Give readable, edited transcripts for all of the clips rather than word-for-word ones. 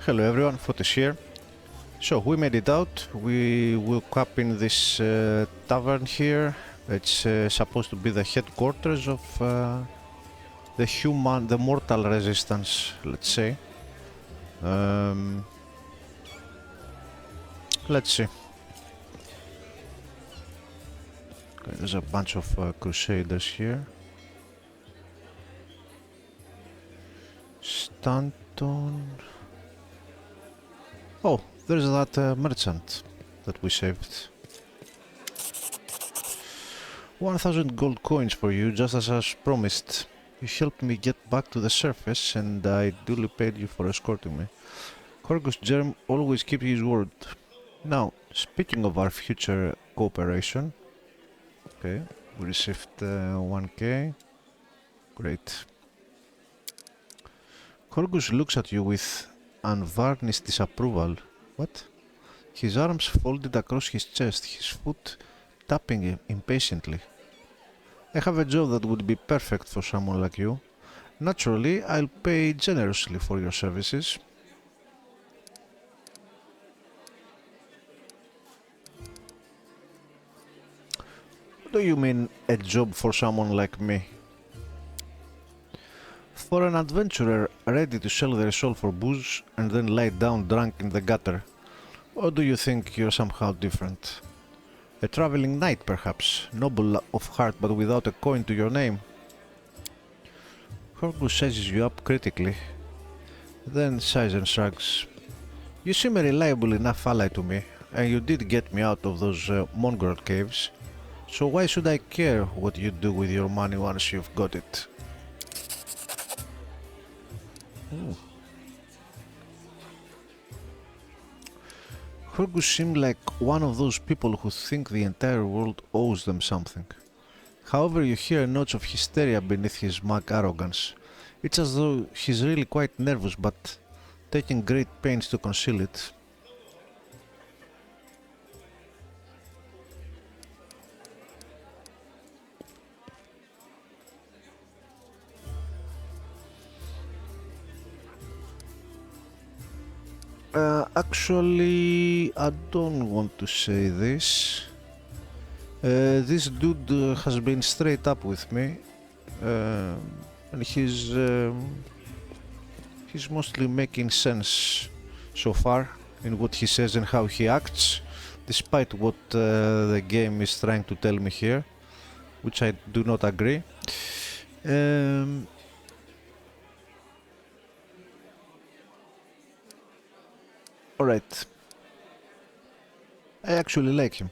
Hello everyone, Fotis here. So we made it out. We woke up in this tavern here. It's supposed to be the headquarters of the mortal resistance, let's say. Let's see. Okay, there's a bunch of crusaders here. Stanton. Oh, there's that merchant that we saved. 1000 gold coins for you, just as I promised. You helped me get back to the surface, and I duly paid you for escorting me. Corgus Germ always keeps his word. Now, speaking of our future cooperation, okay, we received 1k. Great. Corgus looks at you with unvarnished disapproval. What? His arms folded across his chest, his foot tapping impatiently. I have a job that would be perfect for someone like you. Naturally, I'll pay generously for your services. What do you mean, a job for someone like me? For an adventurer ready to sell their soul for booze and then lie down drunk in the gutter. Or do you think you're somehow different? A traveling knight, perhaps, noble of heart but without a coin to your name. Corgus sizes you up critically, then sighs and shrugs. You seem a reliable enough ally to me, and you did get me out of those mongrel caves, so why should I care what you do with your money once you've got it? Ooh. Corgus seemed like one of those people who think the entire world owes them something. However, you hear notes of hysteria beneath his mock arrogance. It's as though he's really quite nervous, but taking great pains to conceal it. Actually, I don't want to say this. This dude has been straight up with me, and he's mostly making sense so far in what he says and how he acts, despite what the game is trying to tell me here, which I do not agree. Alright. I actually like him.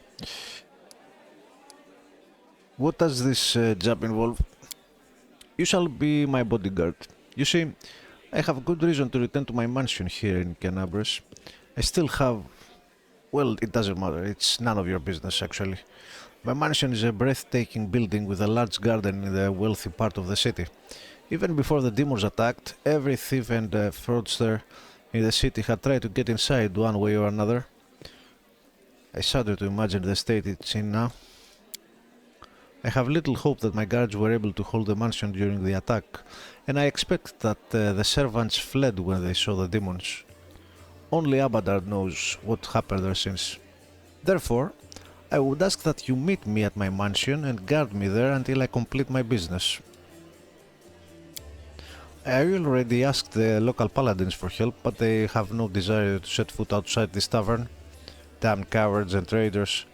What does this job involve? You shall be my bodyguard. You see, I have good reason to return to my mansion here in Canabras. I still have... well, it doesn't matter. It's none of your business, actually. My mansion is a breathtaking building with a large garden in the wealthy part of the city. Even before the demons attacked, every thief and fraudster in the city had tried to get inside one way or another. I shudder to imagine the state it's in now. I have little hope that my guards were able to hold the mansion during the attack, and I expect that the servants fled when they saw the demons. Only Abadar knows what happened there since. Therefore, I would ask that you meet me at my mansion and guard me there until I complete my business. I already asked the local paladins for help, but they have no desire to set foot outside this tavern. Damn cowards and traitors.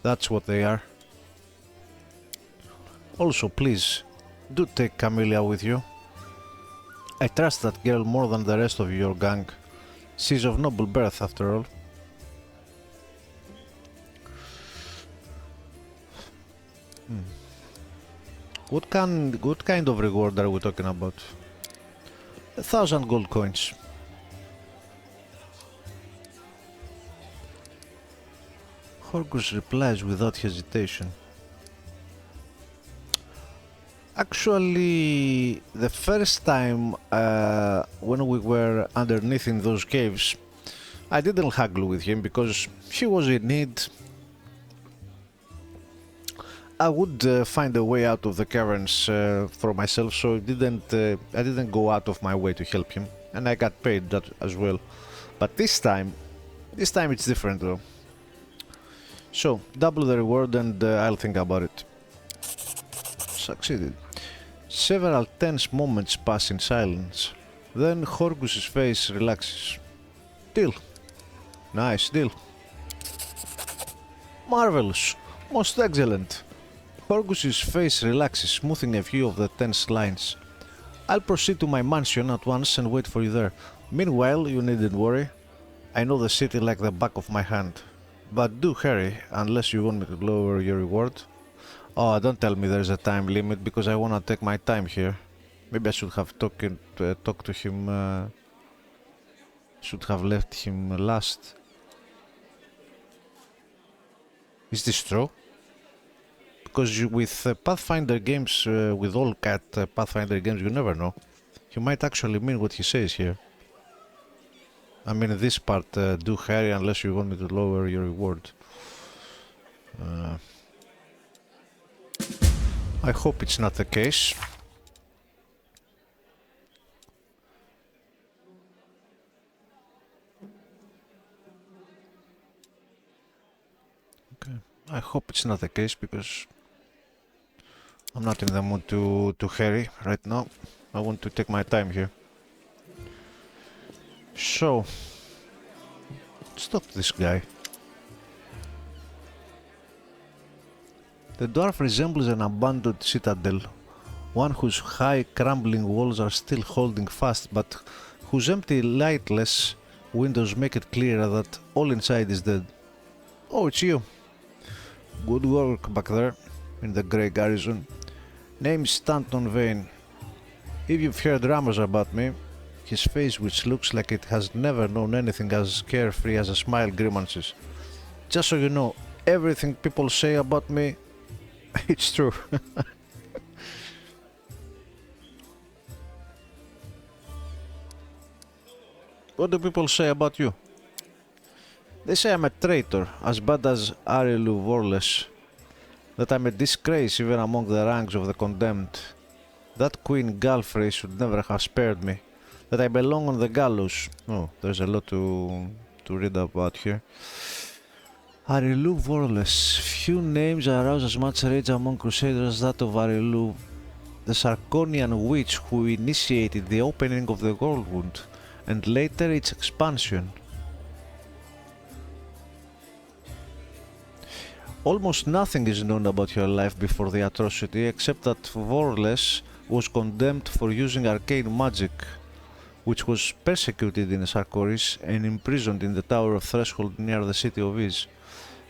That's what they are. Also, please, do take Camellia with you. I trust that girl more than the rest of your gang. She's of noble birth, after all. What kind of reward are we talking about? 1,000 gold coins. Corgus replies without hesitation. Actually, the first time when we were underneath in those caves, I didn't haggle with him because he was in need. I would find a way out of the caverns for myself, so I didn't go out of my way to help him. and I got paid that as well. But this time it's different though. So, double the reward and I'll think about it. Succeeded. Several tense moments pass in silence. Then Horgus's face relaxes. Deal. Nice deal. Marvelous. Most excellent. Horgus's face relaxes, smoothing a few of the tense lines. I'll proceed to my mansion at once and wait for you there. Meanwhile, you needn't worry. I know the city like the back of my hand. But do hurry, unless you want me to lower your reward. Oh, don't tell me there's a time limit, because I wanna take my time here. Maybe I should have talked to him, should have left him last. Is this true? Because with Pathfinder games, with all cat Pathfinder games, you never know. He might actually mean what he says here. I mean, this part, do hurry unless you want me to lower your reward. I hope it's not the case. Okay, I hope it's not the case because I'm not in the mood to hurry right now. I want to take my time here. So, stop this guy. The dwarf resembles an abandoned citadel, one whose high, crumbling walls are still holding fast, but whose empty, lightless windows make it clear that all inside is dead. Oh, it's you. Good work back there, in the grey garrison. Name's Stanton Vane. If you've heard rumors about me, his face, which looks like it has never known anything as carefree as a smile, grimaces. Just so you know, everything people say about me, it's true. What do people say about you? They say I'm a traitor, as bad as Arielu Vorles, that I'm a disgrace even among the ranks of the condemned, that Queen Galfrey should never have spared me, that I belong on the gallows. Oh, there's a lot to read about here. Arielu Vorles. Few names arouse as much rage among crusaders as that of Arielu, the Sarkonian witch who initiated the opening of the Worldwood, and later its expansion. Almost nothing is known about her life before the atrocity, except that Vorles was condemned for using arcane magic, which was persecuted in Sarkoris and imprisoned in the Tower of Threshold near the city of Iz.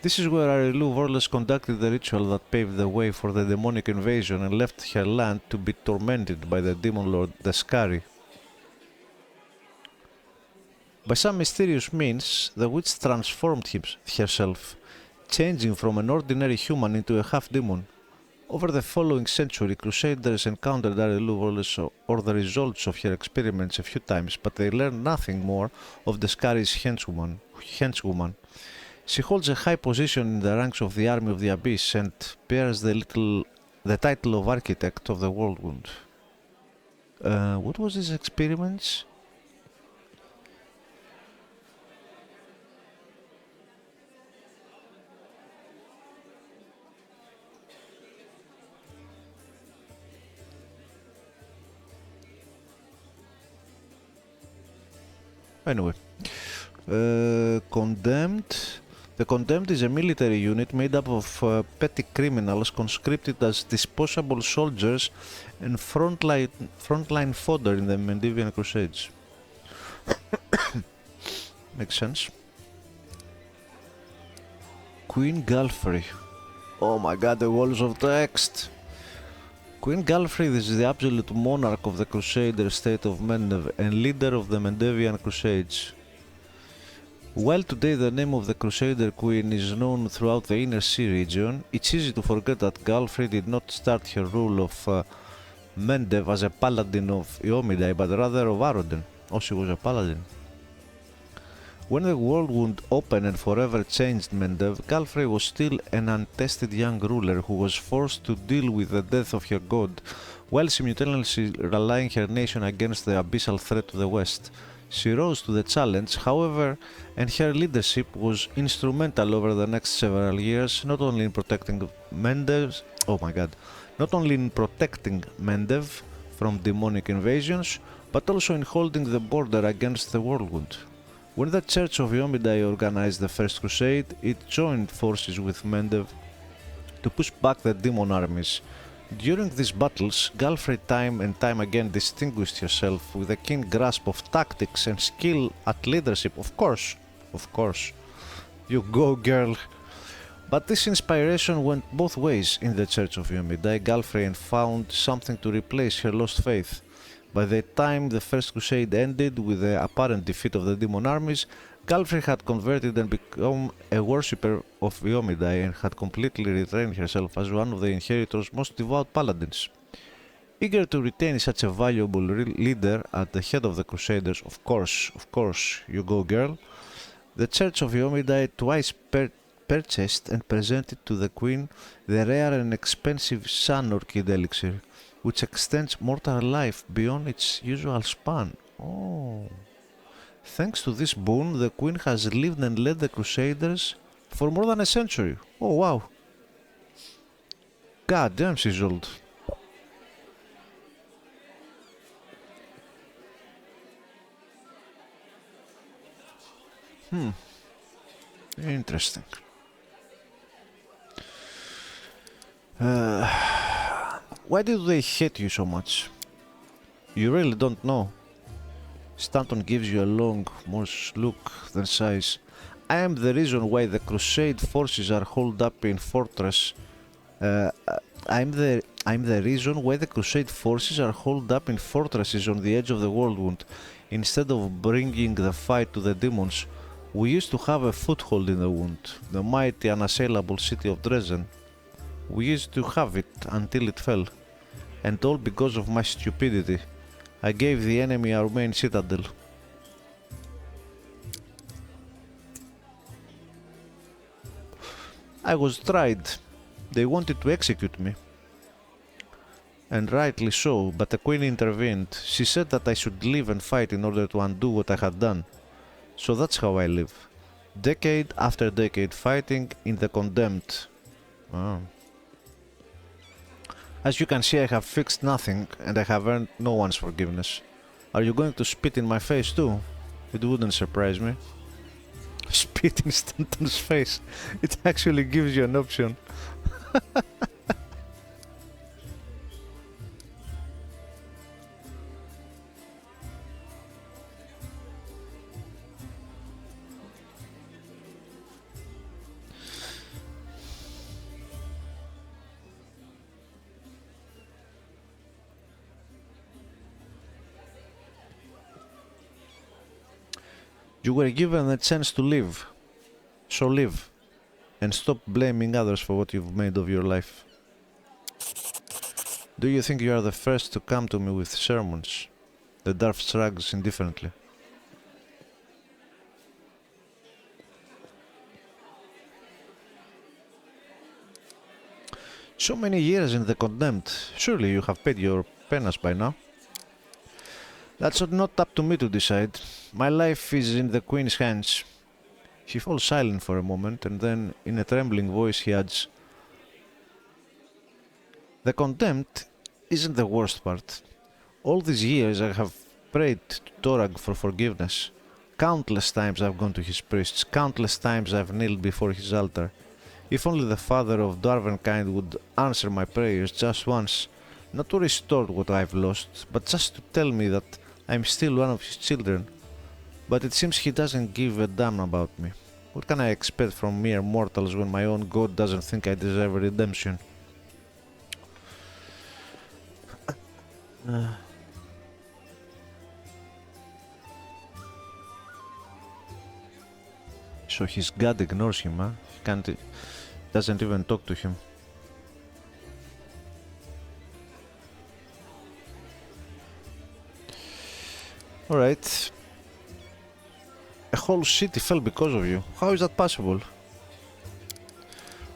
This is where Arielu Vorles conducted the ritual that paved the way for the demonic invasion and left her land to be tormented by the demon lord Deskari. By some mysterious means, the witch transformed herself, changing from an ordinary human into a half-demon. Over the following century, crusaders encountered Arielu Vorles or the results of her experiments a few times, but they learned nothing more of Deskari's henchwoman. She holds a high position in the ranks of the Army of the Abyss and bears the title of Architect of the Worldwood. What was these experiments? Anyway, Condemned. The Condemned is a military unit made up of petty criminals conscripted as disposable soldiers and frontline fodder in the Mendevian Crusades. Makes sense. Queen Galfrey. Oh my god, the walls of text! Queen Galfrey is the absolute monarch of the Crusader state of Mendev and leader of the Mendevian Crusades. While today the name of the Crusader Queen is known throughout the Inner Sea region, it's easy to forget that Galfrey did not start her rule of Mendev as a paladin of Eomidai, but rather of Aroden. Oh, she was a paladin. When the Worldwood opened and forever changed Mendev, Galfrey was still an untested young ruler who was forced to deal with the death of her god, while simultaneously rallying her nation against the abyssal threat to the west. She rose to the challenge, however, and her leadership was instrumental over the next several years, not only in protecting Mendev from demonic invasions, but also in holding the border against the Whirlwind. When the Church of Yomidae organized the First Crusade, it joined forces with Mendev to push back the demon armies. During these battles, Galfrey time and time again distinguished herself with a keen grasp of tactics and skill at leadership. Of course. You go, girl. But this inspiration went both ways in the Church of Yomidae. Galfrey found something to replace her lost faith. By the time the First Crusade ended with the apparent defeat of the demon armies, Galfrey had converted and become a worshipper of Yomidae and had completely retrained herself as one of the Inheritor's most devout paladins. Eager to retain such a valuable leader at the head of the Crusaders, of course, you go, girl, the Church of Yomidae twice purchased and presented to the Queen the rare and expensive Sun Orchid Elixir, which extends mortal life beyond its usual span. Oh. Thanks to this boon, the Queen has lived and led the Crusaders for more than a century. Oh wow. God damn, she's old. Interesting. Why do they hate you so much? You really don't know. Stanton gives you a long, morose look, then sighs. I am the reason why the Crusade forces are holed up in fortress. I'm the reason why the Crusade forces are holed up in fortresses on the edge of the Whirlwind, instead of bringing the fight to the demons. We used to have a foothold in the Wound, the mighty unassailable city of Dresden. We used to have it until it fell, and all because of my stupidity. I gave the enemy our main citadel. I was tried. They wanted to execute me. And rightly so, but the Queen intervened. She said that I should live and fight in order to undo what I had done. So that's how I live. Decade after decade fighting in the Condemned. Oh. As you can see, I have fixed nothing, and I have earned no one's forgiveness. Are you going to spit in my face too? It wouldn't surprise me. Spit in Stanton's face. It actually gives you an option. You were given a chance to live, so live, and stop blaming others for what you've made of your life. Do you think you are the first to come to me with sermons? The Darth shrugs indifferently. So many years in the Condemned, surely you have paid your penance by now. That's not up to me to decide. My life is in the Queen's hands. He falls silent for a moment, and then, in a trembling voice, he adds, The Condemned isn't the worst part. All these years I have prayed to Torag for forgiveness. Countless times I've gone to his priests, countless times I've kneeled before his altar. If only the Father of Dwarvenkind would answer my prayers just once, not to restore what I've lost, but just to tell me that I'm still one of his children. But it seems he doesn't give a damn about me. What can I expect from mere mortals when my own God doesn't think I deserve a redemption? So his God ignores him, huh? He doesn't even talk to him. Alright. A whole city fell because of you. How is that possible?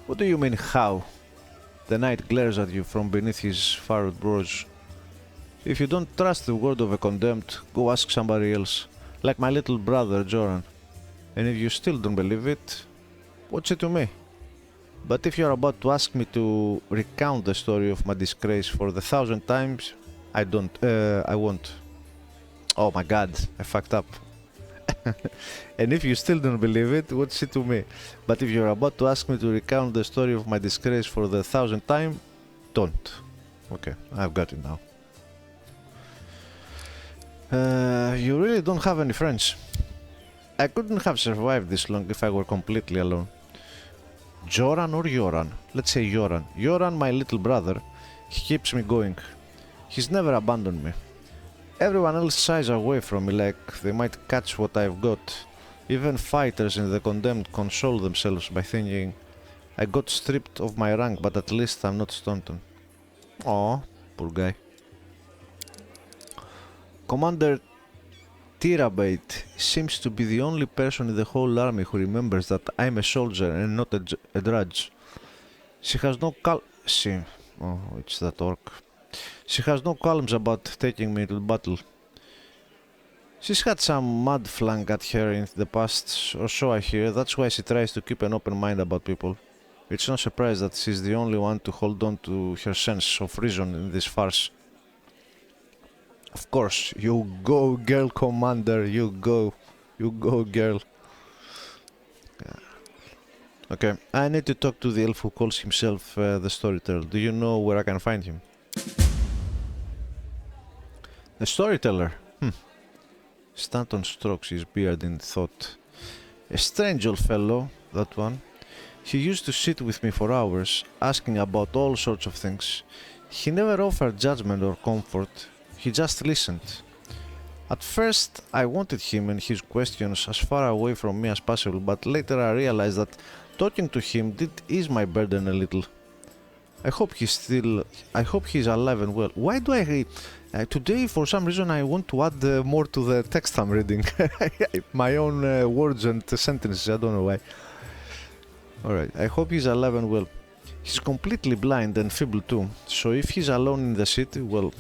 What do you mean, how? The knight glares at you from beneath his furrowed brows. If you don't trust the word of a condemned, go ask somebody else, like my little brother Joran. And if you still don't believe it, what's it to me? But if you're about to ask me to recount the story of my disgrace for the 1,000th times, I won't. Oh my god, I fucked up. And if you still don't believe it, what's it to me? But if you're about to ask me to recount the story of my disgrace for the 1,000th time, don't. Okay, I've got it now. You really don't have any friends. I couldn't have survived this long if I were completely alone. Joran or Yoran? Let's say Yoran. Yoran, my little brother, he keeps me going. He's never abandoned me. Everyone else shies away from me like they might catch what I've got. Even fighters in the condemned console themselves by thinking, I got stripped of my rank, but at least I'm not Staunton. Aw, poor guy. Commander Ep.8 seems to be the only person in the whole army who remembers that I'm a soldier and not a drudge. She has no oh, it's that orc. She has no qualms about taking me to battle. She's had some mud flung at her in the past, or so I hear. That's why she tries to keep an open mind about people. It's no surprise that she's the only one to hold on to her sense of reason in this farce. Of course, you go, girl, Commander, you go, girl. Okay, I need to talk to the elf who calls himself the storyteller. Do you know where I can find him? The storyteller? Stanton strokes his beard in thought. A strange old fellow, that one. He used to sit with me for hours, asking about all sorts of things. He never offered judgment or comfort. He just listened. At first, I wanted him and his questions as far away from me as possible, but later I realized that talking to him did ease my burden a little. I hope he's alive and well. Why do I today, for some reason, I want to add more to the text I'm reading. My own words and sentences, I don't know why. Alright, I hope he's alive and well. He's completely blind and feeble too, so if he's alone in the city, well,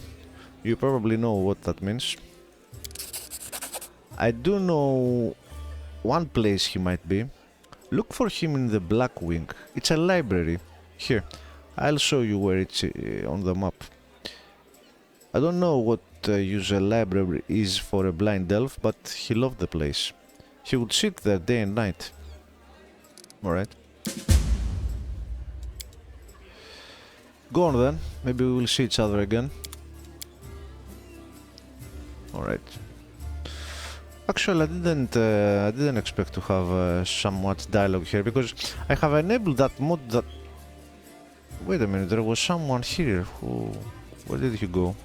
you probably know what that means. I do know one place he might be. Look for him in the Black Wing. It's a library. Here, I'll show you where it's on the map. I don't know what use a library is for a blind elf, but he loved the place. He would sit there day and night. Alright. Go on then, maybe we will see each other again. Alright. Actually, I didn't expect to have so much dialogue here, because I have enabled that mod that... Wait a minute, there was someone here who... Where did he go?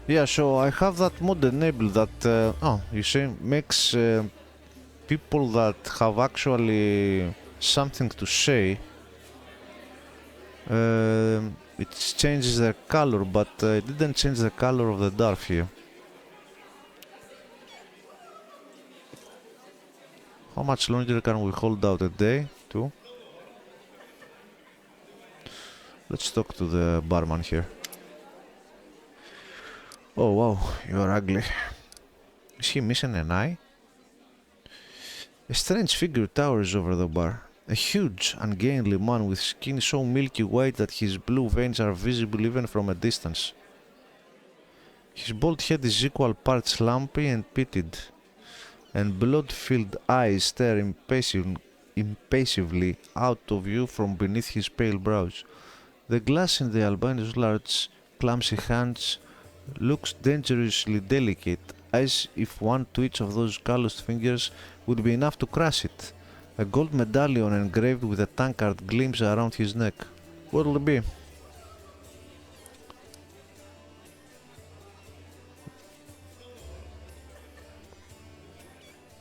Yeah, so I have that mod enabled that, oh, you see, makes people that have actually something to say, it changes their color, but it didn't change the color of the Darth here. How much longer can we hold out a day? 2? Let's talk to the barman here. Oh wow, you are ugly. Is he missing an eye? A strange figure towers over the bar. A huge, ungainly man with skin so milky white that his blue veins are visible even from a distance. His bald head is equal parts lumpy and pitted, and blood-filled eyes stare impassively out of you from beneath his pale brows. The glass in the albino's large, clumsy hands looks dangerously delicate, as if one twitch of those calloused fingers would be enough to crush it. A gold medallion engraved with a tankard gleams around his neck. What'll it be?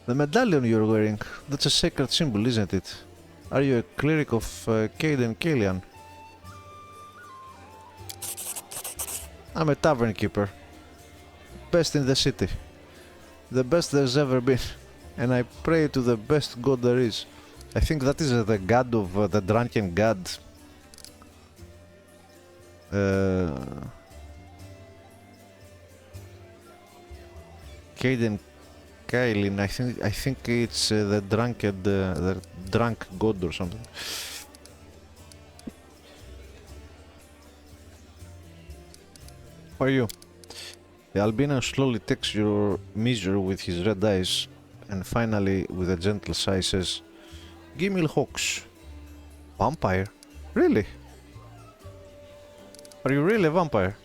The medallion you're wearing, that's a sacred symbol, isn't it? Are you a cleric of Caden Kalian? I'm a tavern keeper. Best in the city. The best there's ever been. And I pray to the best god there is. I think that is the god of the drunken god. Caden Kailin, I think it's the drunk god or something. How are you? The albino slowly takes your measure with his red eyes, and finally, with a gentle sigh, says, "Gimil Hawks. Vampire? Really? Are you really a vampire?"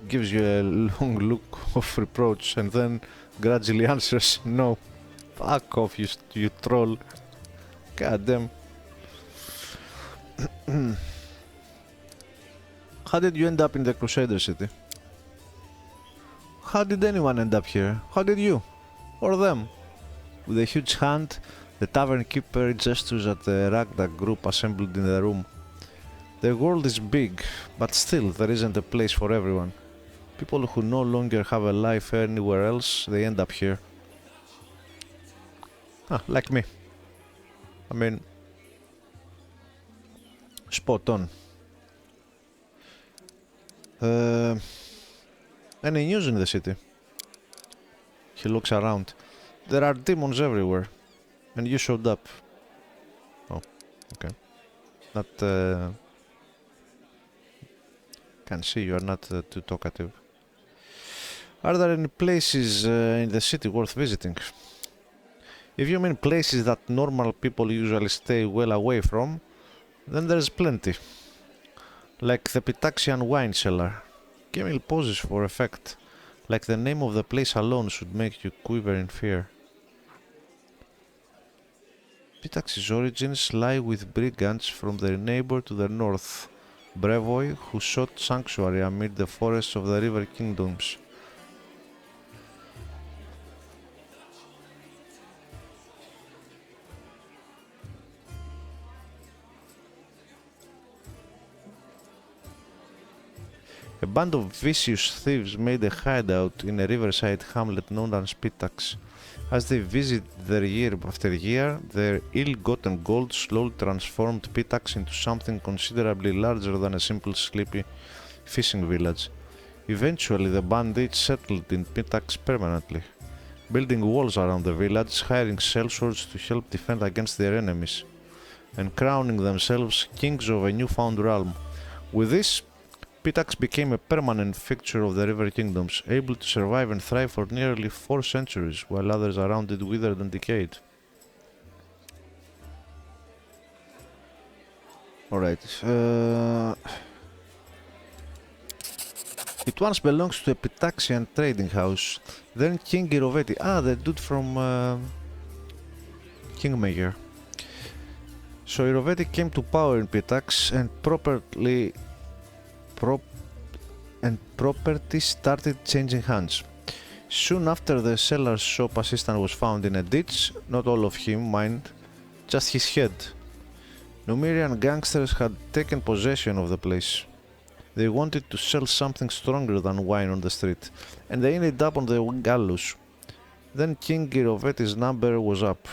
Gives you a long look of reproach and then gradually answers, "No. Fuck off, you troll. God damn." How did you end up in the Crusader city? How did anyone end up here? How did you? Or them? With a huge hand, the tavern keeper gestures at the ragtag group assembled in the room. The world is big, but still there isn't a place for everyone. People who no longer have a life anywhere else, they end up here. Like me. I mean, spot on. Any news in the city? He looks around. There are demons everywhere. And you showed up. Oh, okay. Not, can see you're not too talkative. Are there any places in the city worth visiting? If you mean places that normal people usually stay well away from, then there's plenty. Like the Pitaxian wine cellar. Camille pauses for effect, like the name of the place alone should make you quiver in fear. Pitax's origins lie with brigands from their neighbor to the north, Brevoy, who sought sanctuary amid the forests of the river kingdoms. A band of vicious thieves made a hideout in a riverside hamlet known as Pitax. As they visited there year after year, their ill-gotten gold slowly transformed Pitax into something considerably larger than a simple sleepy fishing village. Eventually, the bandits settled in Pitax permanently, building walls around the village, hiring sellswords to help defend against their enemies, and crowning themselves kings of a newfound realm. With this, Pitax became a permanent fixture of the river kingdoms, able to survive and thrive for nearly 4 centuries, while others around it withered and decayed. Alright, it once belonged to a Pitaxian trading house, then King Giroveti, the dude from Kingmaker. So Giroveti came to power in Pitax and property started changing hands. Soon after, the seller's shop assistant was found in a ditch, not all of him, mind, just his head. Numerian gangsters had taken possession of the place. They wanted to sell something stronger than wine on the street, and they ended up on the gallows. Then King Giroveti's number was up.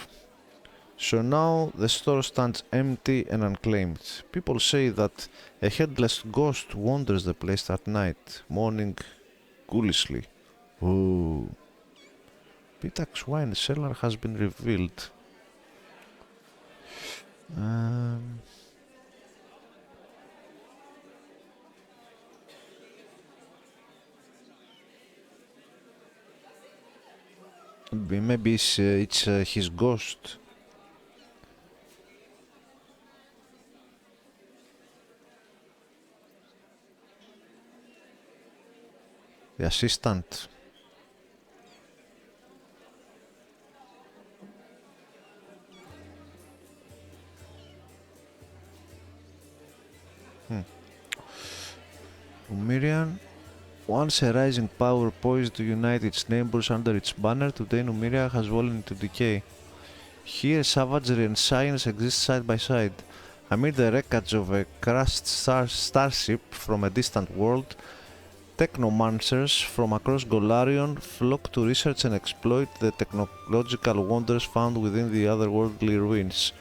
So now the store stands empty and unclaimed. People say that a headless ghost wanders the place at night, mourning ghoulishly. Ooh. Pitax wine cellar has been revealed. Maybe it's his ghost. The assistant. Numerian, once a rising power poised to unite its neighbors under its banner, today Numeria has fallen into decay. Here savagery and science exist side by side. Amid the wreckage of a crashed starship from a distant world, technomancers from across Golarion flock to research and exploit the technological wonders found within the otherworldly ruins.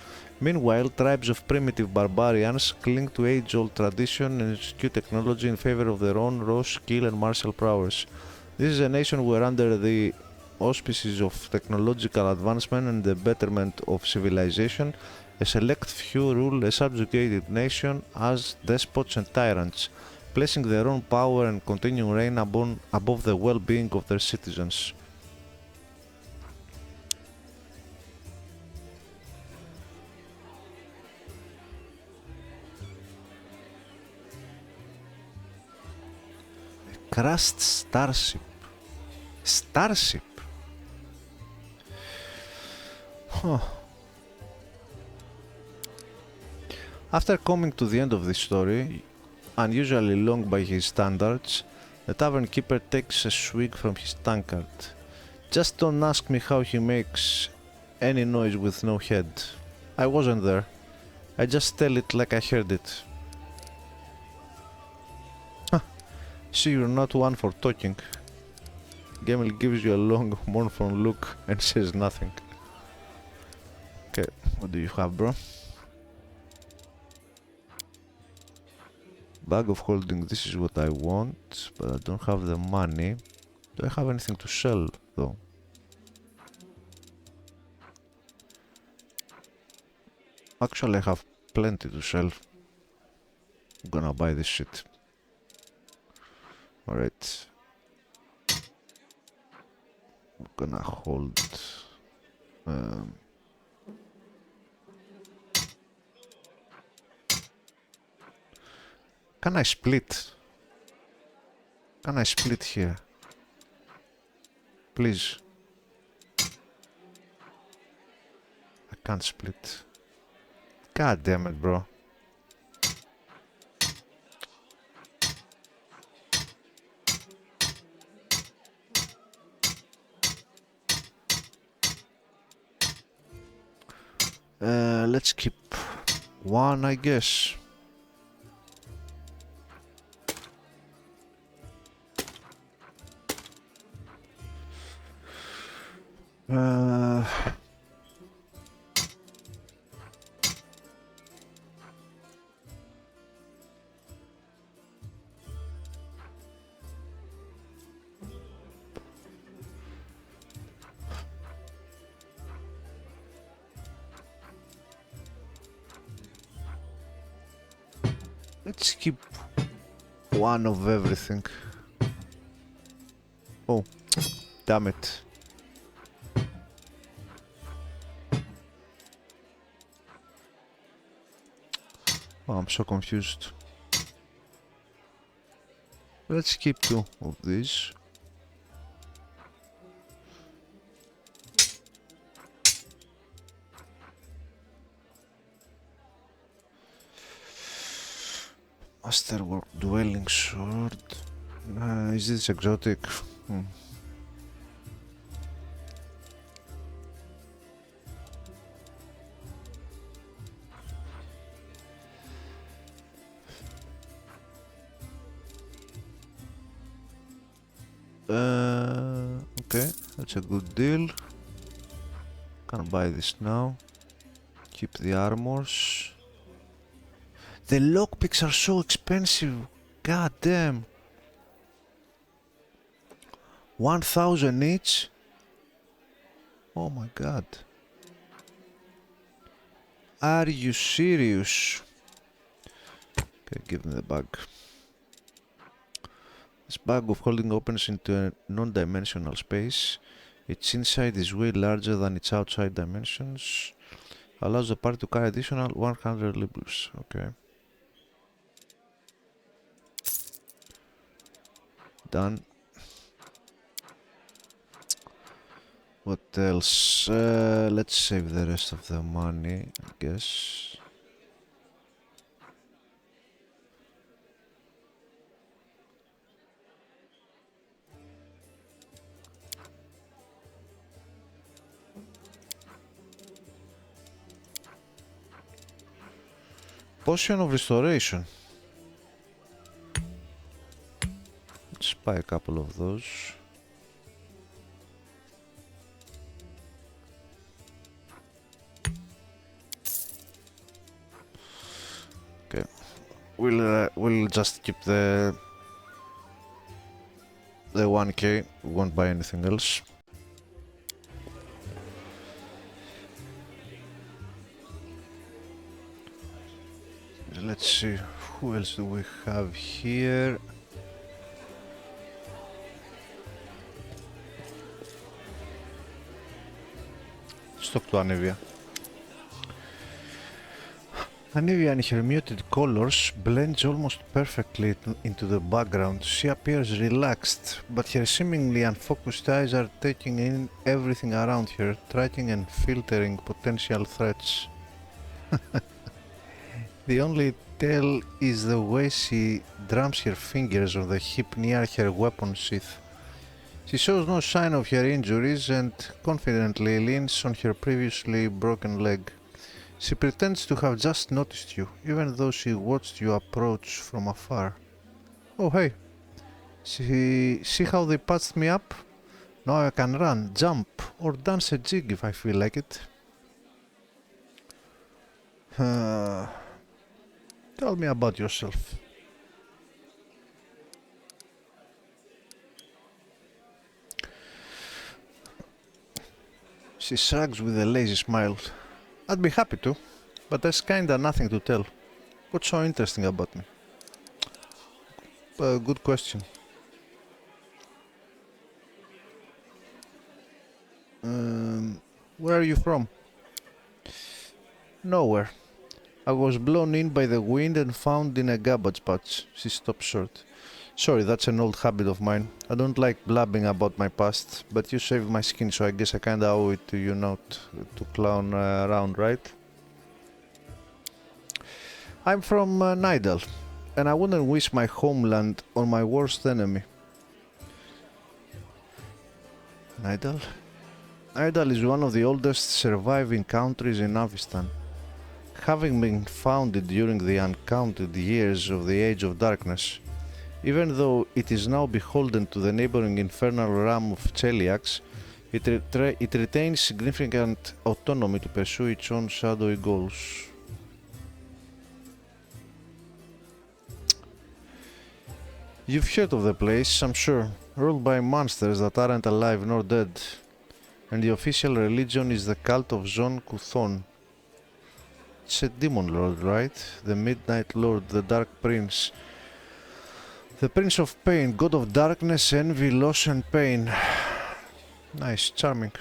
Meanwhile, tribes of primitive barbarians cling to age-old tradition and eschew technology in favor of their own raw skill and martial prowess. This is a nation where under the auspices of technological advancement and the betterment of civilization, a select few rule a subjugated nation as despots and tyrants, placing their own power and continuing reign above the well-being of their citizens. A crashed starship. Starship? Huh. After coming to the end of this story, unusually long by his standards, the tavern keeper takes a swig from his tankard. Just don't ask me how he makes any noise with no head. I wasn't there. I just tell it like I heard it. Huh. See, you're not one for talking. Gamel gives you a long, mournful look and says nothing. Okay, what do you have, bro? Bag of holding, this is what I want, but I don't have the money. Do I have anything to sell, though? Actually, I have plenty to sell. I'm gonna buy this shit. Alright. I'm gonna hold... Can I split? Can I split here? Please. I can't split. God damn it, bro. Let's keep one, I guess. Let's keep one of everything. Oh, damn it. Oh, I'm so confused. Let's keep two of these. Masterwork dwelling sword. Is this exotic? Okay, that's a good deal. Can buy this now. Keep the armors. The lockpicks are so expensive. God damn. 1,000 each? Oh my god. Are you serious? Okay, give me the bag. This bag of holding opens into a non-dimensional space. Its inside is way larger than its outside dimensions. Allows the party to carry additional 100 libras. Okay. Done. What else? Let's save the rest of the money, I guess. Potion of Restoration. Let's buy a couple of those. Okay, we'll just keep the the 1k, won't buy anything else. Let's see, who else do we have here? Let's talk to Anivia. Anivia in her muted colors blends almost perfectly into the background. She appears relaxed, but her seemingly unfocused eyes are taking in everything around her, tracking and filtering potential threats. The only tell is the way she drums her fingers on the hip near her weapon sheath. She shows no sign of her injuries and confidently leans on her previously broken leg. She pretends to have just noticed you, even though she watched you approach from afar. Oh hey, see how they patched me up? Now I can run, jump, or dance a jig if I feel like it. Tell me about yourself. She shrugs with a lazy smile. I'd be happy to, but there's kinda nothing to tell. What's so interesting about me? Good question. Where are you from? Nowhere. I was blown in by the wind and found in a garbage patch. She stopped short. Sorry, that's an old habit of mine. I don't like blabbing about my past, but you saved my skin, so I guess I kinda owe it to you not to clown around, right? I'm from Nidal, and I wouldn't wish my homeland on my worst enemy. Nidal? Nidal is one of the oldest surviving countries in Avistan, having been founded during the uncounted years of the Age of Darkness. Even though it is now beholden to the neighboring infernal realm of Cheliax, it retains significant autonomy to pursue its own shadowy goals. You've heard of the place, I'm sure, ruled by monsters that aren't alive nor dead, and the official religion is the cult of Zon Kuthon. It's a demon lord, right? The Midnight Lord, the Dark Prince. The Prince of Pain, God of Darkness, Envy, Loss and Pain. Nice, charming.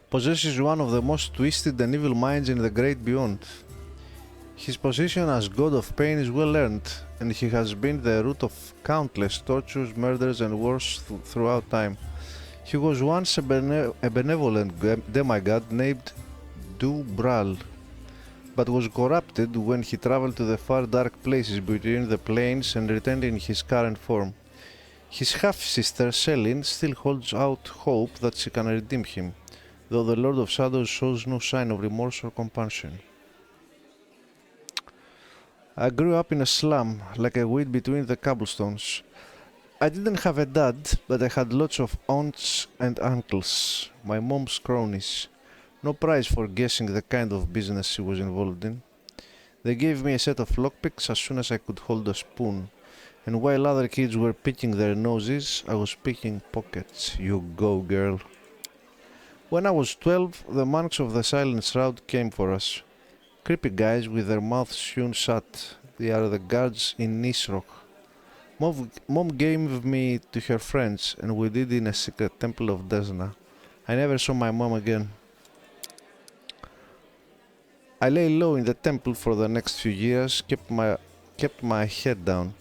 Possesses one of the most twisted and evil minds in the Great Beyond. His position as God of Pain is well earned, and he has been the root of countless tortures, murders and wars throughout time. He was once a benevolent demigod named Du-Bral, but was corrupted when he traveled to the far dark places between the planes and returned in his current form. His half-sister Selin still holds out hope that she can redeem him, though the Lord of Shadows shows no sign of remorse or compassion. I grew up in a slum, like a weed between the cobblestones. I didn't have a dad, but I had lots of aunts and uncles, my mom's cronies. No prize for guessing the kind of business she was involved in. They gave me a set of lockpicks as soon as I could hold a spoon, and while other kids were picking their noses, I was picking pockets. You go, girl. When I was 12, the monks of the Silent Shroud came for us. Creepy guys with their mouths sewn shut. They are the guards in Nisroch. Mom gave me to her friends, and we did in a secret temple of Desna. I never saw my mom again. I lay low in the temple for the next few years, kept my head down.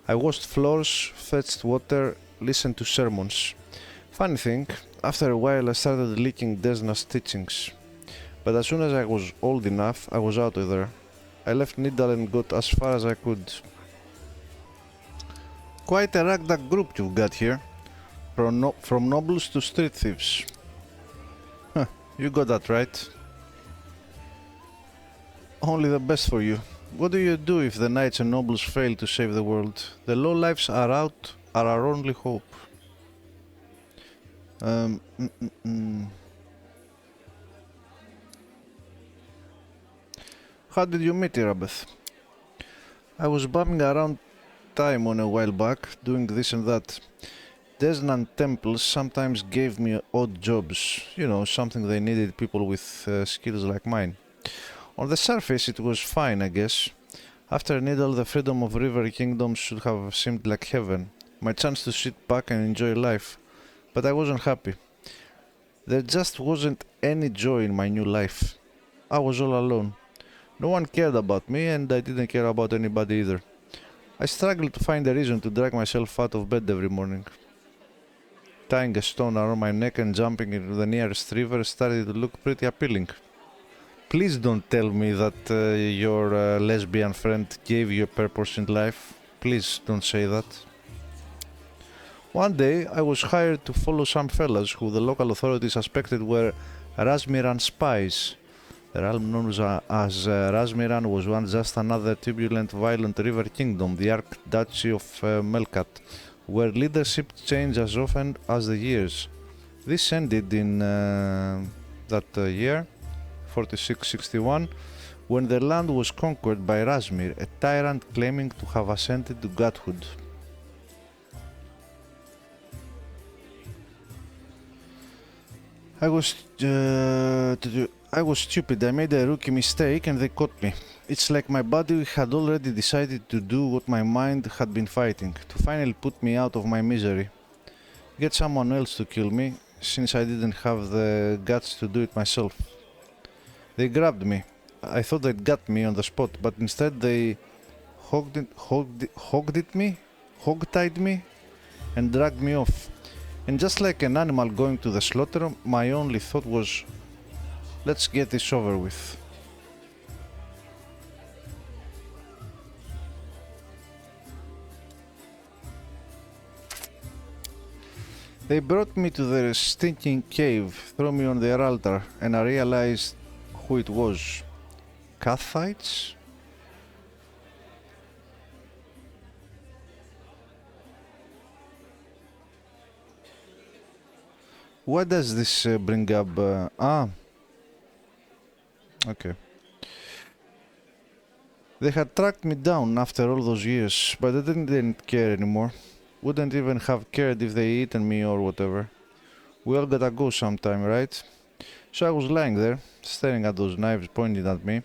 I washed floors, fetched water, listened to sermons. Funny thing, after a while I started leaking Desna's teachings. But as soon as I was old enough, I was out of there. I left Nidal and got as far as I could. Quite a ragtag group you've got here. From nobles to street thieves. Huh, you got that right. Only the best for you. What do you do if the knights and nobles fail to save the world? The lowlifes are our only hope. How did you meet Irabeth? I was bumming around time on a while back, doing this and that. Desnan temples sometimes gave me odd jobs, you know, something they needed people with skills like mine. On the surface it was fine, I guess. After Needle, the freedom of River Kingdoms should have seemed like heaven, my chance to sit back and enjoy life. But I wasn't happy. There just wasn't any joy in my new life. I was all alone. No one cared about me, and I didn't care about anybody either. I struggled to find a reason to drag myself out of bed every morning. Tying a stone around my neck and jumping into the nearest river started to look pretty appealing. Please don't tell me that your lesbian friend gave you a purpose in life. Please don't say that. One day I was hired to follow some fellas who the local authorities suspected were Razmiran spies. The realm known as Razmiran was once just another turbulent, violent river kingdom, the Archduchy of Melkat, where leadership changed as often as the years. This ended in that year, 4661, when the land was conquered by Razmir, a tyrant claiming to have ascended to godhood. I was stupid. I made a rookie mistake and they caught me. It's like my body had already decided to do what my mind had been fighting, to finally put me out of my misery. Get someone else to kill me, since I didn't have the guts to do it myself. They grabbed me. I thought they'd got me on the spot, but instead they hog-tied me and dragged me off. And just like an animal going to the slaughter, my only thought was, let's get this over with. They brought me to their stinking cave, threw me on their altar, and I realized who it was. Cathites? What does this bring up? Okay. They had tracked me down after all those years, but I didn't care anymore. Wouldn't even have cared if they eaten me or whatever. We all gotta go sometime, right? So I was lying there, staring at those knives pointed at me,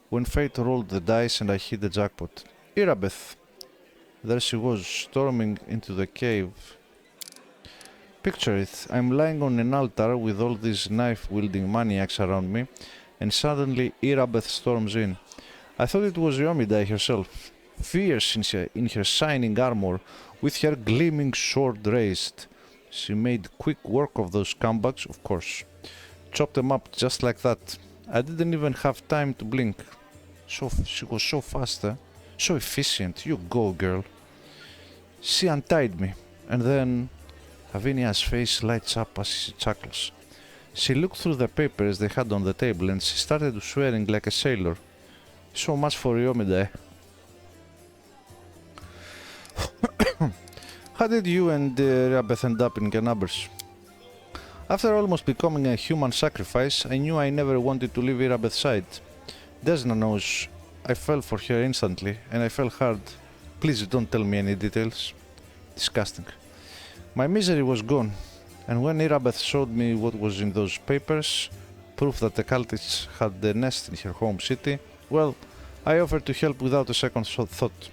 when fate rolled the dice and I hit the jackpot. Irabeth! There she was, storming into the cave. Picture it, I'm lying on an altar with all these knife-wielding maniacs around me, and suddenly Irabeth storms in. I thought it was Yomidai herself, fierce in her shining armor, with her gleaming sword raised. She made quick work of those scumbags, of course. Chopped them up just like that. I didn't even have time to blink. She was so fast, so efficient. You go, girl. She untied me, and then Lavinia's face lights up as she chuckles. She looked through the papers they had on the table and she started swearing like a sailor. So much for Yomidai. How did you and Rabeth end up in Canabers? After almost becoming a human sacrifice, I knew I never wanted to leave Irabeth's side. Desna knows I fell for her instantly, and I fell hard. Please don't tell me any details. Disgusting. My misery was gone, and when Irabeth showed me what was in those papers, proof that the cultists had the nest in her home city, well, I offered to help without a second thought.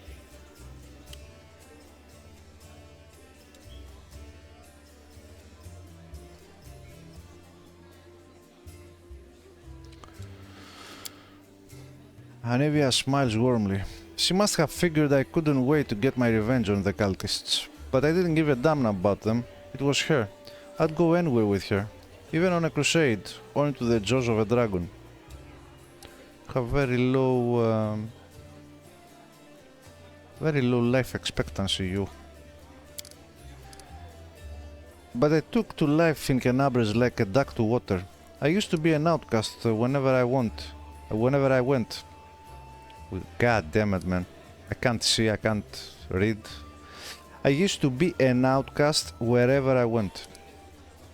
Anevia smiles warmly. She must have figured I couldn't wait to get my revenge on the cultists. But I didn't give a damn about them. It was her. I'd go anywhere with her. Even on a crusade, or into the jaws of a dragon. Have very low life expectancy, you. But I took to life in Canabres like a duck to water. I used to be an outcast whenever I went. God damn it, man. I can't see, I can't read. I used to be an outcast wherever I went.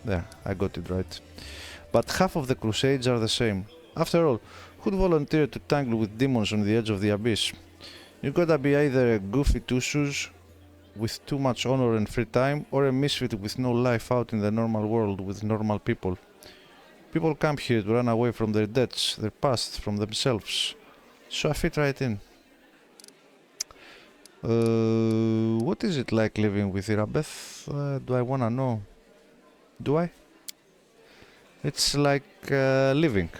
There, I got it right. But half of the crusades are the same. After all, who'd volunteer to tangle with demons on the edge of the abyss? You gotta be either a goofy two-shoes with too much honor and free time, or a misfit with no life out in the normal world with normal people. People come here to run away from their debts, their past, from themselves. So I fit right in. What is it like living with Irabeth? Do I wanna know? Do I? It's like living.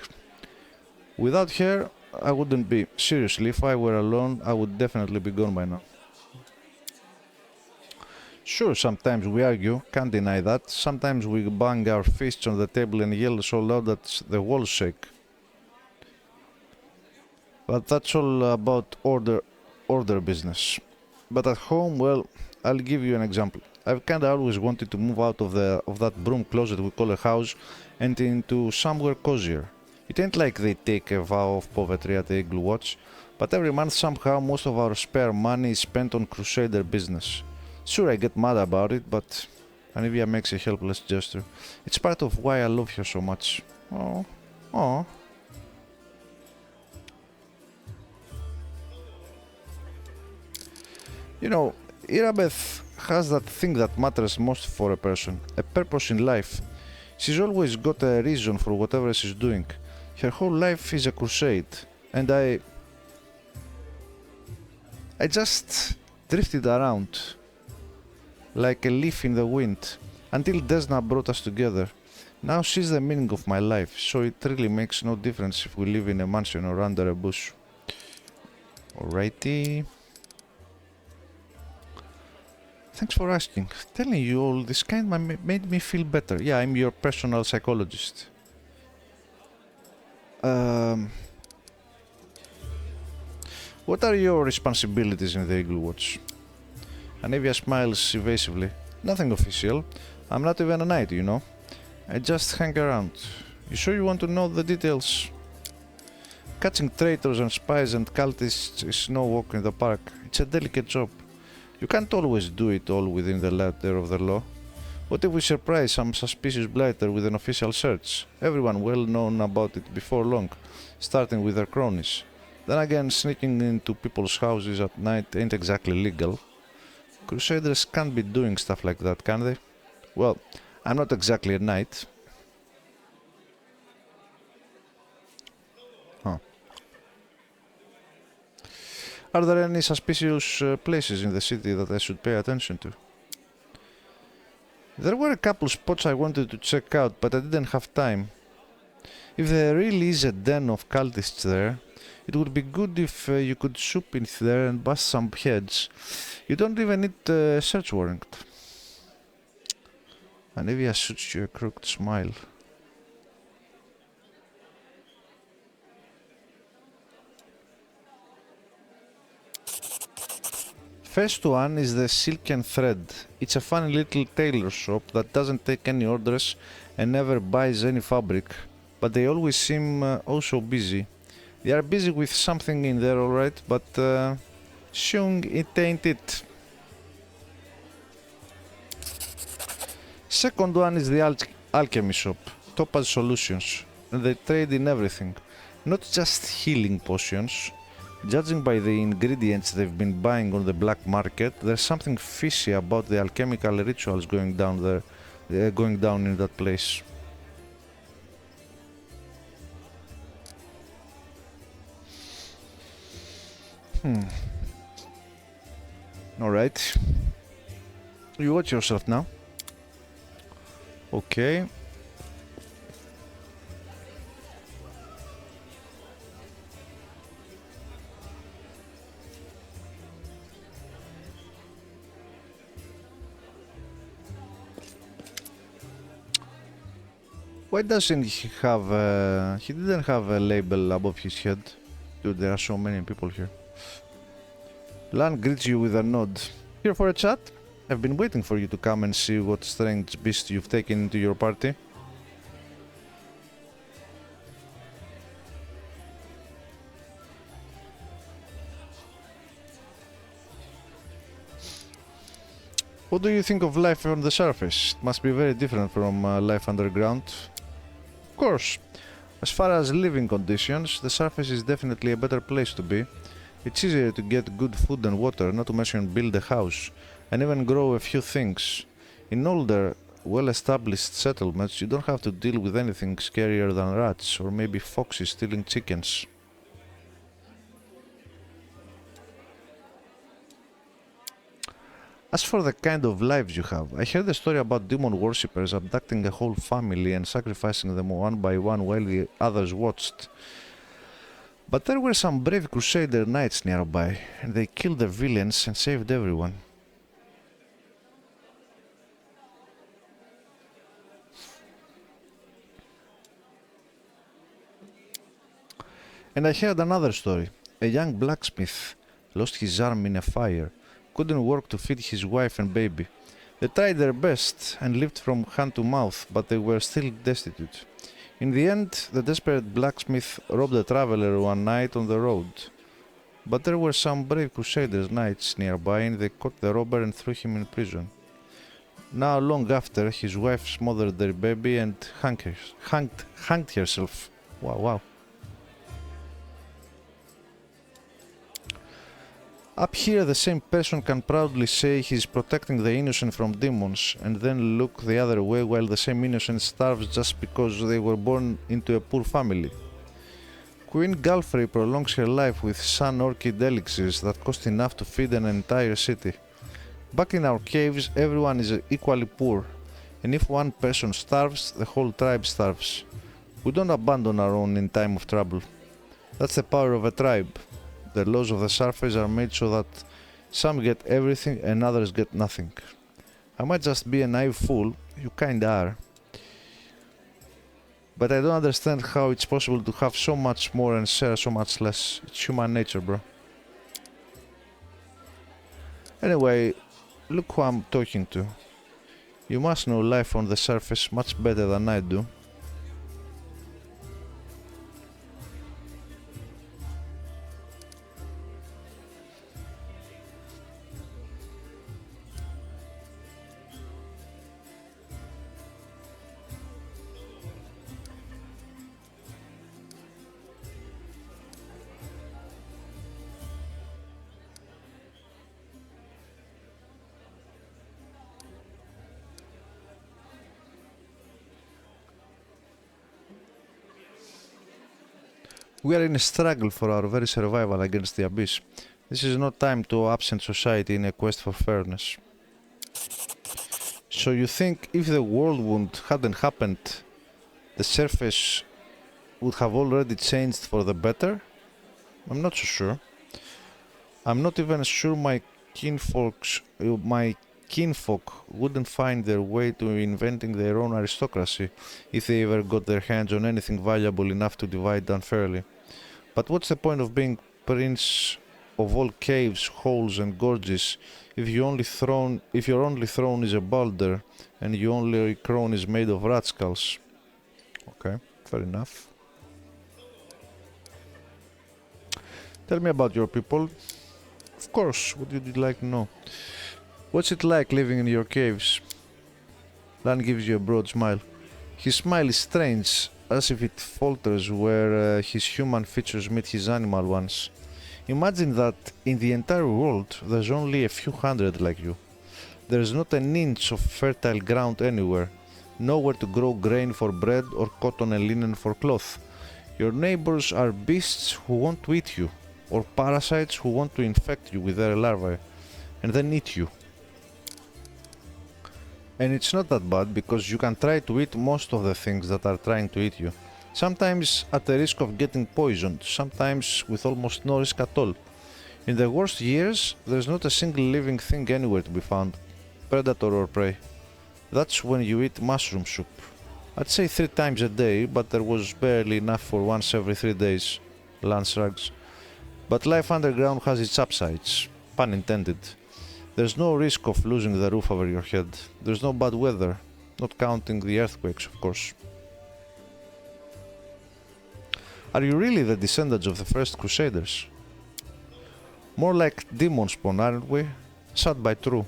Without her, I wouldn't be. Seriously, if I were alone, I would definitely be gone by now. Sure, sometimes we argue, can't deny that. Sometimes we bang our fists on the table and yell so loud that the walls shake. But that's all about order business. But at home, well, I'll give you an example. I've kinda always wanted to move out of that broom closet we call a house and into somewhere cozier. It ain't like they take a vow of poverty at the Eagle Watch, but every month somehow most of our spare money is spent on Crusader business. Sure, I get mad about it, but Anivia makes a helpless gesture. It's part of why I love her so much. Oh. You know, Irabeth has that thing that matters most for a person, a purpose in life. She's always got a reason for whatever she's doing. Her whole life is a crusade, and I just drifted around like a leaf in the wind until Desna brought us together. Now she's the meaning of my life, so it really makes no difference if we live in a mansion or under a bush. Alrighty. Thanks for asking. Telling you all this kind made me feel better. Yeah, I'm your personal psychologist. What are your responsibilities in the Eagle Watch? Anivia smiles evasively. Nothing official. I'm not even a knight, you know. I just hang around. You sure you want to know the details? Catching traitors and spies and cultists is no walk in the park. It's a delicate job. You can't always do it all within the letter of the law. What if we surprise some suspicious blighter with an official search? Everyone well known about it before long, starting with their cronies. Then again, sneaking into people's houses at night ain't exactly legal. Crusaders can't be doing stuff like that, can they? Well, I'm not exactly a knight. Huh. Are there any suspicious places in the city that I should pay attention to? There were a couple spots I wanted to check out, but I didn't have time. If there really is a den of cultists there, it would be good if you could swoop in there and bust some heads. You don't even need a search warrant. Anivia shoots you a crooked smile. First one is the Silken Thread. It's a funny little tailor shop that doesn't take any orders and never buys any fabric, but they always seem oh so busy. They are busy with something in there, alright, but shung, it ain't it. Second one is the alchemy shop, Topaz Solutions, and they trade in everything, not just healing potions. Judging by the ingredients they've been buying on the black market, there's something fishy about the alchemical rituals going down there, going down in that place. Alright. You watch yourself now. Okay. Why doesn't he have he didn't have a label above his head? Dude, there are so many people here. Lan greets you with a nod. Here for a chat? I've been waiting for you to come and see what strange beast you've taken into your party. What do you think of life on the surface? It must be very different from life underground. Of course. As far as living conditions, the surface is definitely a better place to be. It's easier to get good food and water, not to mention build a house, and even grow a few things. In older, well-established settlements, you don't have to deal with anything scarier than rats, or maybe foxes stealing chickens. As for the kind of lives you have, I heard a story about demon worshippers abducting a whole family and sacrificing them one by one while the others watched. But there were some brave crusader knights nearby, and they killed the villains and saved everyone. And I heard another story. A young blacksmith lost his arm in a fire, couldn't work to feed his wife and baby. They tried their best and lived from hand to mouth, but they were still destitute. In the end, the desperate blacksmith robbed a traveler one night on the road. But there were some brave crusaders knights nearby, and they caught the robber and threw him in prison. Now, long after, his wife smothered their baby and hanged herself. Wow. Up here, the same person can proudly say he's protecting the innocent from demons, and then look the other way while the same innocent starves just because they were born into a poor family. Queen Galfrey prolongs her life with sun orchid elixirs that cost enough to feed an entire city. Back in our caves, everyone is equally poor, and if one person starves, the whole tribe starves. We don't abandon our own in time of trouble. That's the power of a tribe. The laws of the surface are made so that some get everything and others get nothing. I might just be a naive fool, you kinda are. But I don't understand how it's possible to have so much more and share so much less. It's human nature, bro. Anyway, look who I'm talking to. You must know life on the surface much better than I do. We are in a struggle for our very survival against the abyss. This is no time to absent society in a quest for fairness. So you think if the world wound hadn't happened, the surface would have already changed for the better? I'm not so sure. I'm not even sure my kinfolk wouldn't find their way to inventing their own aristocracy if they ever got their hands on anything valuable enough to divide unfairly. But what's the point of being prince of all caves, holes and gorges if your only throne is a Baldur and your only crown is made of rat skulls? Okay, fair enough. Tell me about your people. Of course, what would you like to know? What's it like living in your caves? Lan gives you a broad smile. His smile is strange, as if it falters where his human features meet his animal ones. Imagine that in the entire world there's only a few hundred like you. There's not an inch of fertile ground anywhere, nowhere to grow grain for bread or cotton and linen for cloth. Your neighbors are beasts who want to eat you, or parasites who want to infect you with their larvae, and then eat you. And it's not that bad, because you can try to eat most of the things that are trying to eat you. Sometimes at the risk of getting poisoned, sometimes with almost no risk at all. In the worst years, there's not a single living thing anywhere to be found, predator or prey. That's when you eat mushroom soup. I'd say 3 times a day, but there was barely enough for once every 3 days. Lance shrugs. But life underground has its upsides, pun intended. There's no risk of losing the roof over your head. There's no bad weather, not counting the earthquakes, of course. Are you really the descendants of the first Crusaders? More like demon spawn, aren't we? Sad but true.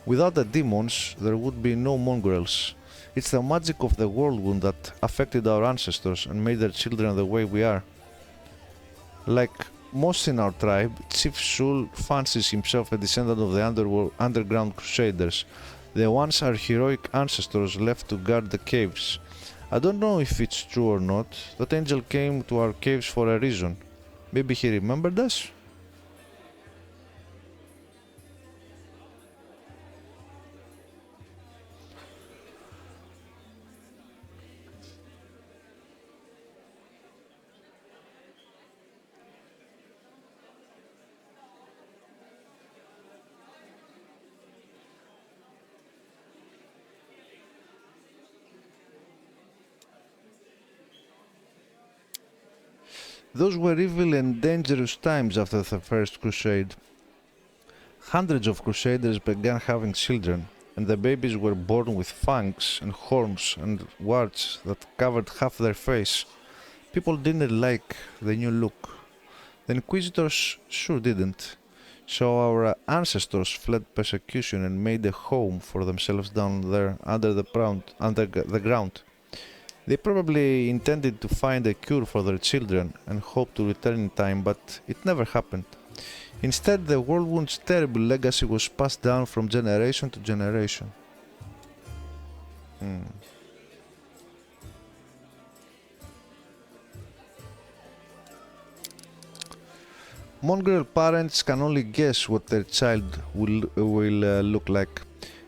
Without the demons, there would be no mongrels. It's the magic of the whirlwind that affected our ancestors and made their children the way we are. Like most in our tribe, Chief Shul fancies himself a descendant of the underground crusaders. The ones are heroic ancestors left to guard the caves. I don't know if it's true or not. That angel came to our caves for a reason. Maybe he remembered us? Those were evil and dangerous times after the First Crusade. Hundreds of crusaders began having children, and the babies were born with fangs and horns and warts that covered half their face. People didn't like the new look. The Inquisitors sure didn't. So our ancestors fled persecution and made a home for themselves down there under the ground. They probably intended to find a cure for their children and hoped to return in time, but it never happened. Instead, the Whirlwind's terrible legacy was passed down from generation to generation. Mongrel parents can only guess what their child will look like.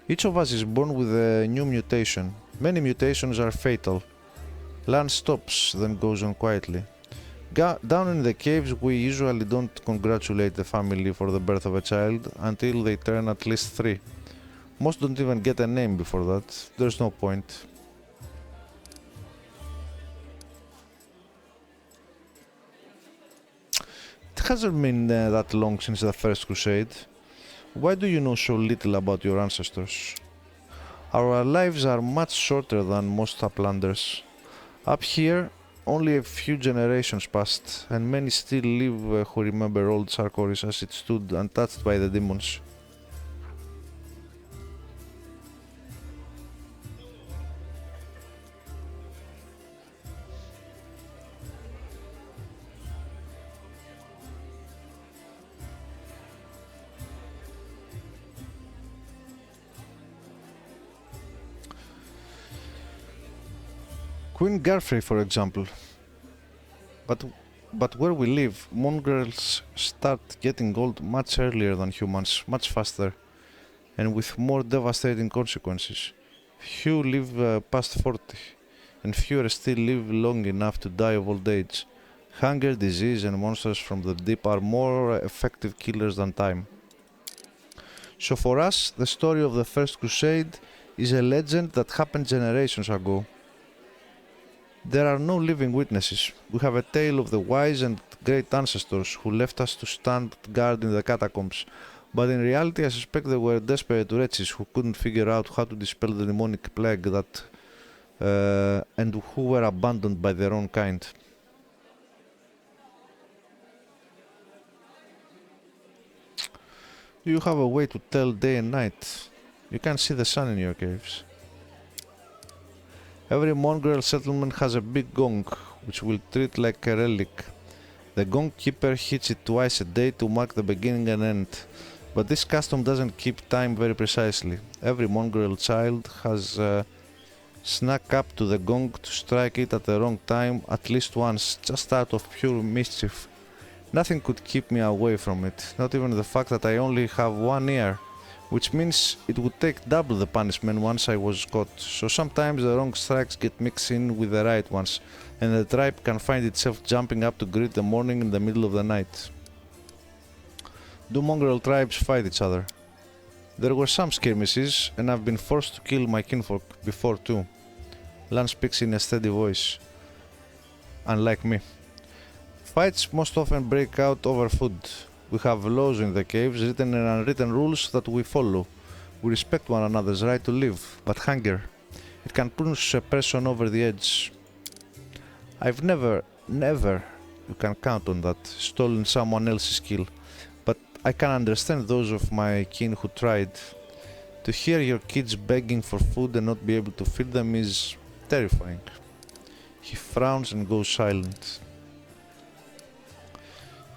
Each of us is born with a new mutation. Many mutations are fatal. Land stops, then goes on quietly. Down in the caves, we usually don't congratulate the family for the birth of a child until they turn at least 3. Most don't even get a name before that. There's no point. It hasn't been that long since the First Crusade. Why do you know so little about your ancestors? Our lives are much shorter than most uplanders. Up here, only a few generations passed, and many still live who remember old Sarkoris as it stood untouched by the demons. Queen Garfrey, for example. But where we live, mongrels start getting old much earlier than humans, much faster, and with more devastating consequences. Few live past 40, and fewer still live long enough to die of old age. Hunger, disease, and monsters from the deep are more effective killers than time. So for us, the story of the First Crusade is a legend that happened generations ago. There are no living witnesses. We have a tale of the wise and great ancestors who left us to stand guard in the catacombs. But in reality, I suspect they were desperate wretches who couldn't figure out how to dispel the demonic plague and who were abandoned by their own kind. You have a way to tell day and night. You can't see the sun in your caves. Every mongrel settlement has a big gong, which we'll treat like a relic. The gong keeper hits it twice a day to mark the beginning and end, but this custom doesn't keep time very precisely. Every mongrel child has snuck up to the gong to strike it at the wrong time at least once, just out of pure mischief. Nothing could keep me away from it, not even the fact that I only have one ear, which means it would take double the punishment once I was caught, so sometimes the wrong strikes get mixed in with the right ones, and the tribe can find itself jumping up to greet the morning in the middle of the night. Do mongrel tribes fight each other? There were some skirmishes, and I've been forced to kill my kinfolk before too. Lan speaks in a steady voice, unlike me. Fights most often break out over food. We have laws in the caves, written and unwritten rules that we follow. We respect one another's right to live, but hunger, it can push a person over the edge. I've never, you can count on that, stolen someone else's kill, but I can understand those of my kin who tried. To hear your kids begging for food and not be able to feed them is terrifying. He frowns and goes silent.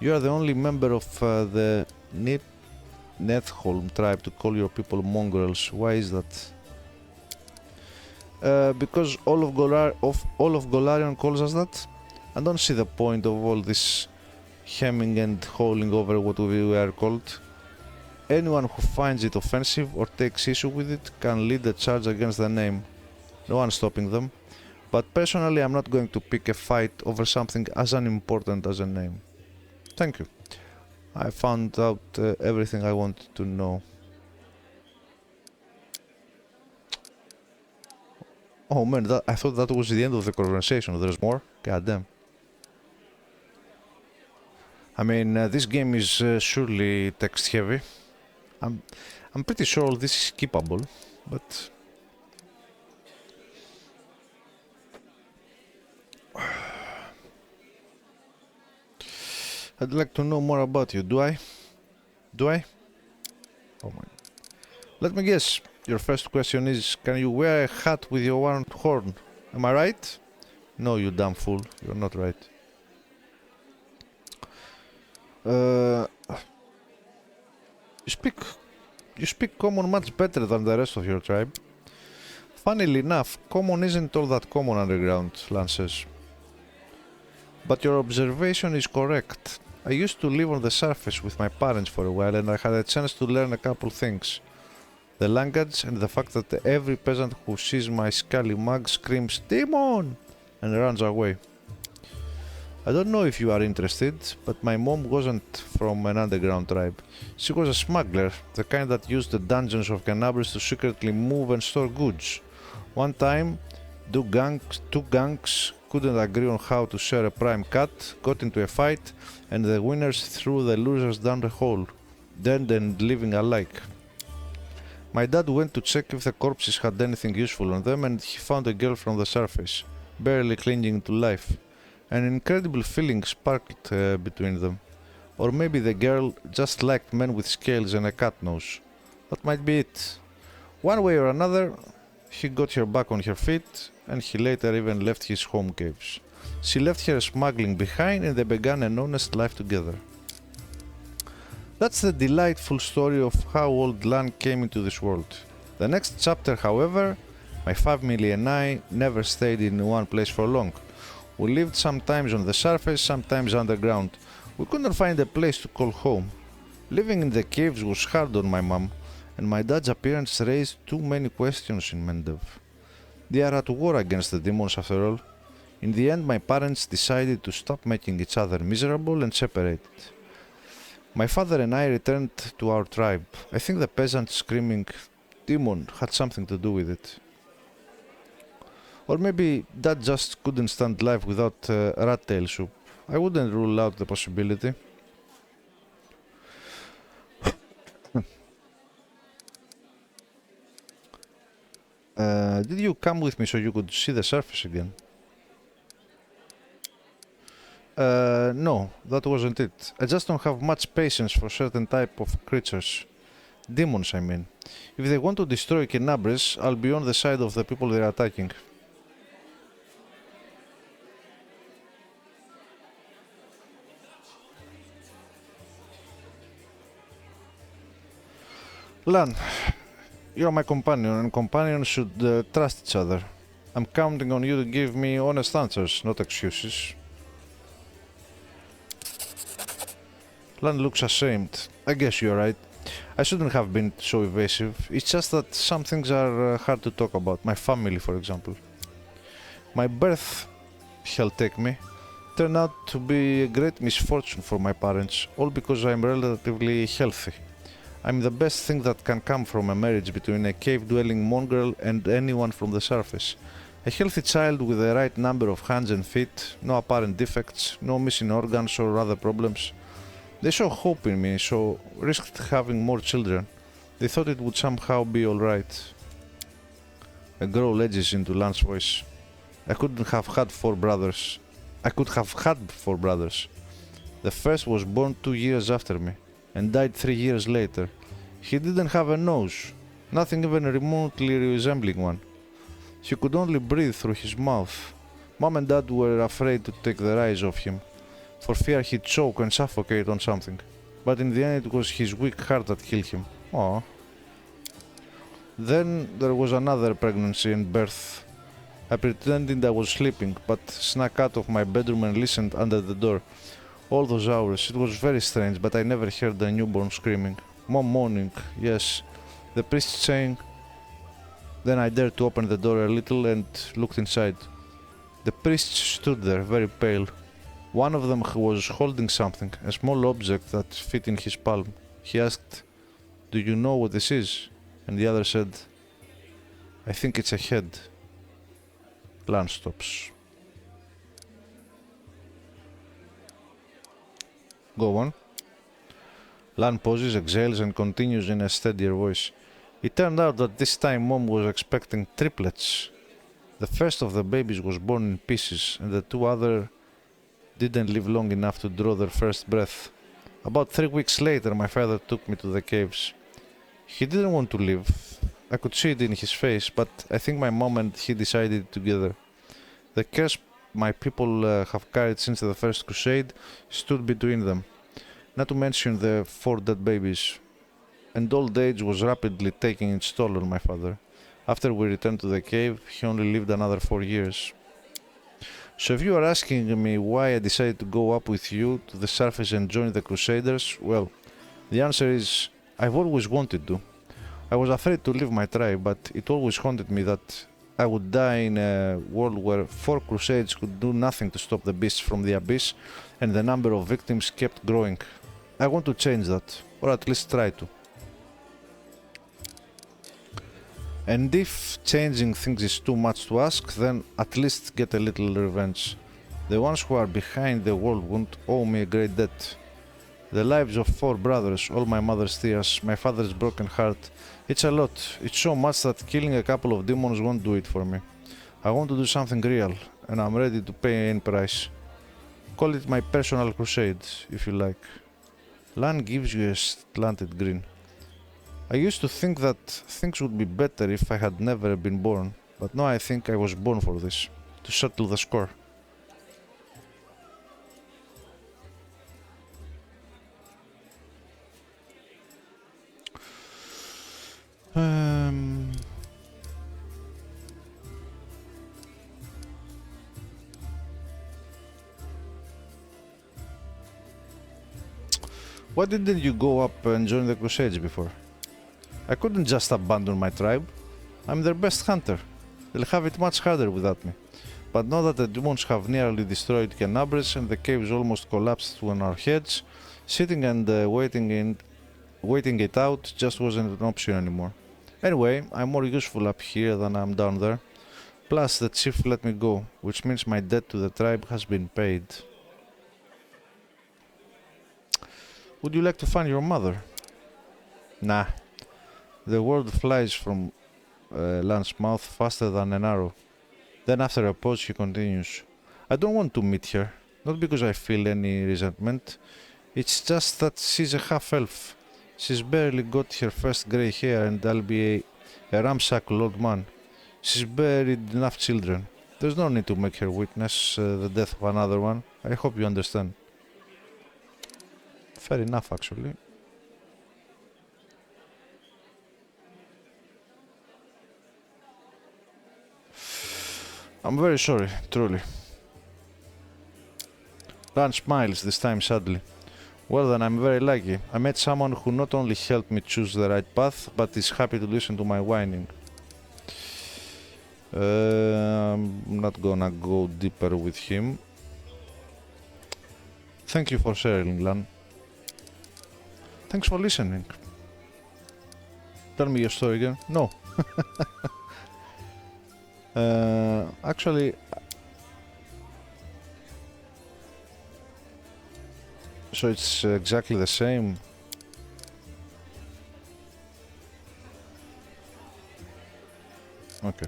You are the only member of the Nethholm tribe to call your people mongrels. Why is that? Because all of Golarion calls us that. I don't see the point of all this hemming and hawing over what we are called. Anyone who finds it offensive or takes issue with it can lead a charge against the name. No one stopping them. But personally, I'm not going to pick a fight over something as unimportant as a name. Thank you. I found out everything I wanted to know. Oh man, I thought that was the end of the conversation. There's more? God damn. I mean, this game is surely text heavy. I'm pretty sure all this is skippable, but I'd like to know more about you. Do I? Do I? Oh my. Let me guess. Your first question is, can you wear a hat with your one horn? Am I right? No, you damn fool. You're not right. You speak common much better than the rest of your tribe. Funnily enough, common isn't all that common underground, Lance says. But your observation is correct. I used to live on the surface with my parents for a while and I had a chance to learn a couple things. The language and the fact that every peasant who sees my scully mug screams "Demon!" and runs away. I don't know if you are interested, but my mom wasn't from an underground tribe. She was a smuggler, the kind that used the dungeons of Canabris to secretly move and store goods. One time, two gangs couldn't agree on how to share a prime cut, got into a fight, and the winners threw the losers down the hole, dead and living alike. My dad went to check if the corpses had anything useful on them and he found a girl from the surface, barely clinging to life. An incredible feeling sparkled between them. Or maybe the girl just liked men with scales and a cat nose. That might be it. One way or another, he got her back on her feet, and he later even left his home caves. She left her smuggling behind and they began an honest life together. That's the delightful story of how old Lan came into this world. The next chapter, however, my family and I never stayed in one place for long. We lived sometimes on the surface, sometimes underground. We couldn't find a place to call home. Living in the caves was hard on my mom, and my dad's appearance raised too many questions in Mendev. They are at war against the demons after all. In the end, my parents decided to stop making each other miserable and separated. My father and I returned to our tribe. I think the peasants screaming "Demon" had something to do with it. Or maybe Dad just couldn't stand life without rat tail soup. I wouldn't rule out the possibility. Did you come with me so you could see the surface again? No, that wasn't it. I just don't have much patience for certain type of creatures. Demons, I mean. If they want to destroy Canabris, I'll be on the side of the people they're attacking. Lan, you're my companion, and companions should trust each other. I'm counting on you to give me honest answers, not excuses. Lan looks ashamed. I guess you're right. I shouldn't have been so evasive. It's just that some things are hard to talk about. My family, for example. My birth, hell take me, turned out to be a great misfortune for my parents, all because I'm relatively healthy. I'm the best thing that can come from a marriage between a cave-dwelling mongrel and anyone from the surface. A healthy child with the right number of hands and feet, no apparent defects, no missing organs or other problems. They saw hope in me, so risked having more children. They thought it would somehow be alright. A growl edges into Lan's voice. I could have had 4 brothers. The first was born 2 years after me and died 3 years later. He didn't have a nose, nothing even remotely resembling one. He could only breathe through his mouth. Mom and Dad were afraid to take their eyes off him. for fear he'd choke and suffocate on something. But in the end it was his weak heart that killed him. Aww. Then there was another pregnancy and birth. I pretended I was sleeping, but snuck out of my bedroom and listened under the door. All those hours, it was very strange, but I never heard the newborn screaming. Mom moaning, yes. The priest saying. Then I dared to open the door a little and looked inside. The priests stood there, very pale. One of them was holding something, a small object that fit in his palm. He asked, "Do you know what this is?" And the other said, "I think it's a head." Lan stops. Go on. Lan pauses, exhales, and continues in a steadier voice. It turned out that this time Mom was expecting triplets. The first of the babies was born in pieces, and the two other didn't live long enough to draw their first breath. About 3 weeks later, my father took me to the caves. He didn't want to leave. I could see it in his face, but I think my mom and he decided together. The curse my people have carried since the first crusade stood between them. Not to mention the 4 dead babies. And old age was rapidly taking its toll on my father. After we returned to the cave, he only lived another 4 years. So if you are asking me why I decided to go up with you to the surface and join the Crusaders, well, the answer is I've always wanted to. I was afraid to leave my tribe, but it always haunted me that I would die in a world where 4 crusades could do nothing to stop the beasts from the abyss, and the number of victims kept growing. I want to change that, or at least try to. And if changing things is too much to ask, then at least get a little revenge. The ones who are behind the world won't owe me a great debt. The lives of 4 brothers, all my mother's tears, my father's broken heart. It's a lot. It's so much that killing a couple of demons won't do it for me. I want to do something real, and I'm ready to pay any price. Call it my personal crusade, if you like. Lan gives you a slanted grin. I used to think that things would be better if I had never been born, but now I think I was born for this, to settle the score. Why didn't you go up and join the Crusades before? I couldn't just abandon my tribe. I'm their best hunter. They'll have it much harder without me. But now that the demons have nearly destroyed Canabres and the caves almost collapsed on our heads, sitting and waiting it out just wasn't an option anymore. Anyway, I'm more useful up here than I'm down there. Plus, the chief let me go, which means my debt to the tribe has been paid. Would you like to find your mother? Nah. The word flies from Lan's mouth faster than an arrow. Then after a pause he continues. I don't want to meet her, not because I feel any resentment. It's just that she's a half-elf. She's barely got her first grey hair and I'll be a ramshackle old man. She's buried enough children. There's no need to make her witness the death of another one. I hope you understand. Fair enough, actually. I'm very sorry, truly. Lan smiles, this time sadly. Well then, I'm very lucky. I met someone who not only helped me choose the right path, but is happy to listen to my whining. I'm not gonna go deeper with him. Thank you for sharing, Lan. Thanks for listening. Tell me your story again. No. Actually, so it's exactly the same. Okay.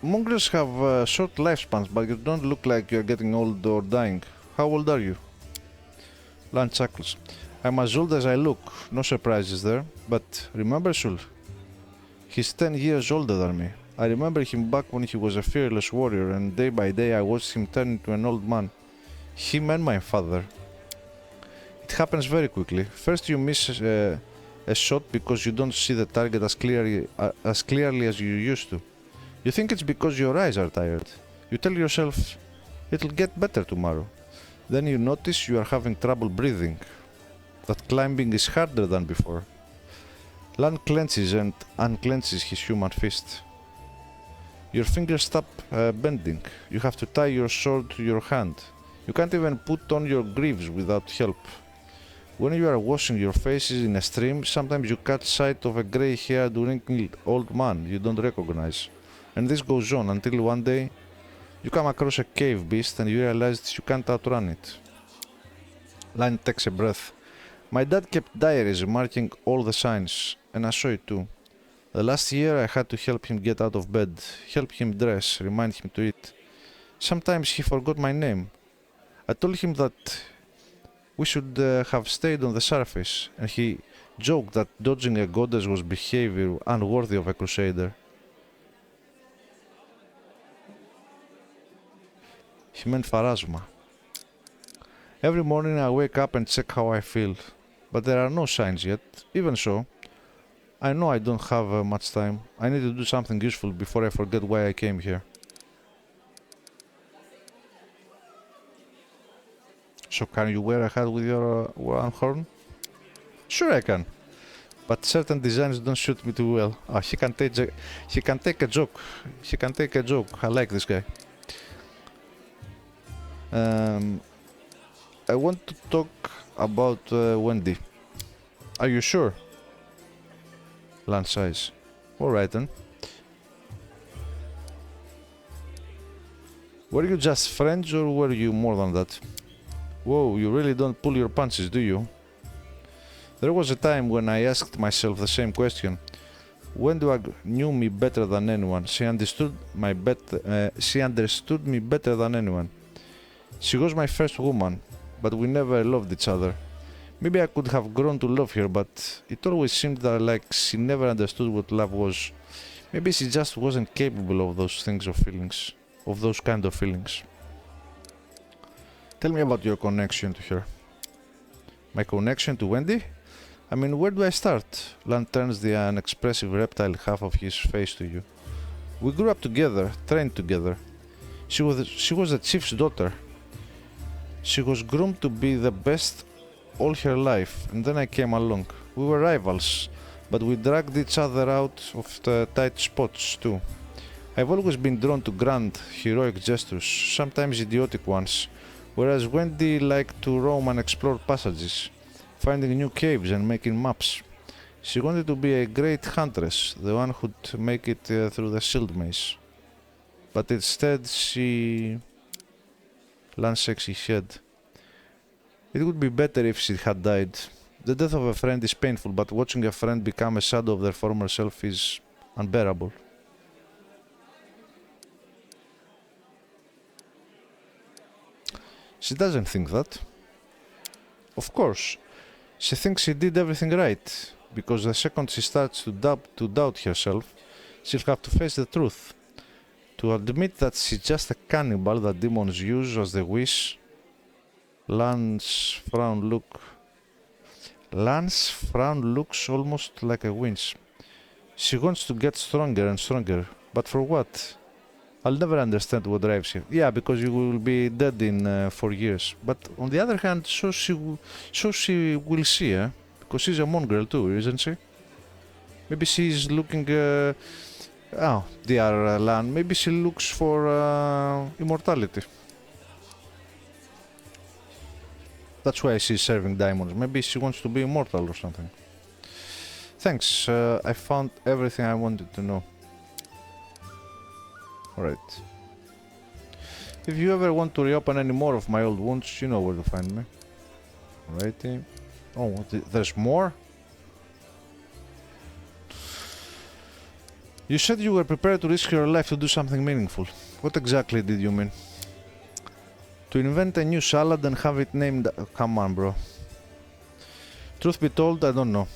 Mongrels have short lifespans, but you don't look like you're getting old or dying. How old are you? Lan chuckles. I'm as old as I look. No surprises there. But remember Sul? He's 10 years older than me. I remember him back when he was a fearless warrior, and day by day I watched him turn into an old man. Him and my father. It happens very quickly. First you miss a shot because you don't see the target as clearly as you used to. You think it's because your eyes are tired. You tell yourself, it'll get better tomorrow. Then you notice you are having trouble breathing. That climbing is harder than before. Lan clenches and unclenches his human fist. Your fingers stop bending. You have to tie your sword to your hand. You can't even put on your greaves without help. When you are washing your faces in a stream, sometimes you catch sight of a grey-haired, wrinkled old man you don't recognize. And this goes on until one day you come across a cave beast and you realize that you can't outrun it. Lan takes a breath. My dad kept diaries marking all the signs, and I saw it too. The last year I had to help him get out of bed, help him dress, remind him to eat. Sometimes he forgot my name. I told him that we should have stayed on the surface, and he joked that dodging a goddess was behavior unworthy of a crusader. He meant Pharasma. Every morning I wake up and check how I feel, but there are no signs yet. Even so, I know I don't have much time. I need to do something useful before I forget why I came here. So can you wear a hat with your one horn? Sure I can, but certain designs don't suit me too well. He can take a joke. He can take a joke. I like this guy. I want to talk about Wendy. Are you sure? Lan sighs. Alright then. Were you just friends or were you more than that? Whoa, you really don't pull your punches, do you? There was a time when I asked myself the same question. Wendy knew me better than anyone. She understood me better than anyone. She was my first woman, but we never loved each other. Maybe I could have grown to love her, but it always seemed that like she never understood what love was. Maybe she just wasn't capable of those kind of feelings. Tell me about your connection to her. My connection to Wendy? I mean, where do I start? Lan turns the unexpressive reptile half of his face to you. We grew up together, trained together. She was the chief's daughter. She was groomed to be the best all her life, and then I came along. We were rivals, but we dragged each other out of the tight spots too. I've always been drawn to grand, heroic gestures, sometimes idiotic ones, whereas Wendy liked to roam and explore passages, finding new caves and making maps. She wanted to be a great huntress, the one who'd make it through the shield maze. But instead she... Lan shakes his head. It would be better if she had died. The death of a friend is painful, but watching a friend become a shadow of their former self is unbearable. She doesn't think that. Of course, she thinks she did everything right, because the second she starts to doubt herself, she'll have to face the truth. To admit that she's just a cannibal that demons use as they wish. Lan's frown looks almost like a wince. She wants to get stronger and stronger, but for what? I'll never understand what drives her. Yeah, because you will be dead in 4 years. But on the other hand, so she will see, because she's a mongrel too, isn't she? Maybe she's looking... oh, dear Lan, maybe she looks for immortality. That's why she's serving diamonds. Maybe she wants to be immortal or something. Thanks, I found everything I wanted to know. Alright. If you ever want to reopen any more of my old wounds, you know where to find me. Alrighty. Oh, there's more? You said you were prepared to risk your life to do something meaningful. What exactly did you mean? To invent a new salad and have it named... Come on, bro. Truth be told, I don't know.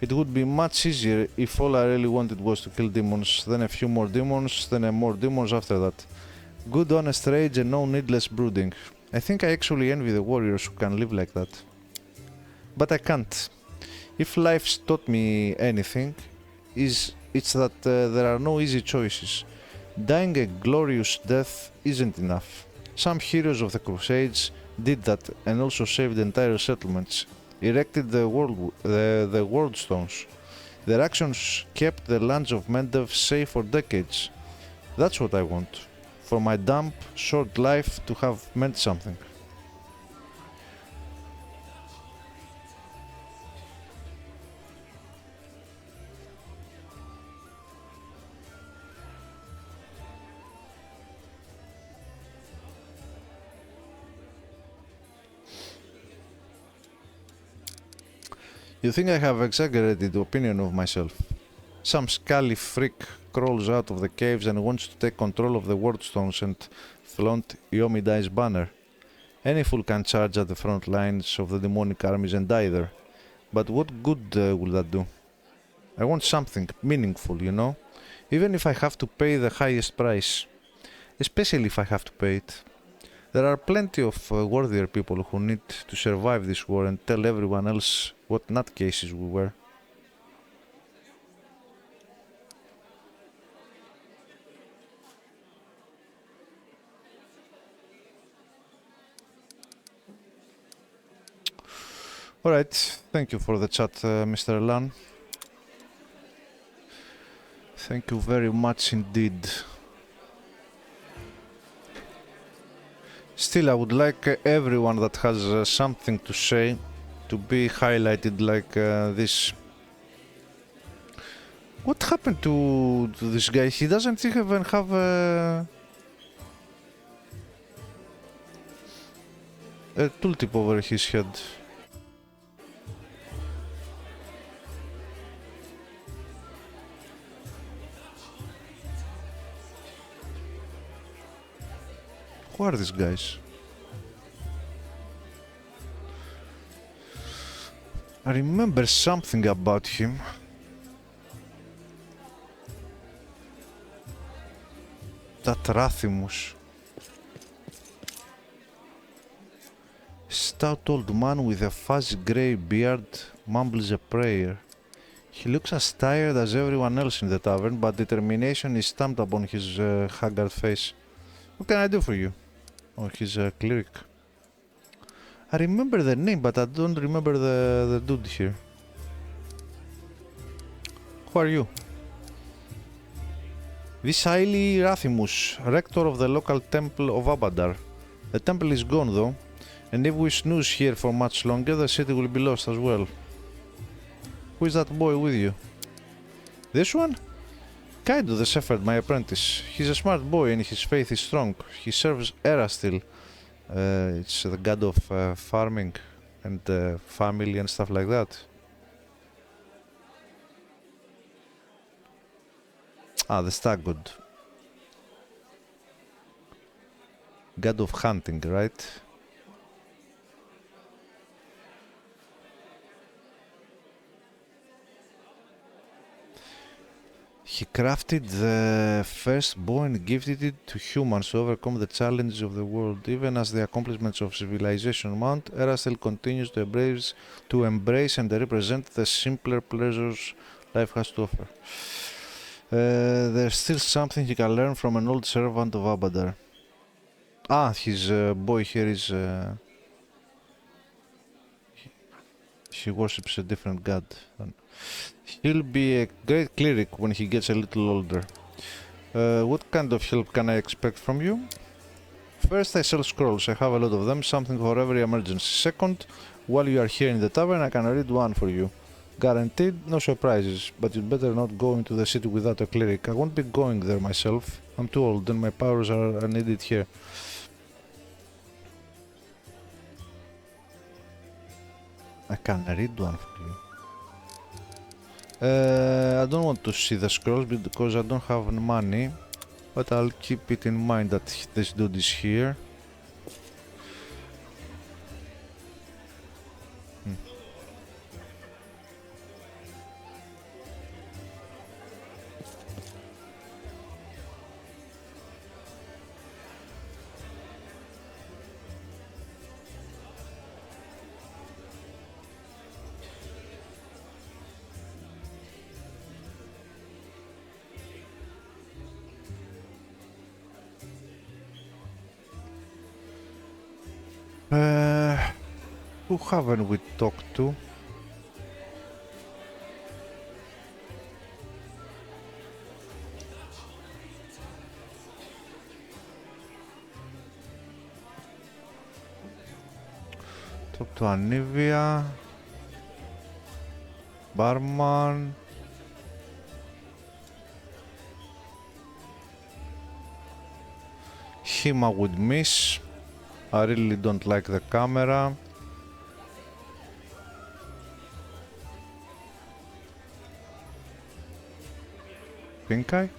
It would be much easier if all I really wanted was to kill demons, then a few more demons, then more demons after that. Good honest rage and no needless brooding. I think I actually envy the warriors who can live like that. But I can't. If life's taught me anything, it's that there are no easy choices. Dying a glorious death isn't enough. Some heroes of the Crusades did that and also saved entire settlements, erected the world stones. Their actions kept the lands of Mendev safe for decades. That's what I want. For my dumb, short life to have meant something. You think I have exaggerated opinion of myself? Some scally freak crawls out of the caves and wants to take control of the world stones and flaunt Yomidai's banner. Any fool can charge at the front lines of the demonic armies and die there. But what good will that do? I want something meaningful, you know? Even if I have to pay the highest price. Especially if I have to pay it. There are plenty of worthier people who need to survive this war and tell everyone else what nutcases we were. Alright, thank you for the chat, Mr. Lan. Thank you very much indeed. Still, I would like everyone that has something to say to be highlighted like this. What happened to this guy? He doesn't even have a tooltip over his head. Who are these guys? I remember something about him. That Rathimus. Stout old man with a fuzzy grey beard mumbles a prayer. He looks as tired as everyone else in the tavern, but determination is stamped upon his haggard face. What can I do for you? Oh, he's a cleric. I remember the name, but I don't remember the dude here. Who are you? Visaili Rathimus, rector of the local temple of Abadar. The temple is gone though, and if we snooze here for much longer, the city will be lost as well. Who is that boy with you? This one? Kaido the shepherd, my apprentice. He's a smart boy and his faith is strong. He serves Erastil. It's the god of farming and family and stuff like that. Ah, the stag god. God of hunting, right? He crafted the first bow and gifted it to humans to overcome the challenges of the world. Even as the accomplishments of civilization mount, Erastil continues to embrace and represent the simpler pleasures life has to offer. There's still something he can learn from an old servant of Abadar. Ah, his boy here is... he worships a different god. He'll be a great cleric when he gets a little older. What kind of help can I expect from you? First, I sell scrolls. I have a lot of them, something for every emergency. Second, while you are here in the tavern, I can read one for you. Guaranteed, no surprises, but you'd better not go into the city without a cleric. I won't be going there myself. I'm too old and my powers are needed here. I can read one for you. I don't want to see the scrolls because I don't have money, but I'll keep it in mind that this dude is here. Who haven't we talked to? Talk to Anivia, Barman. Him I would miss. I really don't like the camera. Pink eye?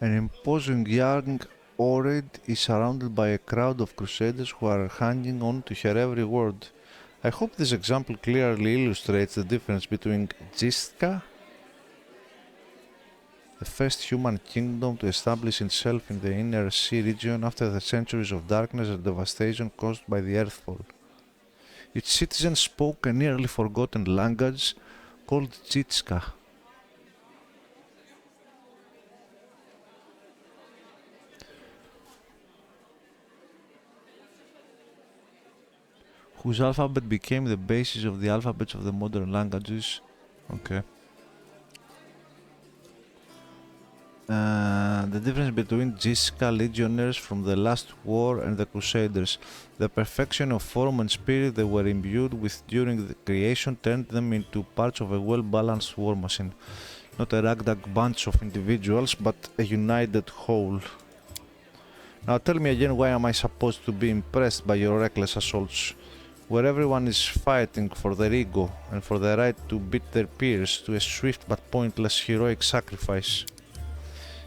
An imposing young Orid is surrounded by a crowd of crusaders who are hanging on to her every word. I hope this example clearly illustrates the difference between Gistka, the first human kingdom to establish itself in the inner sea region after the centuries of darkness and devastation caused by the Earthfall. Its citizens spoke a nearly forgotten language called Gistka. Whose alphabet became the basis of the alphabets of the modern languages. Okay. The difference between Gisca legionnaires from the last war and the Crusaders. The perfection of form and spirit they were imbued with during the creation turned them into parts of a well-balanced war machine. Not a ragtag bunch of individuals, but a united whole. Now tell me again, why am I supposed to be impressed by your reckless assaults? Where everyone is fighting for their ego and for the right to beat their peers to a swift but pointless heroic sacrifice.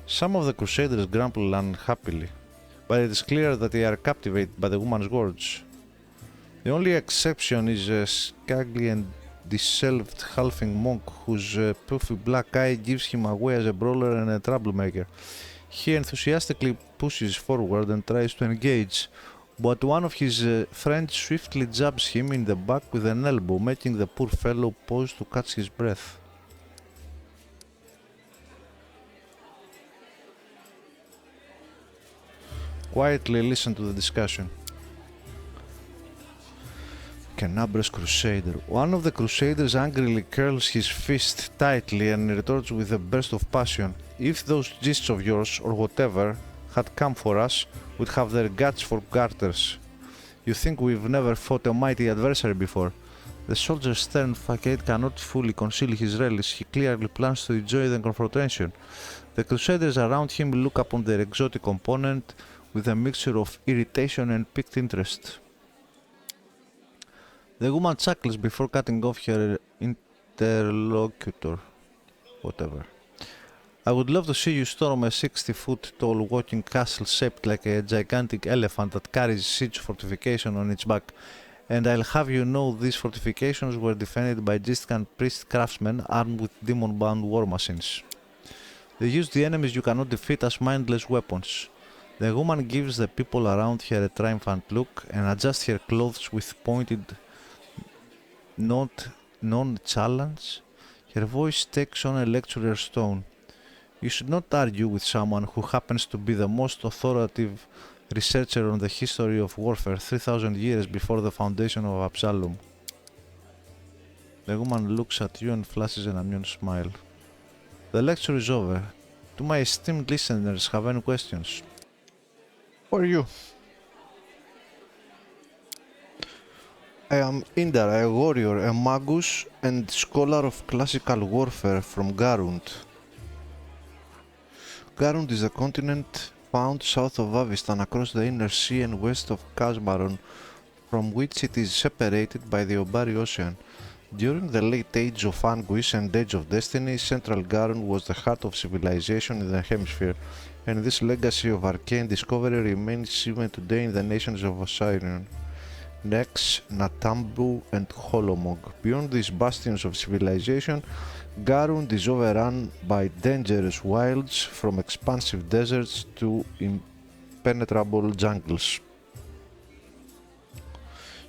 Some of the Crusaders grumble unhappily, but it is clear that they are captivated by the woman's words. The only exception is a scraggly and disheveled halfling monk whose puffy black eye gives him away as a brawler and a troublemaker. He enthusiastically pushes forward and tries to engage, but one of his friends swiftly jabs him in the back with an elbow, making the poor fellow pause to catch his breath. Quietly listen to the discussion. Canabras Crusader. One of the Crusaders angrily curls his fist tightly and retorts with a burst of passion. If those gists of yours, or whatever, had come for us, we'd have their guts for garters. You think we've never fought a mighty adversary before? The soldier's stern facade cannot fully conceal his relish. He clearly plans to enjoy the confrontation. The Crusaders around him look upon their exotic opponent with a mixture of irritation and piqued interest. The woman chuckles before cutting off her interlocutor. Whatever. I would love to see you storm a 60-foot-tall walking castle shaped like a gigantic elephant that carries siege fortification on its back, and I'll have you know these fortifications were defended by Giscan priest craftsmen armed with demon-bound war machines. They use the enemies you cannot defeat as mindless weapons. The woman gives the people around her a triumphant look and adjusts her clothes with pointed nonchalance. Her voice takes on a lecturer's tone. You should not argue with someone who happens to be the most authoritative researcher on the history of warfare 3000 years before the foundation of Absalom. The woman looks at you and flashes an amused smile. The lecture is over. Do my esteemed listeners have any questions? Who are you? I am Indar, a warrior, a magus, and scholar of classical warfare from Garund. Garund is a continent found south of Avistan across the inner sea and west of Kazmaron, from which it is separated by the Obari Ocean. During the late Age of Anguish and Age of Destiny, Central Garund was the heart of civilization in the hemisphere, and this legacy of arcane discovery remains even today in the nations of Osirion, Nex, Natambu, and Holomog. Beyond these bastions of civilization, Garund is overrun by dangerous wilds, from expansive deserts to impenetrable jungles.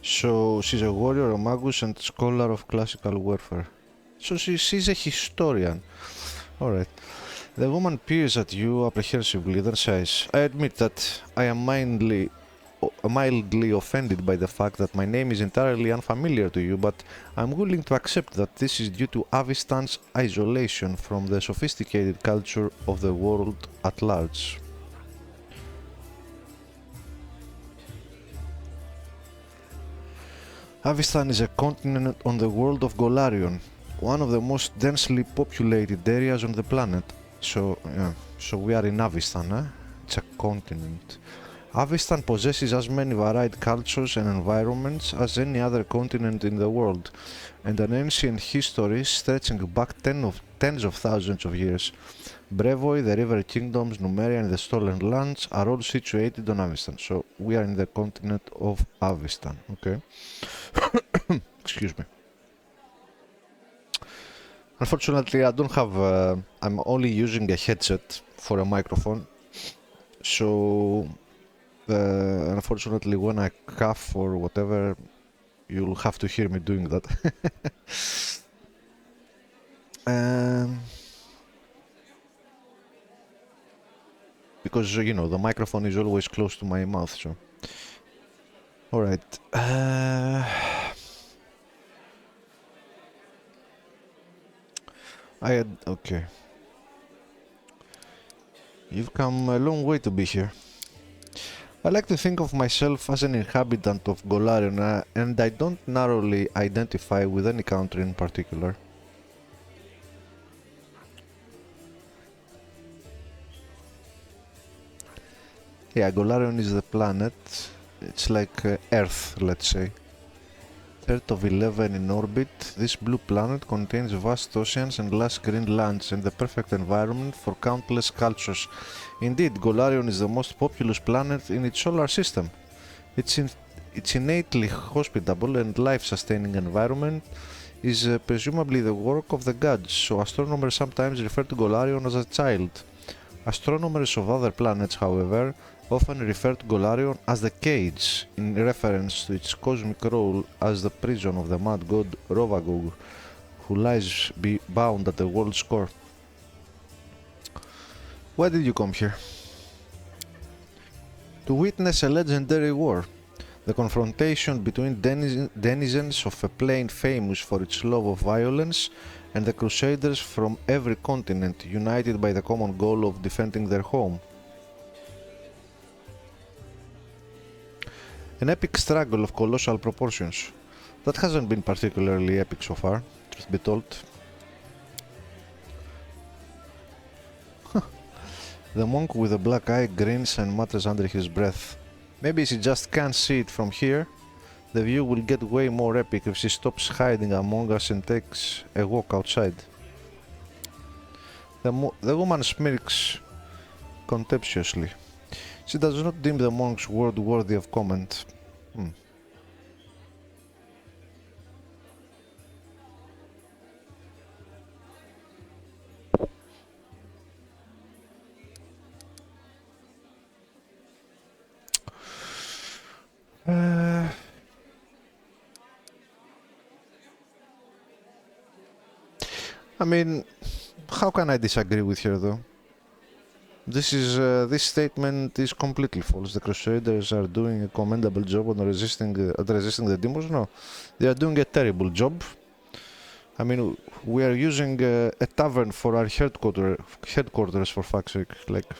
So she's a warrior, a magus, and scholar of classical warfare. So she's a historian. Alright. The woman peers at you apprehensively, then says, I admit that I am mildly offended by the fact that my name is entirely unfamiliar to you, but I'm willing to accept that this is due to Avistan's isolation from the sophisticated culture of the world at large. Avistan is a continent on the world of Golarion, one of the most densely populated areas on the planet. So we are in Avistan, eh? It's a continent. Avistan possesses as many varied cultures and environments as any other continent in the world, and an ancient history stretching back tens of thousands of years. Brevoy, the River Kingdoms, Numeria, and the Stolen Lands are all situated on Avistan. So we are in the continent of Avistan, okay? Excuse me. Unfortunately, I don't have. I'm only using a headset for a microphone, so unfortunately, when I cough or whatever, you'll have to hear me doing that. Because you know the microphone is always close to my mouth. So, all right. Okay. You've come a long way to be here. I like to think of myself as an inhabitant of Golarion, and I don't narrowly identify with any country in particular. Yeah, Golarion is the planet. It's like Earth, let's say. Third of 11 in orbit, this blue planet contains vast oceans and lush green lands and the perfect environment for countless cultures. Indeed, Golarion is the most populous planet in its solar system. Its innately hospitable and life-sustaining environment is presumably the work of the gods, so astronomers sometimes refer to Golarion as a child. Astronomers of other planets, however, often refer to Golarion as the Cage, in reference to its cosmic role as the prison of the mad god Rovagog, who lies bound at the world's core. Why did you come here? To witness a legendary war, the confrontation between denizens of a plane famous for its love of violence and the crusaders from every continent united by the common goal of defending their home. An epic struggle of colossal proportions. That hasn't been particularly epic so far, truth be told. The monk with the black eye grins and mutters under his breath. Maybe she just can't see it from here. The view will get way more epic if she stops hiding among us and takes a walk outside. The woman smirks contemptuously. She does not deem the monk's word worthy of comment. I mean, how can I disagree with her though? This statement is completely false. The Crusaders are doing a commendable job on resisting the demons. No, they are doing a terrible job. I mean, we are using a tavern for our headquarters for fuck's sake. Like,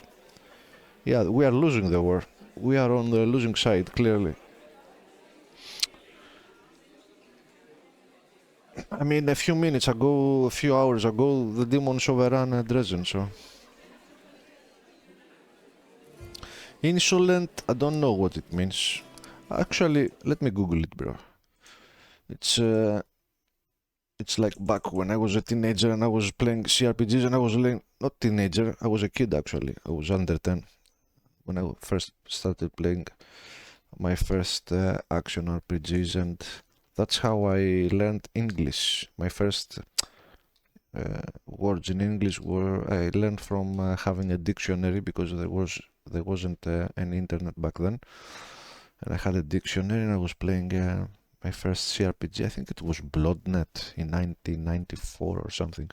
yeah, we are losing the war. We are on the losing side, clearly. I mean, a few hours ago, the demons overran Dresden, so... Insolent, I don't know what it means. Actually, let me Google it, bro. It's like back when I was a teenager and I was playing CRPGs and I was not teenager, I was a kid actually. I was under 10 when I first started playing my first action RPGs, and that's how I learned English. My first words in English were I learned from having a dictionary, because there wasn't any internet back then, And I had a dictionary and I was playing my first CRPG. I think it was Bloodnet in 1994 or something.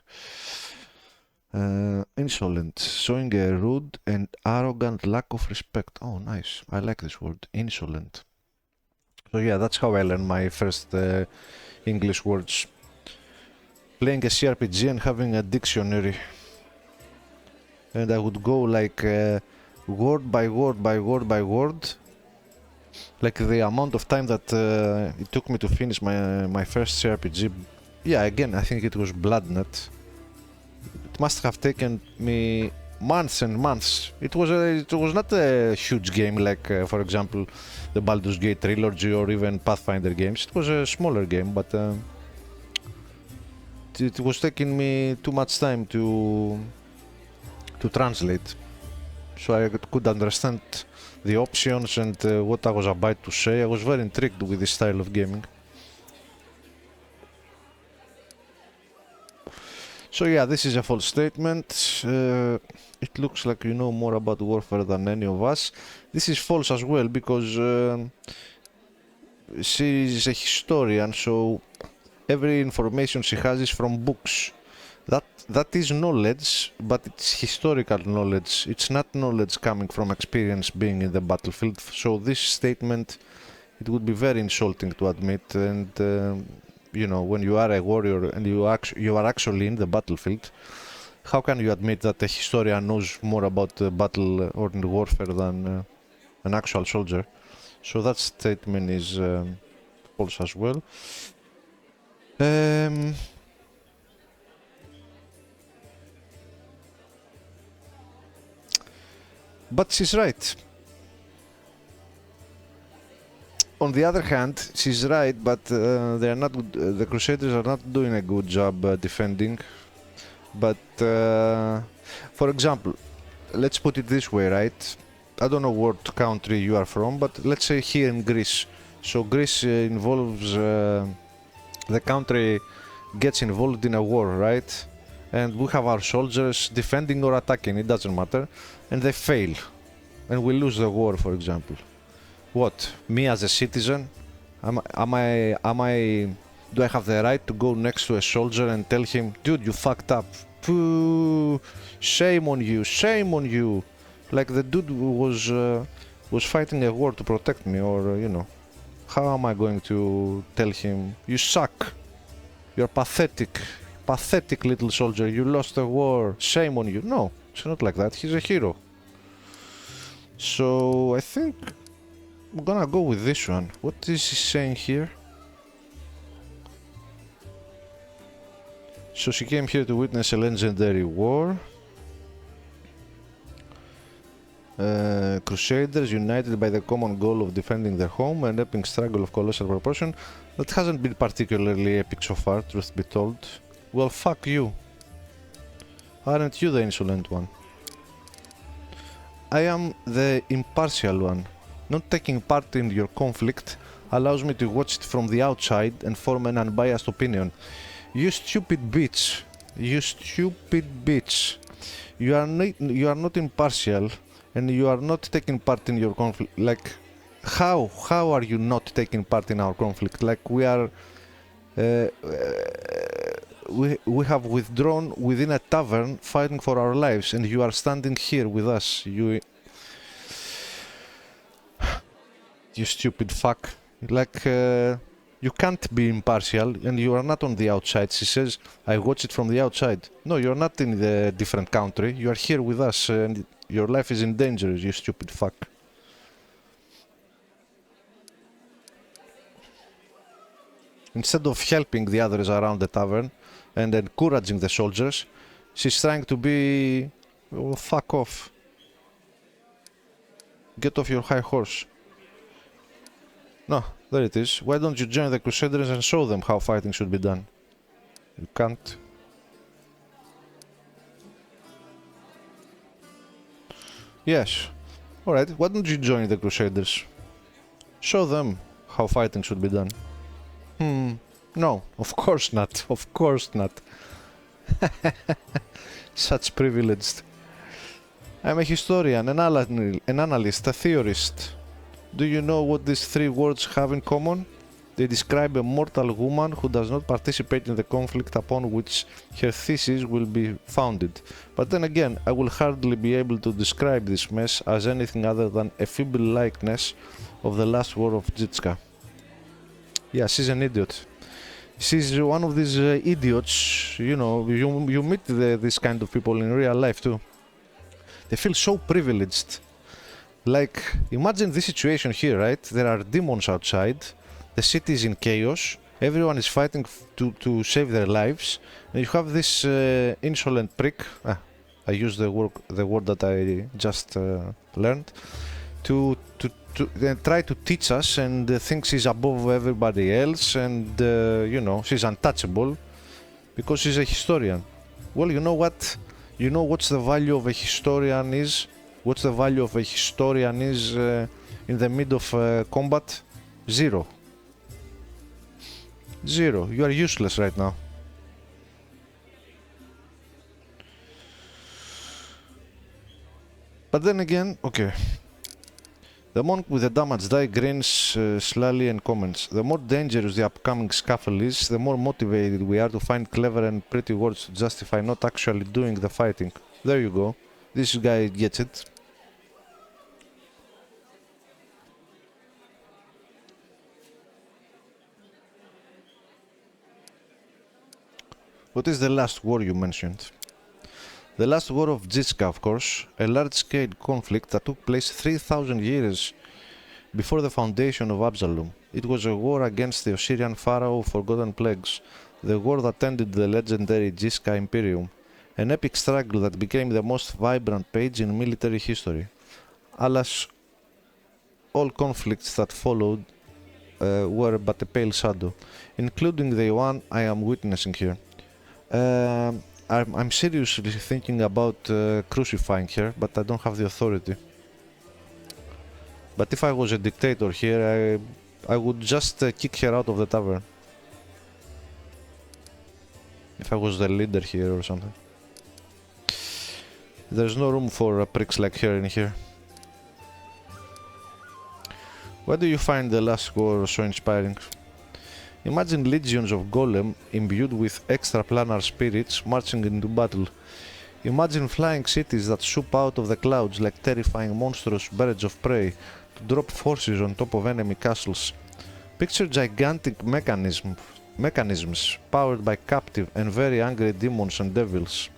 Insolent, showing a rude and arrogant lack of respect. Oh, nice. I like this word, insolent. So yeah, that's how I learned my first English words. Playing a CRPG and having a dictionary. And I would go like word by word by word by word. Like the amount of time that it took me to finish my first CRPG. Yeah, again, I think it was Bloodnet. It must have taken me months and months. It was not a huge game like, for example, the Baldur's Gate trilogy or even Pathfinder games. It was a smaller game, but it was taking me too much time to translate, so I could understand the options and what I was about to say. I was very intrigued with this style of gaming. So yeah, this is a false statement. It looks like you know more about warfare than any of us. This is false as well because she is a historian, so every information she has is from books. That is knowledge, but it's historical knowledge. It's not knowledge coming from experience being in the battlefield. So this statement, it would be very insulting to admit. And you know, when you are a warrior and you are actually in the battlefield, how can you admit that a historian knows more about battle or warfare than an actual soldier? So that statement is false as well. But she's right. On the other hand, she's right, but they are not. The Crusaders are not doing a good job defending. But for example, let's put it this way, right? I don't know what country you are from, but let's say here in Greece. So Greece involves the country gets involved in a war, right? And we have our soldiers defending or attacking, it doesn't matter, and they fail, and we lose the war, for example. What? Me as a citizen, do I have the right to go next to a soldier and tell him, dude, you fucked up, poo, shame on you, like the dude was fighting a war to protect me, or you know, how am I going to tell him, you suck, you're pathetic little soldier, you lost the war, shame on you? No, it's not like that, he's a hero. So I think I'm gonna go with this one. What is he saying here? So she came here to witness a legendary war. Crusaders united by the common goal of defending their home, an epic struggle of colossal proportion that hasn't been particularly epic so far, truth be told. Well, fuck you. Aren't you the insolent one? I am the impartial one. Not taking part in your conflict allows me to watch it from the outside and form an unbiased opinion. You stupid bitch. You stupid bitch. You are not impartial and you are not taking part in your conflict. Like, how are you not taking part in our conflict? Like, we are we have withdrawn within a tavern fighting for our lives and you are standing here with us. You stupid fuck. Like, you can't be impartial and you are not on the outside. She says, I watch it from the outside. No, you're not in the different country. You are here with us and your life is in danger, you stupid fuck. Instead of helping the others around the tavern and encouraging the soldiers, she's trying to be, oh, fuck off. Get off your high horse. No, there it is. Why don't you join the Crusaders and show them how fighting should be done? You can't. Yes. Alright, why don't you join the Crusaders? Show them how fighting should be done. No, of course not. Of course not. Such privileged. I'm a historian, an analyst, a theorist. Do you know what these three words have in common? They describe a mortal woman who does not participate in the conflict upon which her thesis will be founded. But then again, I will hardly be able to describe this mess as anything other than a feeble likeness of the last war of Jitska. Yeah, she's an idiot. She's one of these idiots, you know, you meet this kind of people in real life too. They feel so privileged. Like, imagine this situation here, right? There are demons outside. The city is in chaos, everyone is fighting to save their lives, and you have this insolent prick, I use the word that I just learned, to try to teach us and thinks she's above everybody else and, you know, she's untouchable because she's a historian. Well, you know what? You know what's the value of a historian is? What's the value of a historian is in the mid of combat? Zero. Zero. You are useless right now. But then again, okay. The monk with the damaged die grins slyly and comments, the more dangerous the upcoming scuffle is, the more motivated we are to find clever and pretty words to justify not actually doing the fighting. There you go. This guy gets it. What is the last war you mentioned? The last war of Jitska, of course, a large-scale conflict that took place 3,000 years before the foundation of Absalom. It was a war against the Osirian pharaoh of Forgotten Plagues, the war that ended the legendary Jitska Imperium, an epic struggle that became the most vibrant page in military history. Alas, all conflicts that followed were but a pale shadow, including the one I am witnessing here. I'm seriously thinking about crucifying her, but I don't have the authority. But if I was a dictator here, I would just kick her out of the tavern. If I was the leader here or something. There's no room for pricks like her in here. Why do you find the last war so inspiring? Imagine legions of golem imbued with extraplanar spirits marching into battle. Imagine flying cities that swoop out of the clouds like terrifying monstrous birds of prey to drop forces on top of enemy castles. Picture gigantic mechanisms powered by captive and very angry demons and devils.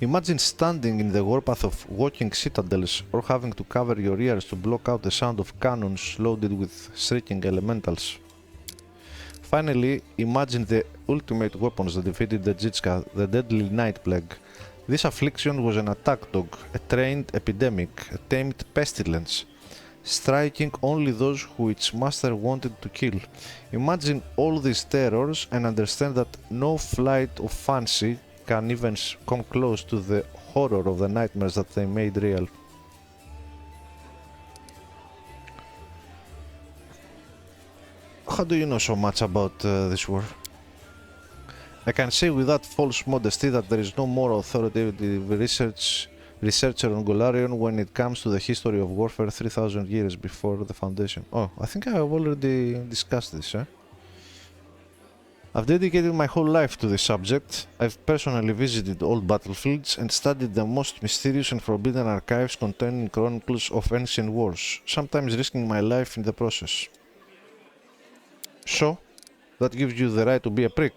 Imagine standing in the warpath of walking citadels or having to cover your ears to block out the sound of cannons loaded with shrieking elementals. Finally, imagine the ultimate weapons that defeated the Jitska, the deadly night plague. This affliction was an attack dog, a trained epidemic, a tamed pestilence, striking only those who its master wanted to kill. Imagine all these terrors and understand that no flight of fancy can even come close to the horror of the nightmares that they made real. How do you know so much about this war? I can say without false modesty that there is no more authoritative researcher on Golarion when it comes to the history of warfare 3,000 years before the foundation. Oh, I think I have already discussed this, eh? I've dedicated my whole life to this subject. I've personally visited old battlefields and studied the most mysterious and forbidden archives containing chronicles of ancient wars, sometimes risking my life in the process. So, that gives you the right to be a prick.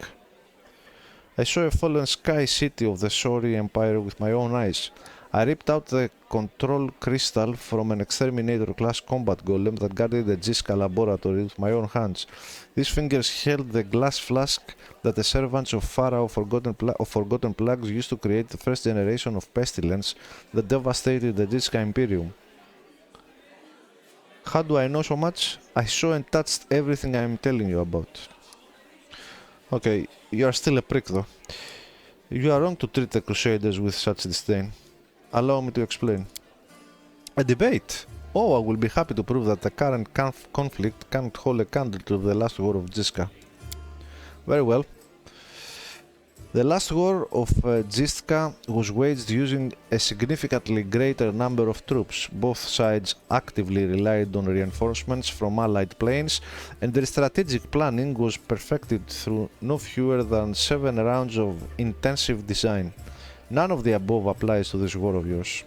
I saw a fallen sky city of the Sauri Empire with my own eyes. I ripped out the control crystal from an exterminator-class combat golem that guarded the Jitska laboratory with my own hands. These fingers held the glass flask that the servants of Pharaoh of Forgotten Plagues used to create the first generation of pestilence that devastated the Jitska Imperium. How do I know so much? I saw and touched everything I am telling you about. Okay, you are still a prick though. You are wrong to treat the Crusaders with such disdain. Allow me to explain. A debate? Oh, I will be happy to prove that the current conflict can't hold a candle to the last war of Jitska. Very well. The last war of Gistka was waged using a significantly greater number of troops. Both sides actively relied on reinforcements from allied planes, and their strategic planning was perfected through no fewer than 7 rounds of intensive design. None of the above applies to this war of yours.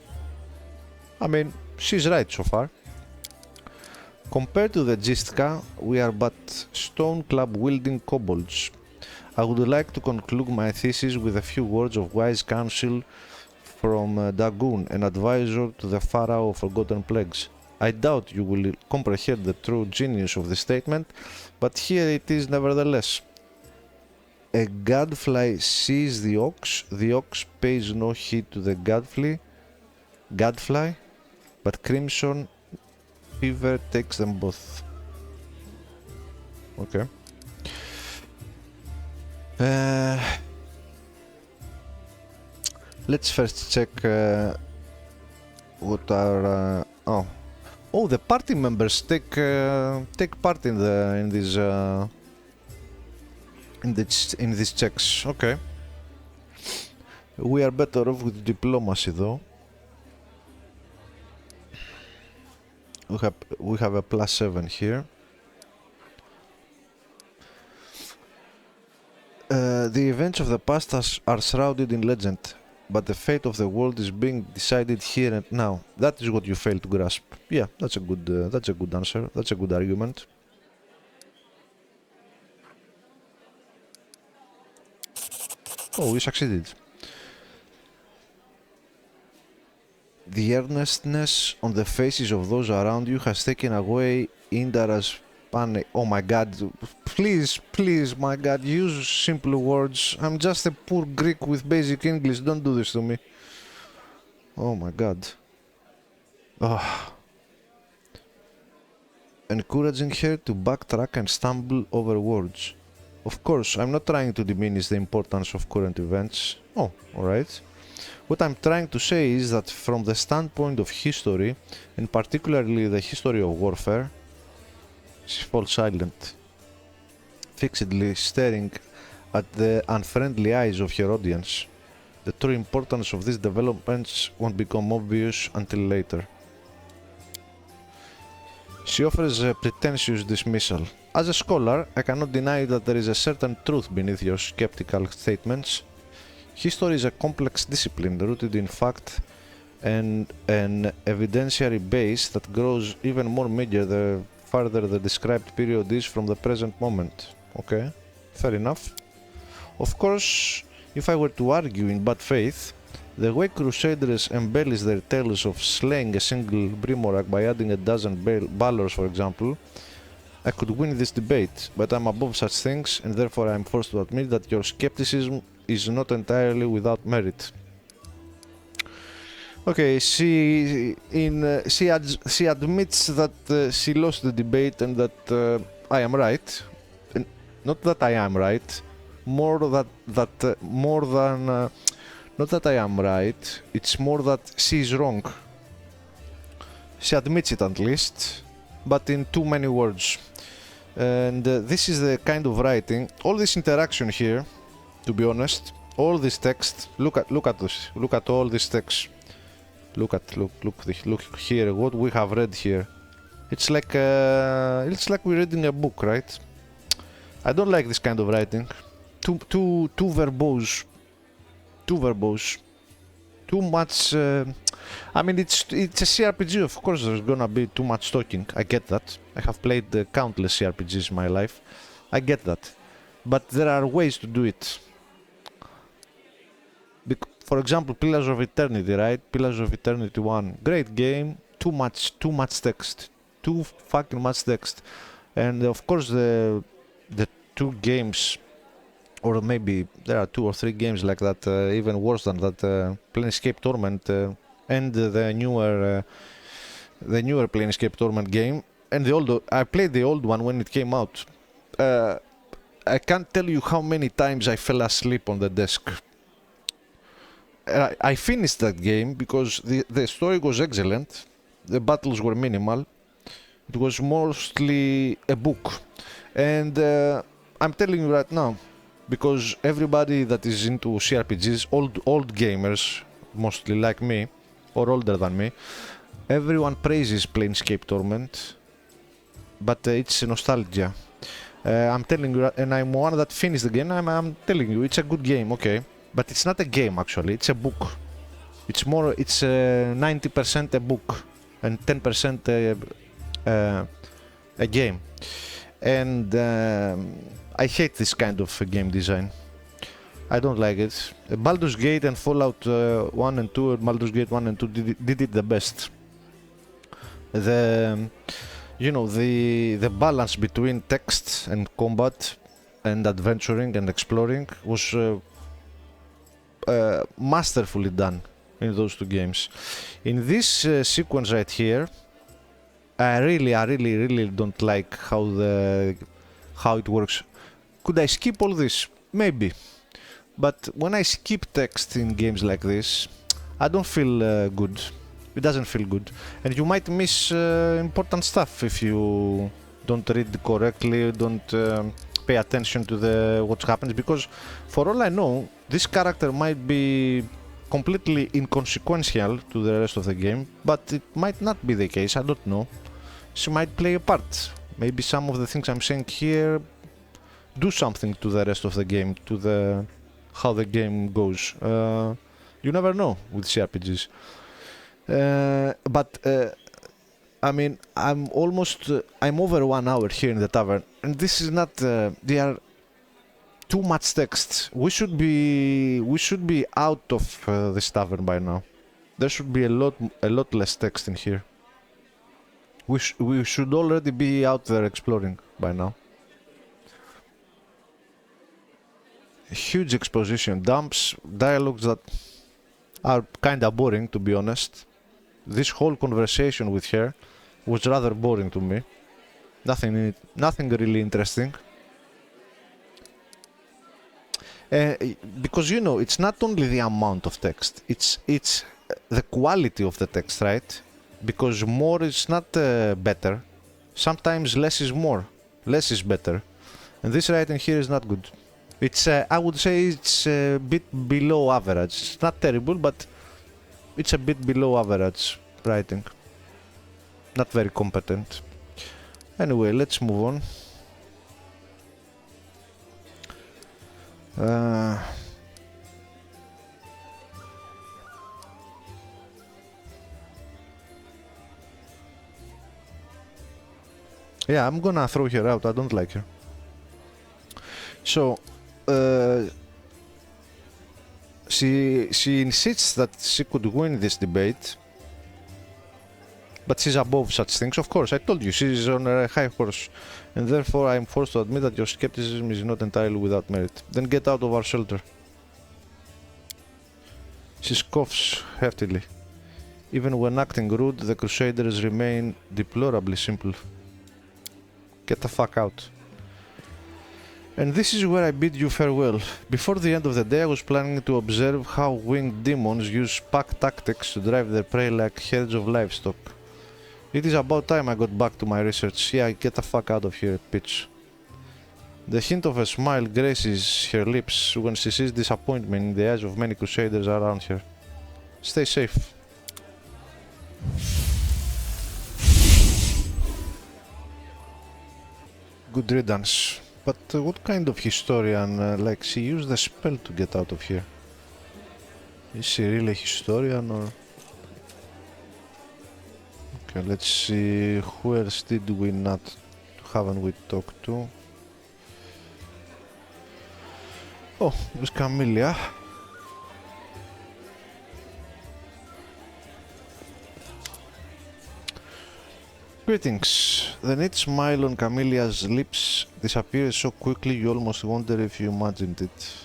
I mean, she's right so far. Compared to the Gistka, we are but stone club-wielding kobolds. I would like to conclude my thesis with a few words of wise counsel from Dagon, an advisor to the Pharaoh of Forgotten Plagues. I doubt you will comprehend the true genius of this statement, but here it is nevertheless. A gadfly sees the ox pays no heed to the gadfly, but crimson fever takes them both. Okay. Let's first check what are the party members take part in these checks. Okay. We are better off with diplomacy though. We have a +7 here. The events of the past are shrouded in legend, but the fate of the world is being decided here and now. That is what you fail to grasp. Yeah, that's a good answer. That's a good argument. Oh, we succeeded. The earnestness on the faces of those around you has taken away Indara's panic. Oh my god, please, my god, use simple words. I'm just a poor Greek with basic English, don't do this to me. Oh my god. Encouraging her to backtrack and stumble over words. Of course, I'm not trying to diminish the importance of current events. Oh, alright. What I'm trying to say is that from the standpoint of history, and particularly the history of warfare, she falls silent, fixedly staring at the unfriendly eyes of her audience. The true importance of these developments won't become obvious until later. She offers a pretentious dismissal. As a scholar, I cannot deny that there is a certain truth beneath your skeptical statements. History is a complex discipline rooted in fact and an evidentiary base that grows even more meager the farther the described period is from the present moment. Okay, fair enough. Of course, if I were to argue in bad faith, the way Crusaders embellish their tales of slaying a single Brimorak by adding a dozen Balors, for example, I could win this debate, but I'm above such things, and therefore I'm forced to admit that your skepticism is not entirely without merit. Okay, she admits that she lost the debate and that I am right. And not that I am right, more than not that I am right. It's more that she is wrong. She admits it at least, but in too many words. And this is the kind of writing. All this interaction here, to be honest, all this text. Look at this. Look at all this text. Look here. What we have read here. It's like we're reading a book, right? I don't like this kind of writing. Too verbose. Too much. I mean, it's a CRPG. Of course, there's gonna be too much talking. I get that. I have played countless CRPGs in my life. I get that. But there are ways to do it. For example, Pillars of Eternity, right? Pillars of Eternity 1, great game. Too much text. Too fucking much text. And of course, the two games, or maybe there are 2 or 3 games like that, even worse than that. Planescape Torment and the newer Planescape Torment game. And I played the old one when it came out. I can't tell you how many times I fell asleep on the desk. I finished that game because the story was excellent, the battles were minimal, it was mostly a book, and I'm telling you right now, because everybody that is into CRPGs, old gamers, mostly like me, or older than me, everyone praises Planescape Torment, but it's nostalgia. I'm telling you, and I'm one that finished the game, I'm telling you, it's a good game, okay, but it's not a game actually, it's a book. It's 90% a book and 10% a game. And I hate this kind of game design. I don't like it. Baldur's Gate and Fallout 1 and 2, Baldur's Gate 1 and 2 did it the best. The balance between text and combat and adventuring and exploring was masterfully done in those two games. In this sequence right here, I really don't like how it works. Could I skip all this? Maybe. But when I skip text in games like this, I don't feel good. It doesn't feel good. And you might miss important stuff if you don't read correctly, don't pay attention to what happens, because for all I know, this character might be completely inconsequential to the rest of the game, but it might not be the case, I don't know. She might play a part. Maybe some of the things I'm saying here do something to the rest of the game, to how the game goes. You never know with CRPGs. I mean, I'm over 1 hour here in the tavern, and this is not. They are too much text. We should be out of this tavern by now. There should be a lot less text in here. We should already be out there exploring by now. Huge exposition dumps, dialogues that are kinda boring, to be honest. This whole conversation with her was rather boring to me. Nothing really interesting. Because it's not only the amount of text, it's the quality of the text, right? Because more is not better. Sometimes less is more, less is better. And this writing here is not good. It's I would say it's a bit below average. It's not terrible, but it's a bit below average writing. Not very competent. Anyway, let's move on. Yeah, I'm gonna throw her out. I don't like her. So, she insists that she could win this debate, but she's above such things. Of course, I told you, she's on a high horse, and therefore I'm forced to admit that your skepticism is not entirely without merit. Then get out of our shelter. She scoffs heftily. Even when acting rude, the Crusaders remain deplorably simple. Get the fuck out. And this is where I bid you farewell. Before the end of the day, I was planning to observe how winged demons use pack tactics to drive their prey like herds of livestock. It is about time I got back to my research. Yeah, get the fuck out of here, bitch. The hint of a smile graces her lips when she sees disappointment in the eyes of many Crusaders around her. Stay safe. Good riddance. But what kind of historian, like, she used a spell to get out of here? Is she really a historian, or...? Okay, let's see, who else haven't we talked to? Oh, there's Camellia. Greetings. The neat smile on Camellia's lips disappears so quickly you almost wonder if you imagined it.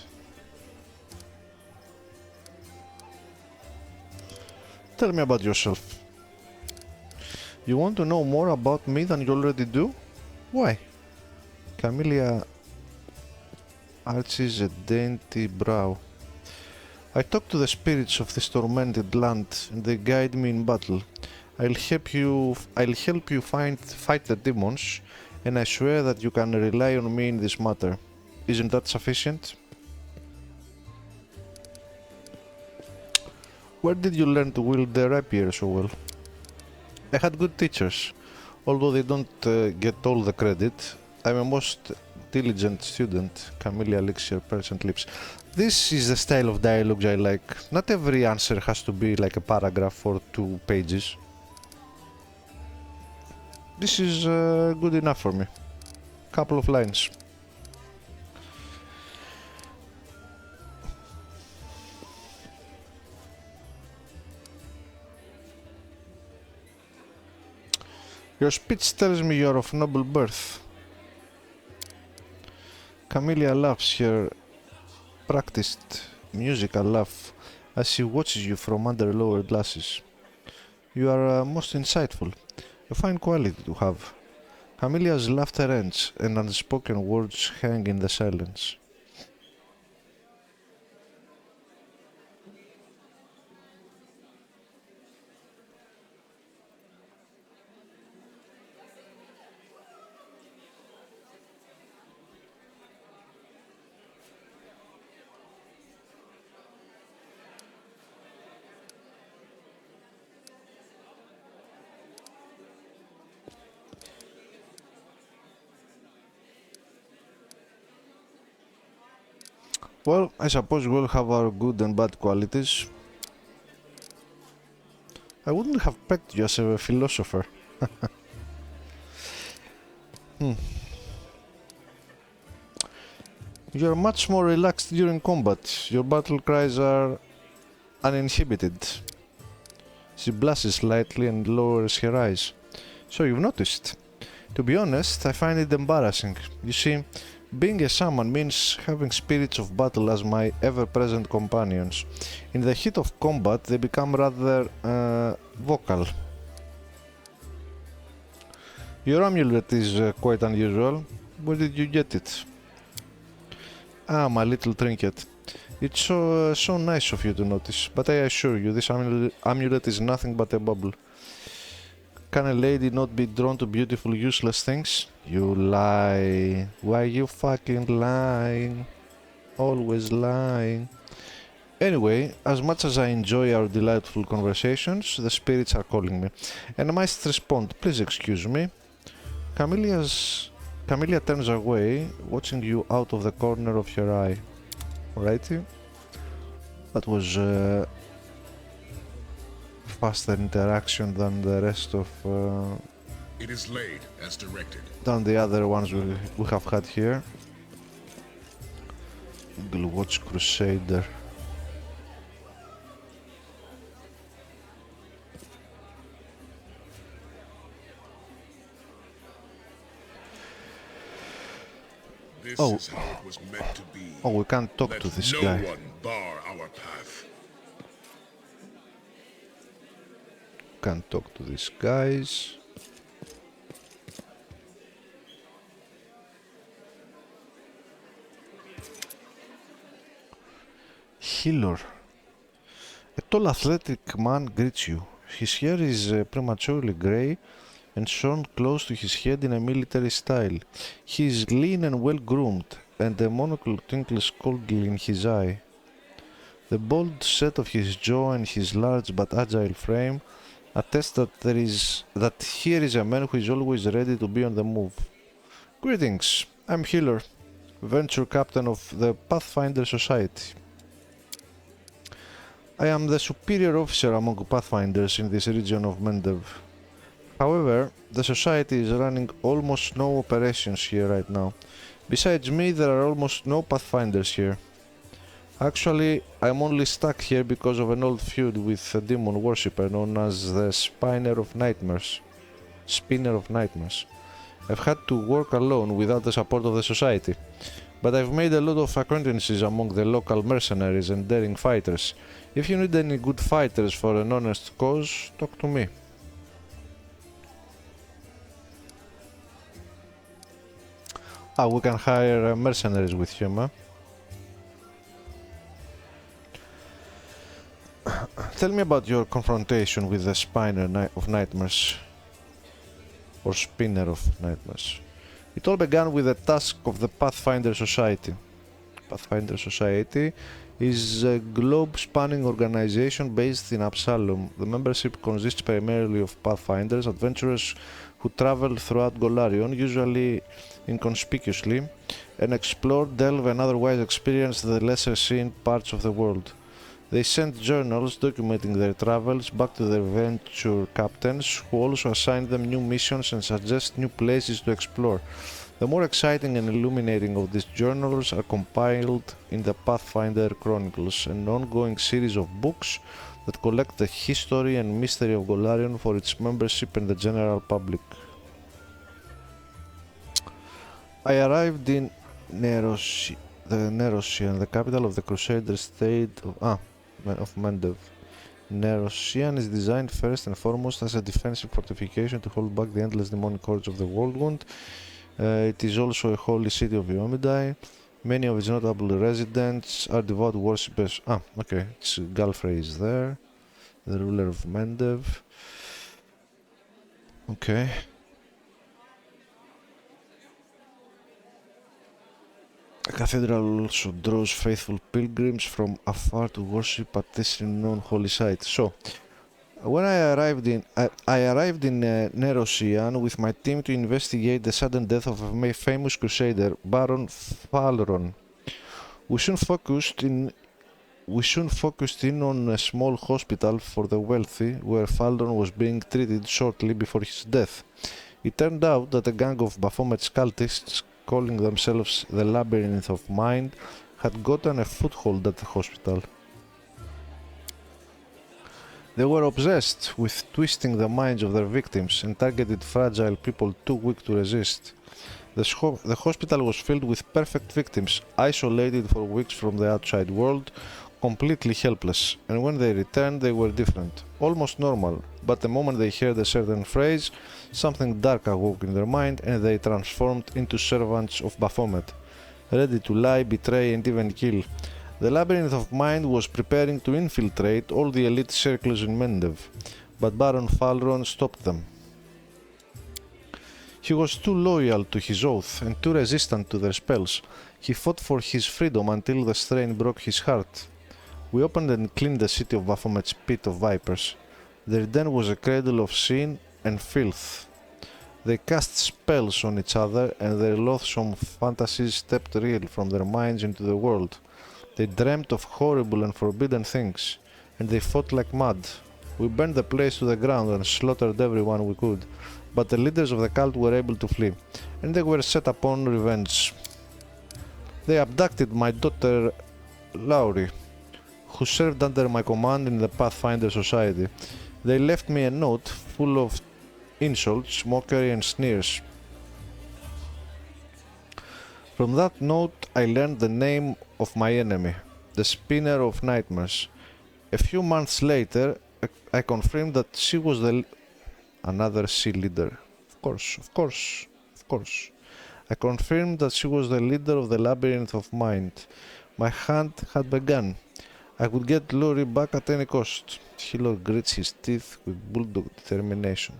Tell me about yourself. You want to know more about me than you already do? Why? Camellia arches a dainty brow. I talk to the spirits of this tormented land, and they guide me in battle. I'll help you fight the demons, and I swear that you can rely on me in this matter. Isn't that sufficient? Where did you learn to wield the rapier so well? I had good teachers, although they don't get all the credit. I'm a most diligent student. Camellia licks her percent lips. This is the style of dialogue I like. Not every answer has to be like a paragraph or 2 pages. This is good enough for me. Couple of lines. Your speech tells me you're of noble birth. Camellia laughs her practiced musical laugh as she watches you from under lowered glasses. You are most insightful, a fine quality to have. Camelia's laughter ends, and unspoken words hang in the silence. Well, I suppose we'll have our good and bad qualities. I wouldn't have pegged you as a philosopher. You're much more relaxed during combat. Your battle cries are uninhibited. She blushes slightly and lowers her eyes. So you've noticed. To be honest, I find it embarrassing. You see, being a shaman means having spirits of battle as my ever-present companions. In the heat of combat, they become rather vocal. Your amulet is quite unusual. Where did you get it? Ah, my little trinket. It's so nice of you to notice, but I assure you, this amulet is nothing but a bubble. Can a lady not be drawn to beautiful, useless things? You lie. Why you fucking lying? Always lying. Anyway, as much as I enjoy our delightful conversations, the spirits are calling me, and I must respond. Please excuse me. Camellia turns away, watching you out of the corner of her eye. Alrighty. That was faster interaction than the rest of It is laid as directed. than the other ones we have had here. Eagle Watch Crusader. This Oh. is how it was meant to be. Oh, we can't talk Let to this no guy. one bar our path. Can't talk to these guys. Healer. A tall athletic man greets you. His hair is prematurely grey and shorn close to his head in a military style. He is lean and well groomed, and a monocle twinkles coldly in his eye. The bold set of his jaw and his large but agile frame attest that here is a man who is always ready to be on the move. Greetings, I'm Healer, venture captain of the Pathfinder Society. I am the superior officer among Pathfinders in this region of Mendev. However, the Society is running almost no operations here right now. Besides me, there are almost no Pathfinders here. Actually, I'm only stuck here because of an old feud with a demon worshipper known as the Spinner of Nightmares. I've had to work alone without the support of the Society, but I've made a lot of acquaintances among the local mercenaries and daring fighters. If you need any good fighters for an honest cause, talk to me. Ah, we can hire mercenaries with him, huh? Tell me about your confrontation with the Spinner of Nightmares. Or Spinner of Nightmares. It all began with the task of the Pathfinder Society. Pathfinder Society is a globe-spanning organization based in Absalom. The membership consists primarily of Pathfinders, adventurers who travel throughout Golarion, usually inconspicuously, and explore, delve, and otherwise experience the lesser-seen parts of the world. They send journals documenting their travels back to their venture captains, who also assign them new missions and suggest new places to explore. The more exciting and illuminating of these journals are compiled in the Pathfinder Chronicles, an ongoing series of books that collect the history and mystery of Golarion for its membership and the general public. I arrived in Nerosian, the capital of the Crusader state of Mendev. Nerosian is designed first and foremost as a defensive fortification to hold back the endless demonic hordes of the Worldwound. It is also a holy city of Iomedae. Many of its notable residents are devout worshippers. Okay, it's Galfrey is there, the ruler of Mendev. Okay. The cathedral also draws faithful pilgrims from afar to worship at this renowned holy site. So, when I arrived in Nerosian with my team to investigate the sudden death of a famous crusader, Baron Falron. We soon focused in on a small hospital for the wealthy, where Falron was being treated shortly before his death. It turned out that a gang of Baphomet's cultists, calling themselves the Labyrinth of Mind, had gotten a foothold at the hospital. They were obsessed with twisting the minds of their victims and targeted fragile people too weak to resist. The hospital was filled with perfect victims, isolated for weeks from the outside world, completely helpless, and when they returned they were different, almost normal, but the moment they heard a certain phrase, something dark awoke in their mind and they transformed into servants of Baphomet, ready to lie, betray and even kill. The Labyrinth of Mind was preparing to infiltrate all the elite circles in Mendev, but Baron Falron stopped them. He was too loyal to his oath and too resistant to their spells. He fought for his freedom until the strain broke his heart. We opened and cleaned the city of Baphomet's pit of vipers. Their den was a cradle of sin and filth. They cast spells on each other and their loathsome fantasies stepped real from their minds into the world. They dreamt of horrible and forbidden things, and they fought like mad. We burned the place to the ground and slaughtered everyone we could, but the leaders of the cult were able to flee, and they were set upon revenge. They abducted my daughter Laurie, who served under my command in the Pathfinder Society. They left me a note full of insults, mockery and sneers. From that note I learned the name of my enemy, the Spinner of Nightmares. A few months later I confirmed that she was another sea leader. Of course. I confirmed that she was the leader of the Labyrinth of Mind. My hunt had begun. I would get Laurie back at any cost. Hilo grits his teeth with bulldog determination.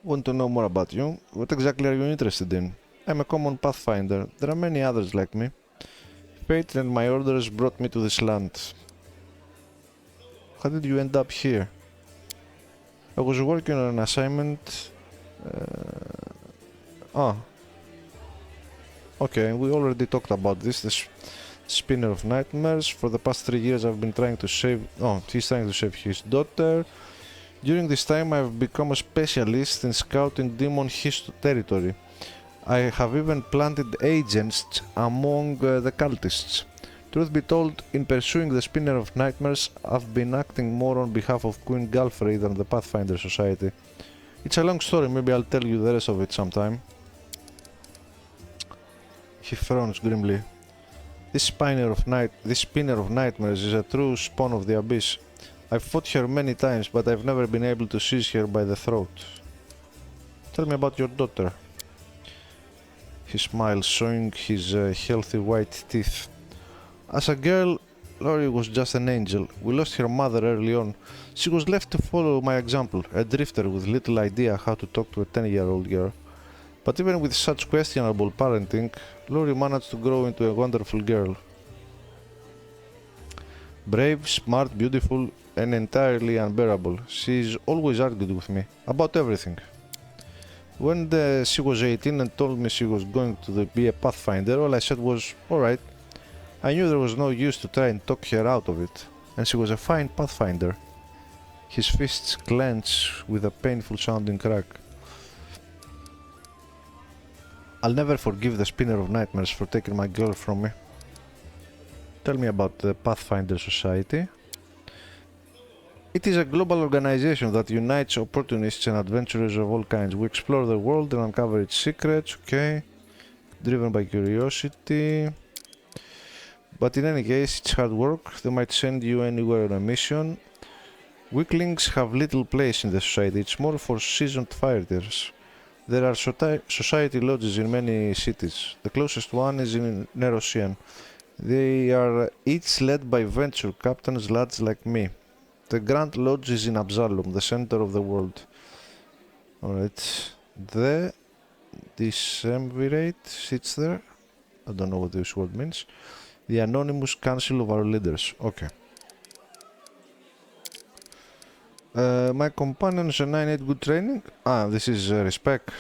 Want to know more about you? What exactly are you interested in? I'm a common Pathfinder. There are many others like me. Fate and my orders brought me to this land. How did you end up here? I was working on an assignment. Okay, we already talked about this. The Spinner of Nightmares. For the past 3 years I've been trying to save... he's trying to save his daughter. During this time I've become a specialist in scouting demon territory. I have even planted agents among the cultists. Truth be told, in pursuing the Spinner of Nightmares, I've been acting more on behalf of Queen Galfrey than the Pathfinder Society. It's a long story, maybe I'll tell you the rest of it sometime. He frowns grimly. This Spinner of Nightmares is a true spawn of the Abyss. I've fought her many times, but I've never been able to seize her by the throat. Tell me about your daughter. He smiles, showing his healthy white teeth. As a girl, Lori was just an angel. We lost her mother early on. She was left to follow my example, a drifter with little idea how to talk to a 10-year-old girl. But even with such questionable parenting, Lori managed to grow into a wonderful girl. Brave, smart, beautiful, and entirely unbearable. She's always argued with me about everything. When she was 18 and told me she was going to be a Pathfinder, all I said was, alright. I knew there was no use to try and talk her out of it, and she was a fine Pathfinder. His fists clenched with a painful sounding crack. I'll never forgive the Spinner of Nightmares for taking my girl from me. Tell me about the Pathfinder Society. It is a global organization that unites opportunists and adventurers of all kinds. We explore the world and uncover its secrets, okay? Driven by curiosity. But in any case, it's hard work. They might send you anywhere on a mission. Weaklings have little place in the society. It's more for seasoned fighters. There are society lodges in many cities. The closest one is in Nerosian. They are each led by venture captains, lads like me. The Grand Lodge is in Absalom, the center of the world. Alright. The Decemvirate sits there. I don't know what this word means. The Anonymous Council of our leaders. Okay. My companions and I need good training. Ah, this is respect.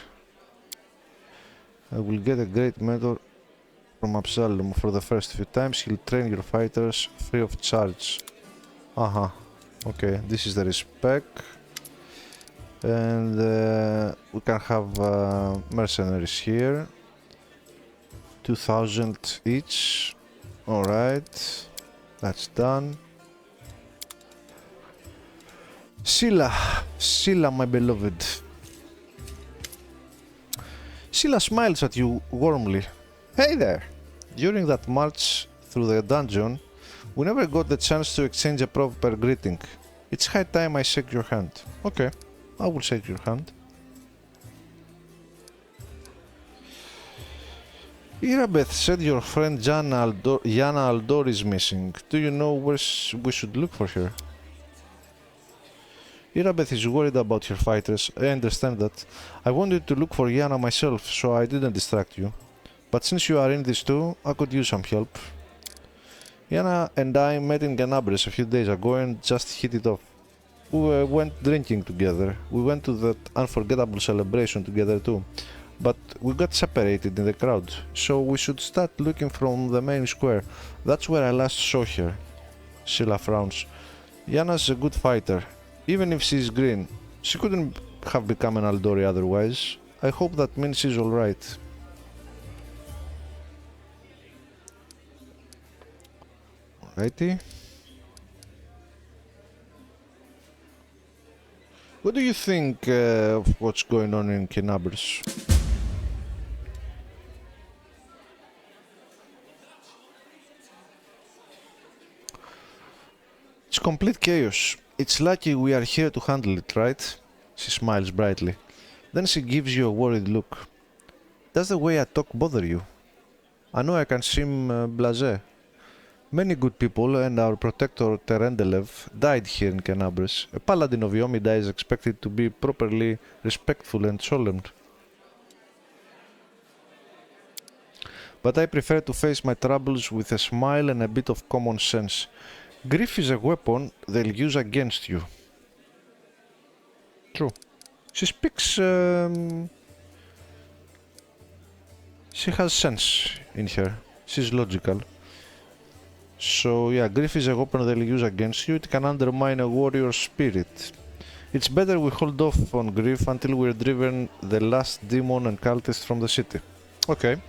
I will get a great mentor from Absalom for the first few times. He'll train your fighters free of charge. Uh-huh. Okay, this is the respect. And we can have mercenaries here. 2,000 each. Alright. That's done. Scylla, my beloved. Scylla smiles at you warmly. Hey there! During that march through the dungeon, we never got the chance to exchange a proper greeting. It's high time I shake your hand. Okay, I will shake your hand. Irabeth said your friend Yana Aldor is missing. Do you know where we should look for her? Irabeth is worried about her fighters. I understand that. I wanted to look for Yana myself, so I didn't distract you. But since you are in this too, I could use some help. Yana and I met in Ganabres a few days ago and just hit it off. We went drinking together. We went to that unforgettable celebration together too. But we got separated in the crowd, so we should start looking from the main square. That's where I last saw her. Scylla frowns. Yana's a good fighter. Even if she's green, she couldn't have become an Aldori otherwise. I hope that means she's alright. Alrighty. What do you think of what's going on in Kinabers? It's complete chaos. It's lucky we are here to handle it, right? She smiles brightly. Then she gives you a worried look. Does the way I talk bother you? I know I can seem blasé. Many good people and our protector Terendelev died here in Canabres. A paladin of Yomida is expected to be properly respectful and solemn. But I prefer to face my troubles with a smile and a bit of common sense. Grief is a weapon they'll use against you. True. She speaks... she has sense in her. She's logical. So yeah, grief is a weapon they'll use against you. It can undermine a warrior's spirit. It's better we hold off on grief until we're driven the last demon and cultist from the city. Okay.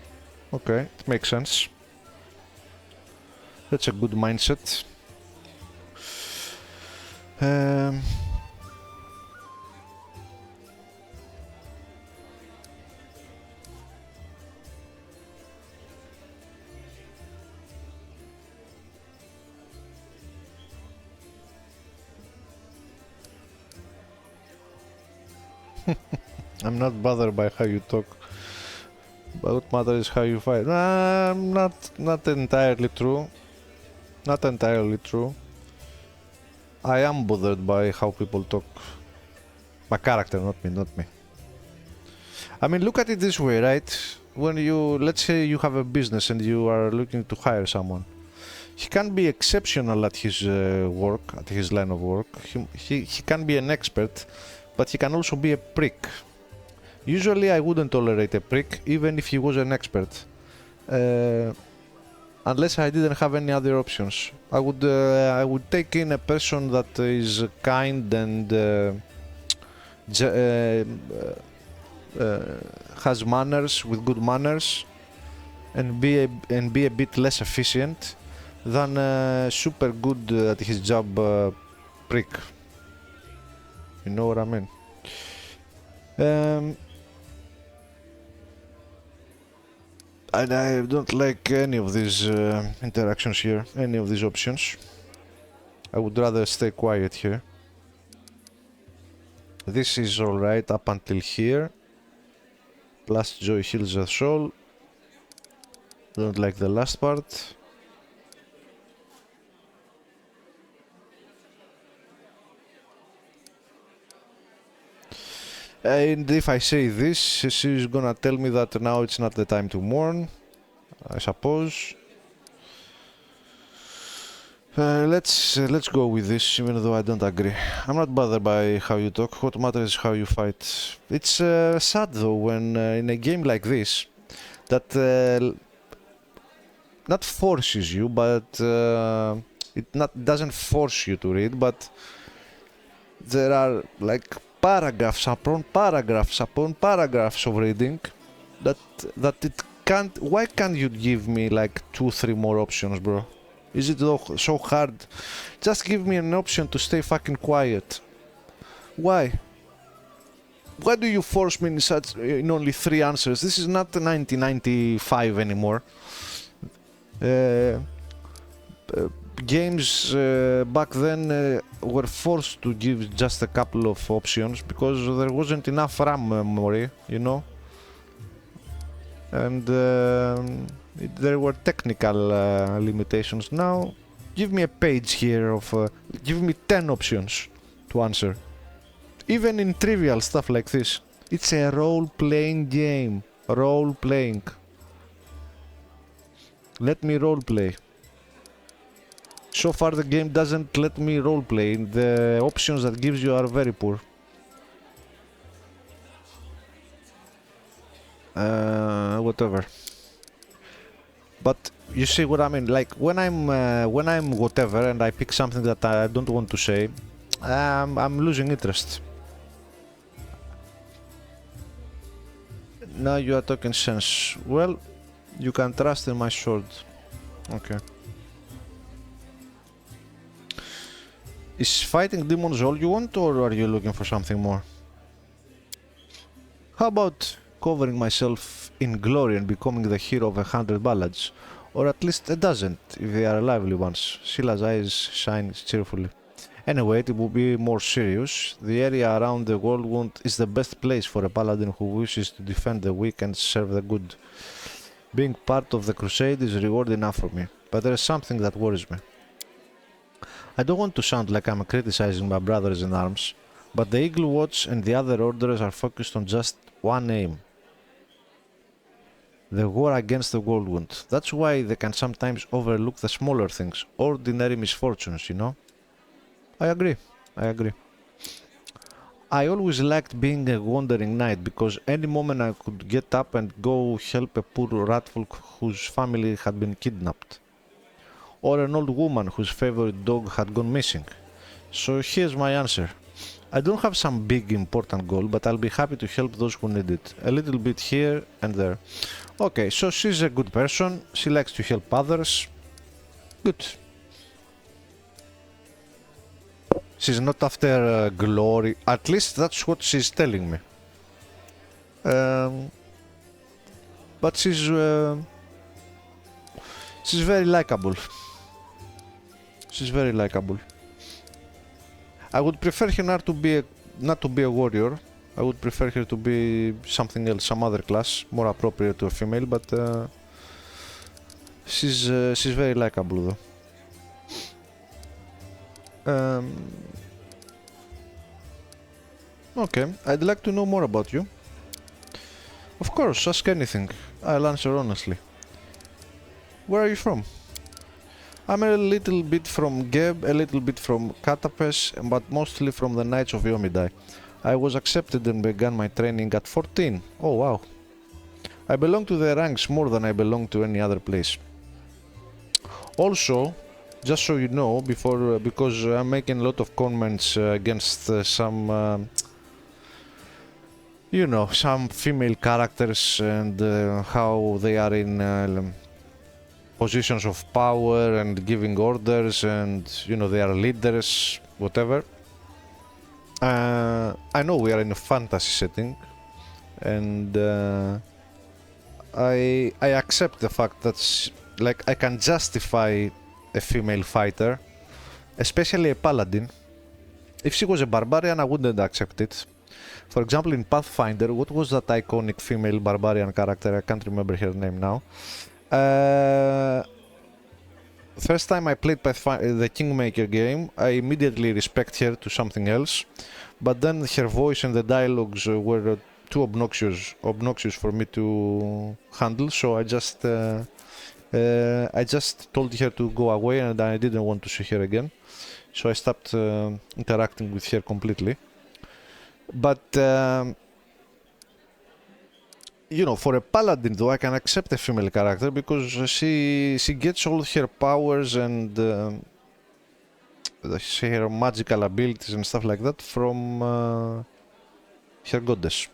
Okay, it makes sense. That's a good mindset. I'm not bothered by how you talk. But what matters is how you fight. Not entirely true. Not entirely true. I am bothered by how people talk. My character, not me, not me. I mean, look at it this way, right? When you, let's say you have a business and you are looking to hire someone. He can be exceptional at his work, at his line of work. He can be an expert, but he can also be a prick. Usually I wouldn't tolerate a prick, even if he was an expert. Unless I didn't have any other options. I would take in a person that is kind and has manners, with good manners, and be a bit less efficient than a super good at his job prick. You know what I mean? And I don't like any of these interactions here, any of these options. I would rather stay quiet here. This is alright up until here. Plus joy heals the soul. Don't like the last part. And if I say this, she's gonna tell me that now it's not the time to mourn, I suppose. Let's go with this, even though I don't agree. I'm not bothered by how you talk. What matters is how you fight. It's sad though when in a game like this, that not forces you, but it doesn't force you to read, but there are like paragraphs upon paragraphs upon paragraphs of reading that it can't. Why can't you give me like 2-3 more options, bro? Is it so hard? Just give me an option to stay fucking quiet. Why? Why do you force me in only 3 answers? This is not 1995 anymore. Games back then were forced to give just a couple of options because there wasn't enough RAM memory, you know? And there were technical limitations. Now, give me a page here of... give me 10 options to answer. Even in trivial stuff like this. It's a role-playing game. Role-playing. Let me roleplay. So far the game doesn't let me roleplay. The options that gives you are very poor. Whatever. But you see what I mean? Like when I'm whatever and I pick something that I don't want to say, I'm losing interest. Now you are talking sense. Well, you can trust in my sword. Okay. Is fighting demons all you want, or are you looking for something more? How about covering myself in glory and becoming the hero of 100 ballads? Or at least a dozen, if they are lively ones. Scylla's eyes shine cheerfully. Anyway, it will be more serious. The area around the Whirlwind is the best place for a paladin who wishes to defend the weak and serve the good. Being part of the crusade is reward enough for me, but there is something that worries me. I don't want to sound like I'm criticizing my brothers in arms, but the Eagle Watch and the other orders are focused on just one aim. The war against the Whirlwind. That's why they can sometimes overlook the smaller things, ordinary misfortunes, you know? I agree. I always liked being a wandering knight because any moment I could get up and go help a poor ratfolk whose family had been kidnapped. Or an old woman whose favorite dog had gone missing. So here's my answer. I don't have some big important goal, but I'll be happy to help those who need it. A little bit here and there. Okay, so she's a good person, she likes to help others. Good. She's not after glory, at least that's what she's telling me. But she's very likable. She's very likable. I would prefer her not to be a warrior, I would prefer her to be something else, some other class, more appropriate to a female, but she's very likable though. Okay, I'd like to know more about you. Of course, ask anything. I'll answer honestly. Where are you from? I'm a little bit from Geb, a little bit from Katapes, but mostly from the Knights of Yomidai. I was accepted and began my training at 14. Oh wow. I belong to the ranks more than I belong to any other place. Also, just so you know, because I'm making a lot of comments against some, you know, some female characters and how they are in positions of power and giving orders, and you know, they are leaders, whatever. I know we are in a fantasy setting, and I accept the fact that like I can justify a female fighter, especially a paladin. If she was a barbarian, I wouldn't accept it. For example, in Pathfinder, what was that iconic female barbarian character? I can't remember her name now. First time I played the Kingmaker game, I immediately respect her to something else, but then her voice and the dialogues were too obnoxious for me to handle, so I just told her to go away, and I didn't want to see her again, so I stopped interacting with her completely. But you know, for a paladin though, I can accept a female character because she gets all her powers and her magical abilities and stuff like that from her goddess,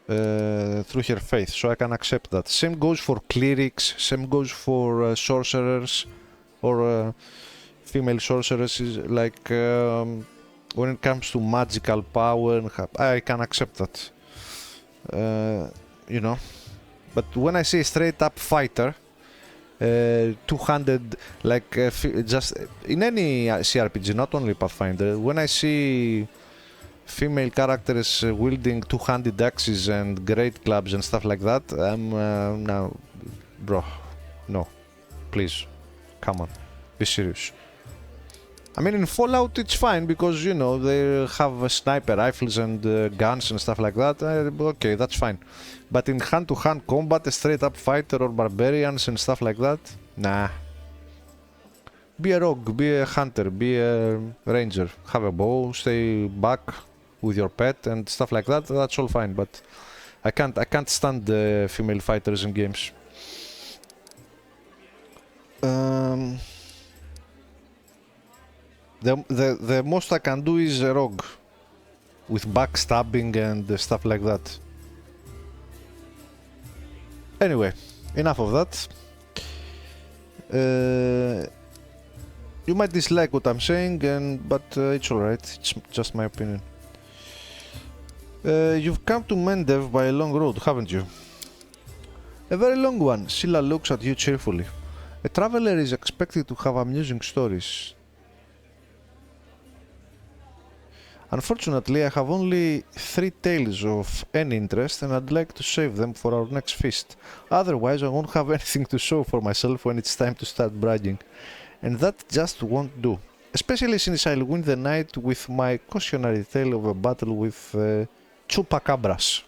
through her faith, so I can accept that. Same goes for clerics, same goes for sorcerers or female sorceresses, like when it comes to magical power, I can accept that. You know, but when I say straight up fighter, two-handed, like just in any CRPG, not only Pathfinder, when I see female characters wielding two-handed axes and great clubs and stuff like that, I'm now, bro, no, please, come on, be serious. I mean, in Fallout it's fine because, you know, they have sniper rifles and guns and stuff like that. Okay, that's fine. But in hand-to-hand combat, a straight-up fighter or barbarians and stuff like that, nah. Be a rogue, be a hunter, be a ranger, have a bow, stay back with your pet and stuff like that. That's all fine. But I can't stand the female fighters in games. The most I can do is a rogue with backstabbing and stuff like that. Anyway, enough of that. You might dislike what I'm saying, but it's alright, it's just my opinion. You've come to Mendev by a long road, haven't you? A very long one. Scylla looks at you cheerfully. A traveler is expected to have amusing stories. Unfortunately, I have only 3 tales of any interest, and I'd like to save them for our next feast. Otherwise, I won't have anything to show for myself when it's time to start bragging. And that just won't do. Especially since I'll win the night with my cautionary tale of a battle with chupacabras.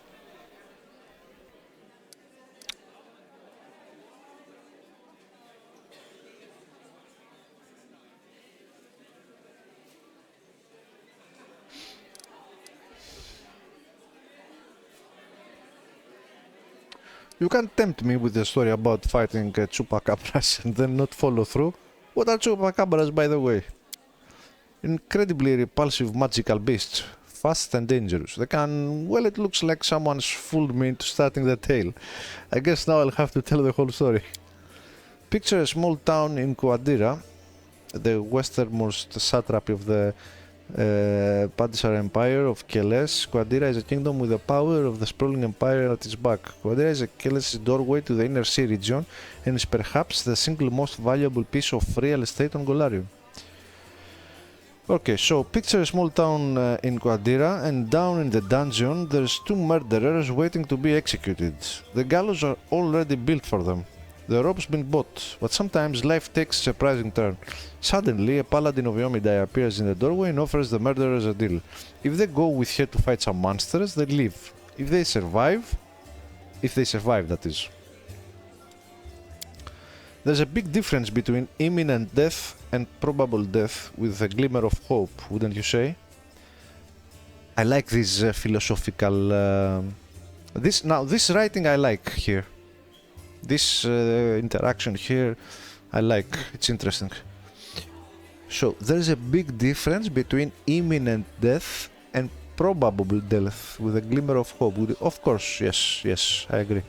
You can't tempt me with a story about fighting chupacabras and then not follow through. What are chupacabras, by the way? Incredibly repulsive magical beasts, fast and dangerous. They can... well, it looks like someone's fooled me into starting the tale. I guess now I'll have to tell the whole story. Picture a small town in Quadira, the westernmost satrapy of the Padishar Empire of Keles. Quadira is a kingdom with the power of the sprawling empire at its back. Quadira is a Keles' doorway to the inner sea region and is perhaps the single most valuable piece of real estate on Golarion. Okay, so picture a small town in Quadira, and down in the dungeon there's two murderers waiting to be executed. The gallows are already built for them. The rope's been bought, but sometimes life takes a surprising turn. Suddenly, a paladin of Yomidai appears in the doorway and offers the murderers a deal. If they go with her to fight some monsters, they leave. If they survive, that is. There's a big difference between imminent death and probable death with a glimmer of hope, wouldn't you say? I like this philosophical... This writing I like here. This interaction here I like, it's interesting. So, there's a big difference between imminent death and probable death with a glimmer of hope. Of course, yes, I agree.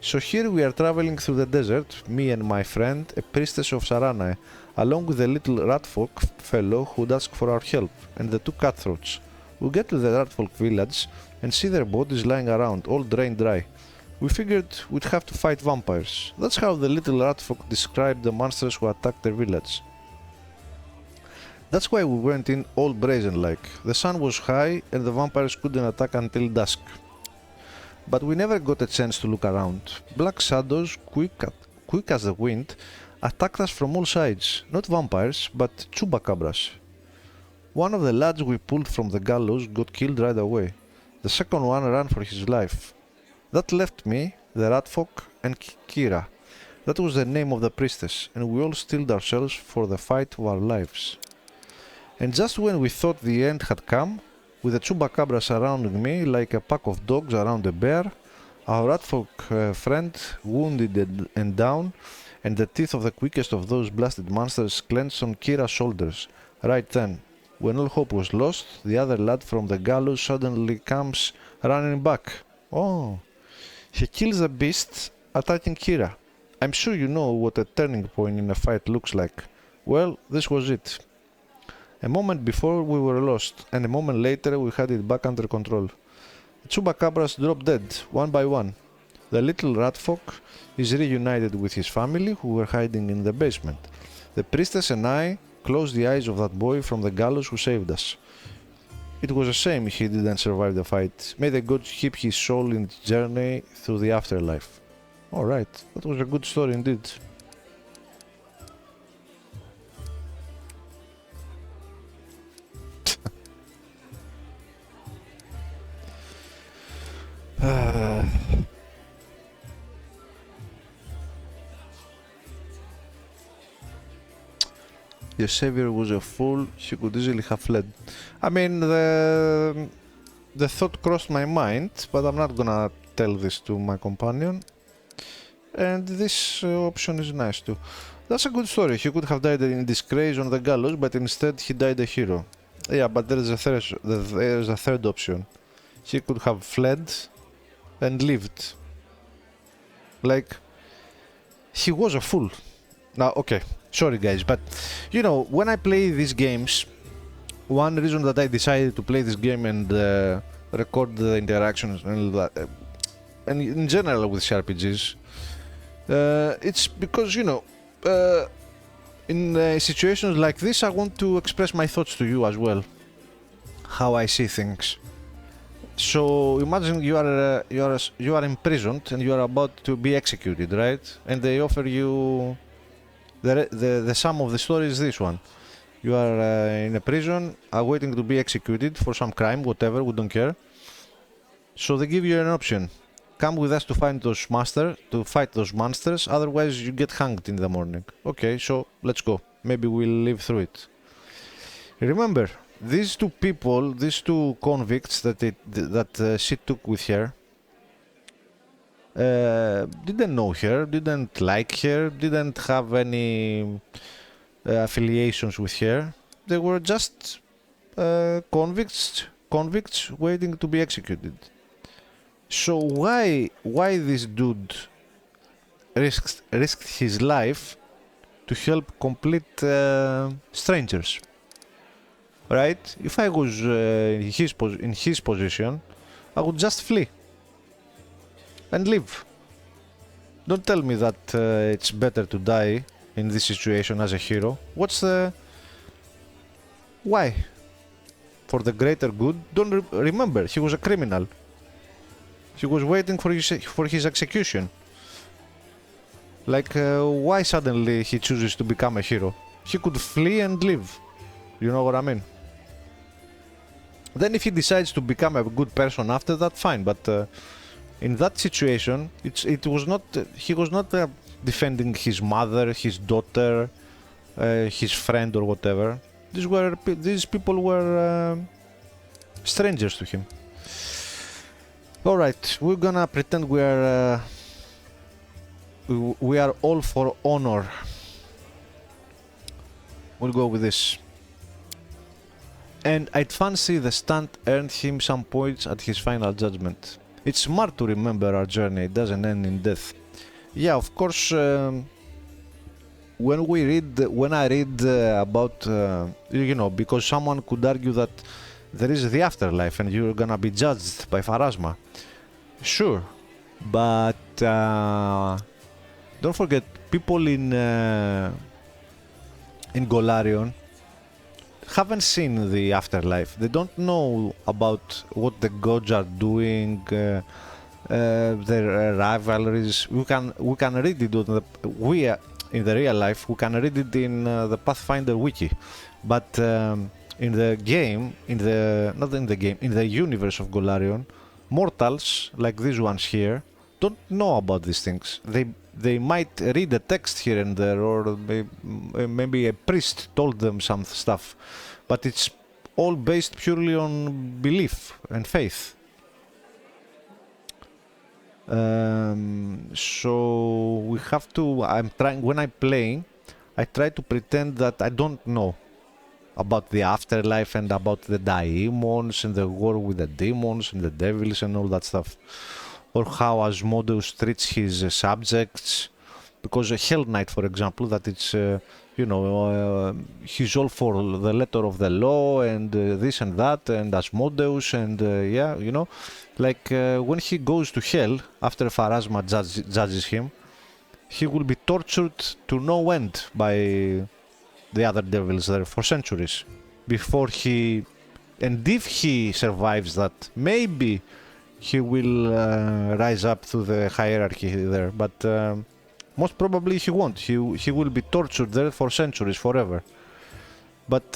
So here we are traveling through the desert, me and my friend, a priestess of Saranae, along with a little ratfolk fellow who'd ask for our help, and the two cutthroats. We get to the ratfolk village and see their bodies lying around, all drained dry. We figured we'd have to fight vampires. That's how the little ratfolk described the monsters who attacked their village. That's why we went in all brazen-like. The sun was high and the vampires couldn't attack until dusk. But we never got a chance to look around. Black shadows, quick as the wind, attacked us from all sides. Not vampires, but chupacabras. One of the lads we pulled from the gallows got killed right away. The second one ran for his life. That left me, the ratfolk, and Kira. That was the name of the priestess, and we all steeled ourselves for the fight of our lives. And just when we thought the end had come, with the chupacabra surrounding me like a pack of dogs around a bear, our ratfolk friend wounded and down, and the teeth of the quickest of those blasted monsters clenched on Kira's shoulders. Right then, when all hope was lost, the other lad from the gallows suddenly comes running back. Oh, he kills the beast, attacking Kira. I'm sure you know what a turning point in a fight looks like. Well, this was it. A moment before we were lost, and a moment later we had it back under control. The chupacabras dropped dead, one by one. The little ratfolk is reunited with his family who were hiding in the basement. The priestess and I closed the eyes of that boy from the gallows who saved us. It was a shame he didn't survive the fight. May the gods keep his soul in its journey through the afterlife. Alright, that was a good story indeed. Your savior was a fool, he could easily have fled. I mean, the thought crossed my mind, but I'm not gonna tell this to my companion. And this option is nice too. That's a good story. He could have died in disgrace on the gallows, but instead he died a hero. Yeah, but there's a third option. He could have fled and lived. Like, he was a fool. Now, okay, sorry guys, but you know, when I play these games, one reason that I decided to play this game and record the interactions and in general with RPGs, it's because, you know, in situations like this, I want to express my thoughts to you as well, how I see things. So imagine you are imprisoned and you are about to be executed, right? And they offer you the sum of the story is this one. You are in a prison, waiting to be executed for some crime, whatever, we don't care. So they give you an option. Come with us to fight those monsters, otherwise you get hanged in the morning. Okay, so let's go. Maybe we'll live through it. Remember, these two people, these two convicts that she took with her, didn't know her, didn't like her, didn't have any affiliations with her. They were just convicts waiting to be executed. So why this dude risked his life to help complete strangers? Right? If I was in his position, I would just flee and live. Don't tell me that it's better to die in this situation as a hero. Why? For the greater good? Don't remember, he was a criminal. He was waiting for his execution. Like, why suddenly he chooses to become a hero? He could flee and live. You know what I mean? Then if he decides to become a good person after that, fine. But in that situation, it was not. He was not defending his mother, his daughter, his friend, or whatever. These people were strangers to him. All right, we're gonna pretend we are all for honor. We'll go with this. And I'd fancy the stunt earned him some points at his final judgment. It's smart to remember our journey, it doesn't end in death. Yeah, of course, when I read about, because someone could argue that there is the afterlife and you're gonna be judged by Pharasma. Sure, but don't forget, people in Golarion haven't seen the afterlife. They don't know about what the gods are doing, their rivalries. We can read it on in the real life. We can read it in the Pathfinder wiki, but in the game, in the universe of Golarion, mortals like these ones here don't know about these things. They might read a text here and there, or maybe a priest told them some stuff, but it's all based purely on belief and faith. So we have to. When I'm playing, I try to pretend that I don't know about the afterlife and about the daemons and the war with the demons and the devils and all that stuff. Or how Asmodeus treats his subjects, because a Hell Knight, for example, that it's he's all for the letter of the law and this and that, and Asmodeus and when he goes to hell after Pharasma judges him, he will be tortured to no end by the other devils there for centuries before and if he survives that, maybe he will rise up to the hierarchy there, but most probably he won't. He will be tortured there for centuries, forever. But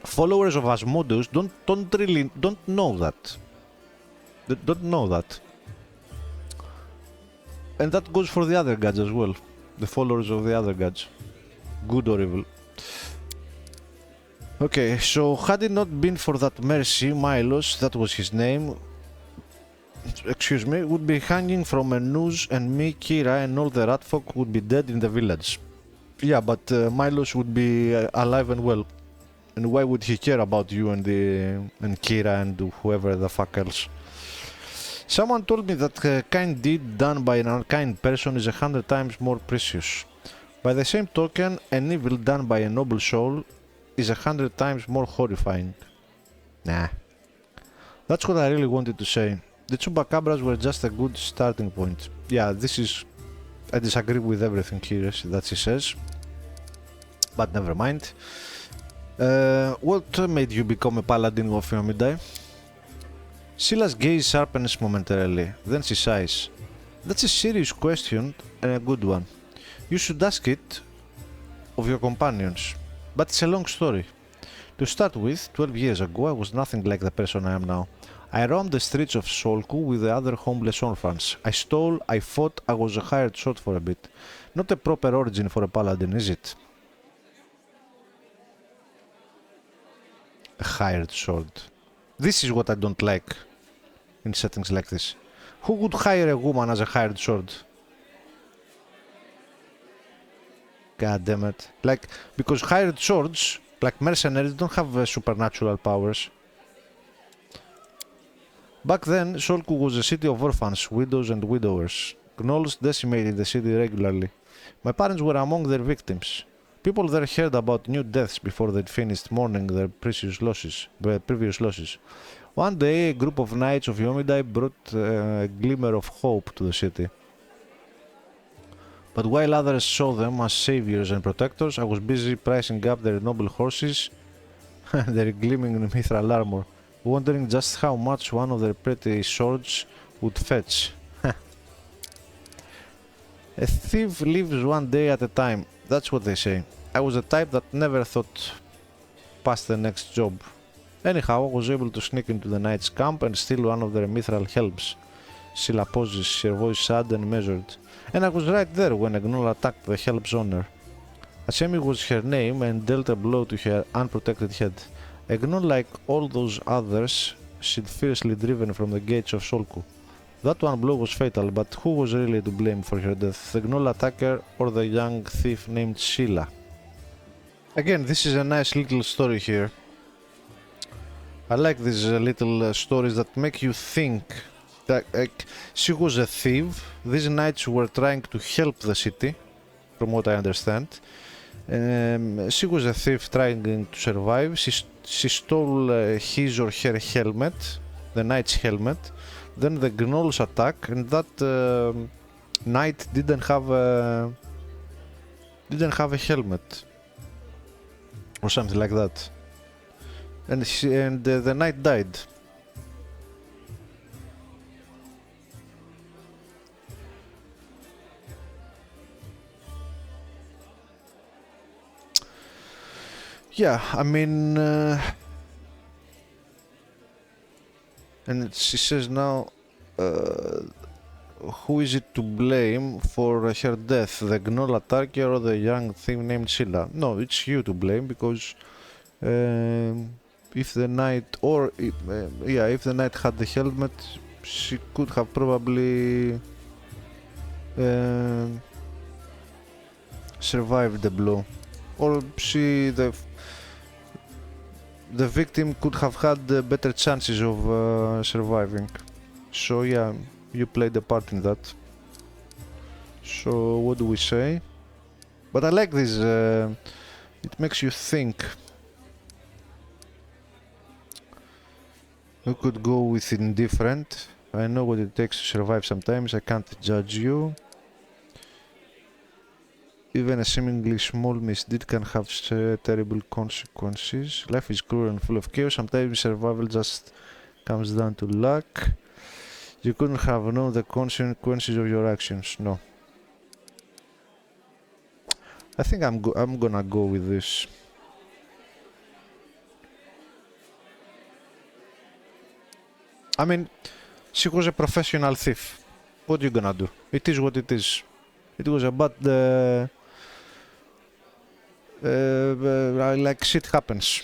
followers of Asmodeus don't know that. They don't know that, and that goes for the other gods as well. The followers of the other gods, good or evil. Okay, so had it not been for that mercy, Milos, that was his name, would be hanging from a noose, and me, Kira, and all the rat folk would be dead in the village. Yeah, but Milos would be alive and well. And why would he care about you and Kira and whoever the fuck else? Someone told me that a kind deed done by an unkind person is 100 times more precious. By the same token, an evil done by a noble soul is 100 times more horrifying. Nah. That's what I really wanted to say. The Chupacabras were just a good starting point. Yeah, I disagree with everything here that she says. But never mind. What made you become a paladin of Yomidae? Scylla's gaze sharpens momentarily, then she sighs. That's a serious question and a good one. You should ask it of your companions. But it's a long story. To start with, 12 years ago I was nothing like the person I am now. I roamed the streets of Solku with the other homeless orphans. I stole, I fought, I was a hired sword for a bit. Not a proper origin for a paladin, is it? A hired sword. This is what I don't like in settings like this. Who would hire a woman as a hired sword? God damn it. Because hired swords, like mercenaries, don't have supernatural powers. Back then, Solku was a city of orphans, widows and widowers. Gnolls decimated the city regularly. My parents were among their victims. People there heard about new deaths before they'd finished mourning their previous losses. One day, a group of knights of Yomidae brought a glimmer of hope to the city. But while others saw them as saviors and protectors, I was busy pricing up their noble horses their gleaming mithril armor, wondering just how much one of their pretty swords would fetch. A thief lives one day at a time, that's what they say. I was the type that never thought past the next job. Anyhow, I was able to sneak into the knight's camp and steal one of their mithril helms. Scylla pauses, her voice sad and measured. And I was right there when a gnoll attacked the helm's owner. Asemi was her name and dealt a blow to her unprotected head. A gnoll like all those others, she'd fiercely driven from the gates of Solku. That one blow was fatal, but who was really to blame for her death, the gnoll attacker or the young thief named Scylla? Again, this is a nice little story here. I like these little stories that make you think that she was a thief, these knights were trying to help the city, from what I understand. She was a thief trying to survive. She stole his or her helmet, the knight's helmet. Then the gnolls attack, and that knight didn't have a helmet or something like that, and the knight died. Yeah, I mean, and she says now, who is it to blame for her death, the gnoll attacker or the young thief named Scylla? No, it's you to blame, because if the knight, or if the knight had the helmet, she could have probably survived the blow, or the victim could have had better chances of surviving. So yeah, you played a part in that. So what do we say? But I like this, it makes you think. We could go with indifferent. I know what it takes to survive sometimes, I can't judge you. Even a seemingly small misdeed can have terrible consequences. Life is cruel and full of chaos. Sometimes survival just comes down to luck. You couldn't have known the consequences of your actions. No. I think I'm gonna go with this. I mean, she was a professional thief. What are you gonna do? It is what it is. It was a bad... like shit happens.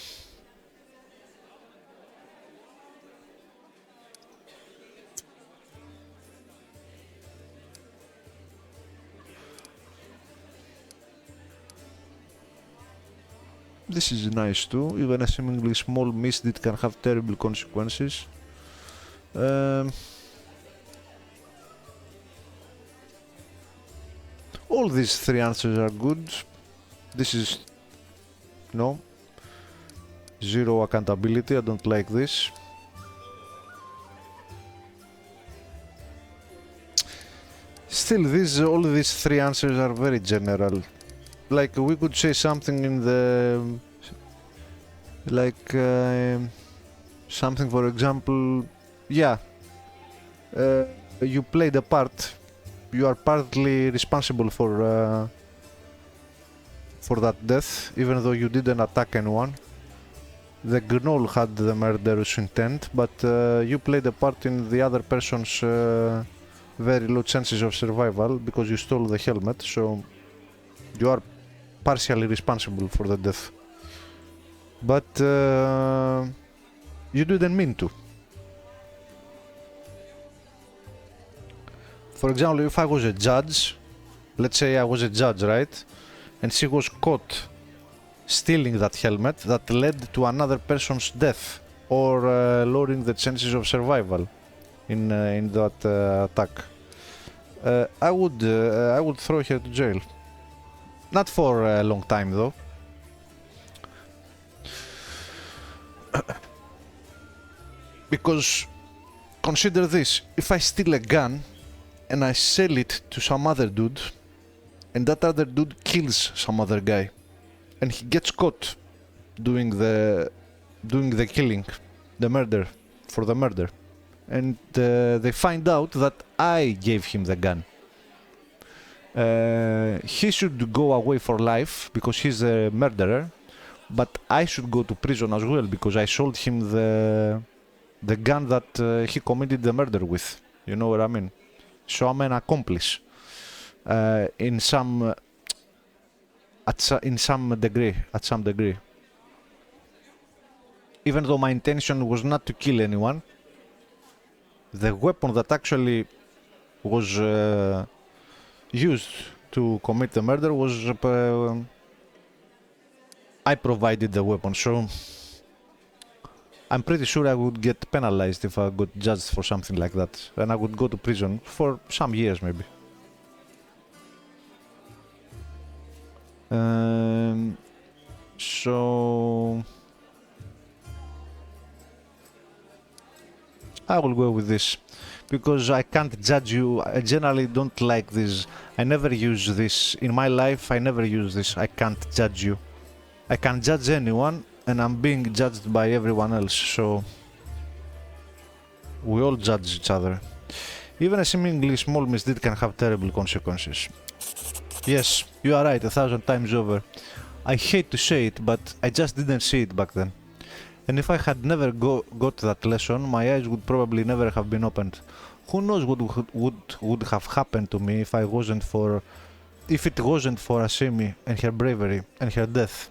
This is nice too. Even a seemingly small misdeed can have terrible consequences. All these three answers are good. This is no. Zero accountability. I don't like this. Still, all these three answers are very general. Like, we could say something in the... like... something, for example... yeah. You played a part. You are partly responsible for that death, even though you didn't attack anyone. The gnoll had the murderous intent, but you played a part in the other person's very low chances of survival because you stole the helmet, so you are partially responsible for the death. But you didn't mean to. For example, if I was a judge, let's say I was a judge, right? And she was caught stealing that helmet that led to another person's death or lowering the chances of survival in that attack. I would throw her to jail. Not for a long time though. Because consider this, if I steal a gun and I sell it to some other dude, and that other dude kills some other guy, and he gets caught doing doing the killing, the murder, for the murder. And they find out that I gave him the gun. He should go away for life because he's a murderer, but I should go to prison as well because I sold him the gun that he committed the murder with. You know what I mean? So I'm an accomplice in some degree. Even though my intention was not to kill anyone, the weapon that actually was used to commit the murder was I provided the weapon, so I'm pretty sure I would get penalized if I got judged for something like that, and I would go to prison for some years maybe. So I will go with this because I can't judge you. I generally don't like this. I never use this in my life. I never use this. I can't judge you. I can't judge anyone, and I'm being judged by everyone else, so we all judge each other. Even a seemingly small misdeed can have terrible consequences. Yes, you are right 1,000 times over. I hate to say it, but I just didn't see it back then. And if I had never got that lesson, my eyes would probably never have been opened. Who knows what would have happened to me if it wasn't for Asimi and her bravery and her death.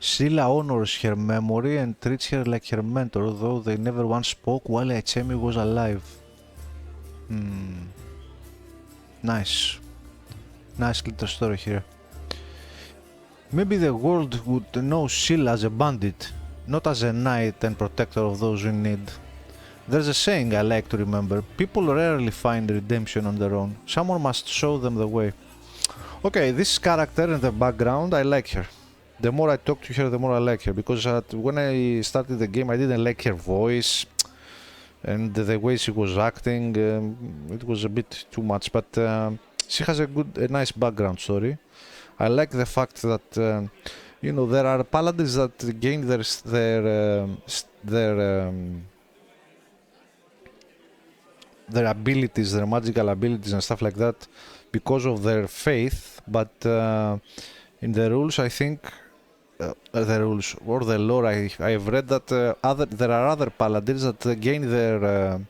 Scylla honors her memory and treats her like her mentor, though they never once spoke while Echemi was alive. Nice. Nice little story here. Maybe the world would know Scylla as a bandit, not as a knight and protector of those in need. There's a saying I like to remember: people rarely find redemption on their own. Someone must show them the way. Okay, this character in the background, I like her. The more I talk to her, the more I like her, because when I started the game I didn't like her voice and the way she was acting. It was a bit too much, but she has a nice background story. I like the fact that you know, there are paladins that gain their abilities, their magical abilities and stuff like that because of their faith, but in the rules, I think the rules or the lore, I've read that there are other paladins that gain their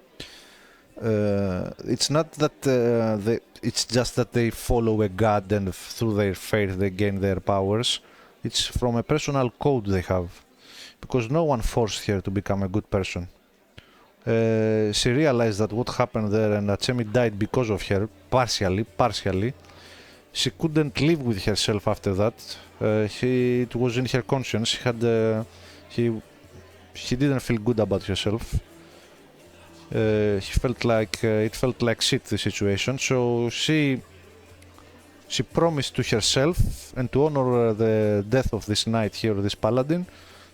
it's not that it's just that they follow a god and through their faith they gain their powers. It's from a personal code they have, because no one forced her to become a good person. She realized that what happened there and Achemi died because of her, partially. She couldn't live with herself after that. It was in her conscience. She didn't feel good about herself. It felt like shit, the situation. So she promised to herself and to honor the death of this knight here, this paladin,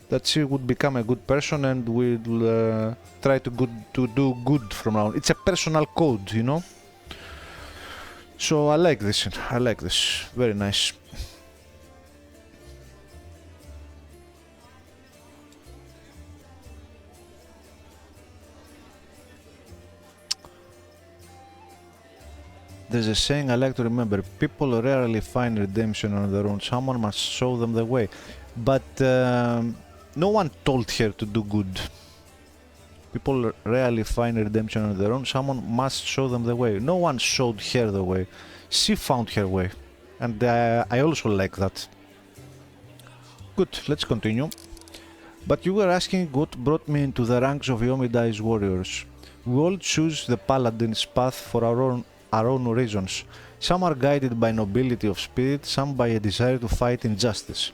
that she would become a good person and will try to do good from now on. It's a personal code, you know. So I like this. Very nice. There's a saying I like to remember: people rarely find redemption on their own. Someone must show them the way. But no one told her to do good. People rarely find redemption on their own. Someone must show them the way. No one showed her the way. She found her way. And I also like that. Good, let's continue. But you were asking what brought me into the ranks of Yomidai's warriors. We all choose the paladin's path for our own reasons. Some are guided by nobility of spirit, some by a desire to fight injustice.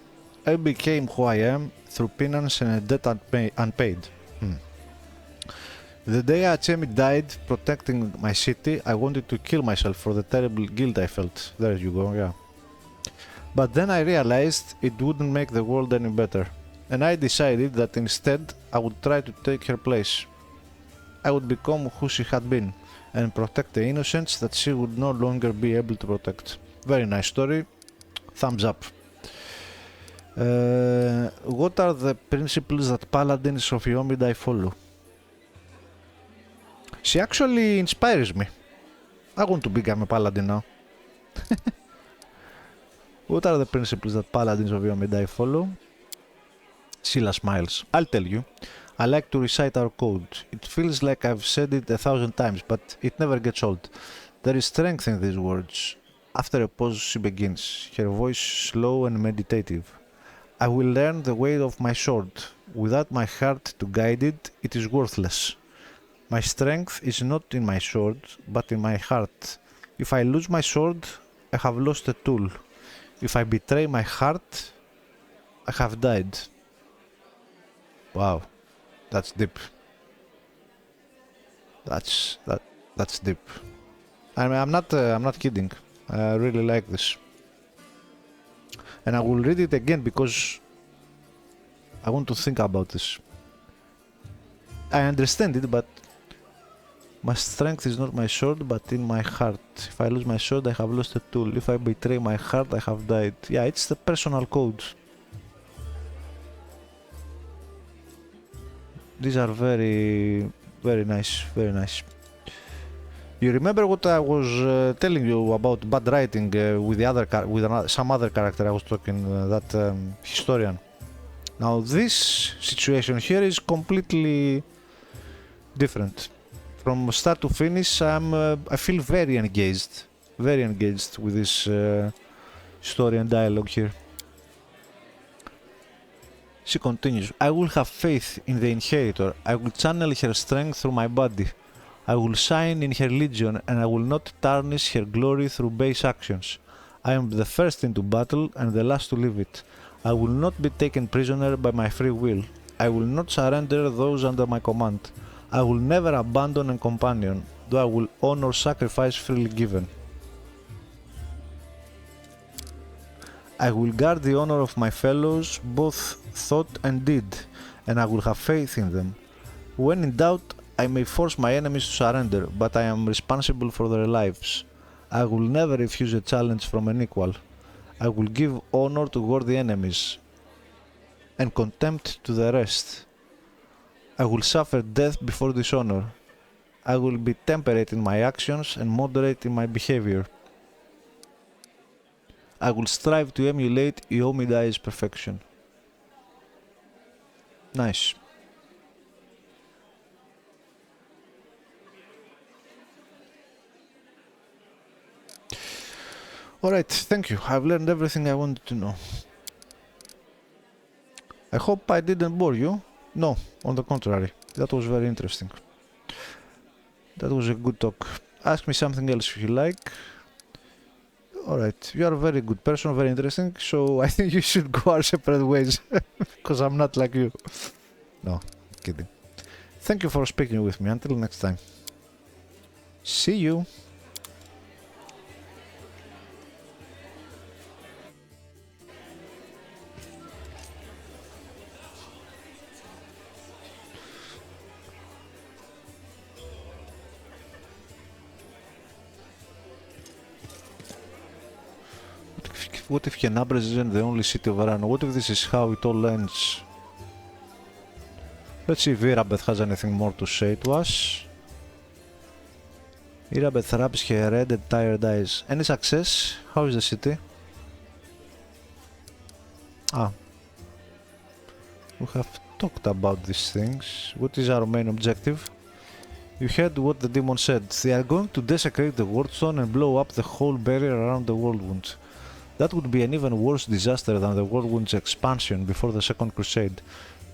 I became who I am through penance and a debt unpaid. The day Achemi died protecting my city, I wanted to kill myself for the terrible guilt I felt. There you go, yeah. But then I realized it wouldn't make the world any better, and I decided that instead I would try to take her place. I would become who she had been, and protect the innocents that she would no longer be able to protect. Very nice story. Thumbs up. What are the principles that paladins of Iomidai follow? She actually inspires me. I want to become a paladin now. What are the principles that paladins of Iomidai follow? Scylla smiles. I'll tell you. I like to recite our code. It feels like I've said it 1,000 times, but it never gets old. There is strength in these words. After a pause, she begins, her voice slow and meditative. I will learn the way of my sword. Without my heart to guide it, it is worthless. My strength is not in my sword, but in my heart. If I lose my sword, I have lost a tool. If I betray my heart, I have died. Wow, that's deep. That's deep. I'm not kidding. I really like this. And I will read it again because I want to think about this. I understand it, but my strength is not my sword, but in my heart. If I lose my sword, I have lost a tool. If I betray my heart, I have died. Yeah, it's the personal code. These are very, very nice, very nice. You remember what I was telling you about bad writing with the other some other character I was talking, that historian. Now this situation here is completely different. From start to finish, I feel very engaged with this story and dialogue here. She continues, I will have faith in the inheritor. I will channel her strength through my body. I will shine in her legion, and I will not tarnish her glory through base actions. I am the first into battle and the last to leave it. I will not be taken prisoner by my free will. I will not surrender those under my command. I will never abandon a companion, though I will honor sacrifice freely given. I will guard the honor of my fellows, both thought and deed, and I will have faith in them. When in doubt, I may force my enemies to surrender, but I am responsible for their lives. I will never refuse a challenge from an equal. I will give honor to worthy enemies, and contempt to the rest. I will suffer death before dishonor. I will be temperate in my actions and moderate in my behavior. I will strive to emulate Iomidai's perfection. Nice. Alright, thank you. I've learned everything I wanted to know. I hope I didn't bore you. No, on the contrary. That was very interesting. That was a good talk. Ask me something else if you like. Alright, you are a very good person, very interesting, so I think you should go our separate ways. Because I'm not like you. No, kidding. Thank you for speaking with me. Until next time. See you. What if Kenabres isn't the only city of Arano? What if this is how it all ends? Let's see if Irabeth has anything more to say to us. Irabeth rubs her red and tired eyes. Any success? How is the city? Ah. We have talked about these things. What is our main objective? You heard what the demon said. They are going to desecrate the Wardstone and blow up the whole barrier around the Worldwound. That would be an even worse disaster than the Worldwound's expansion before the Second Crusade.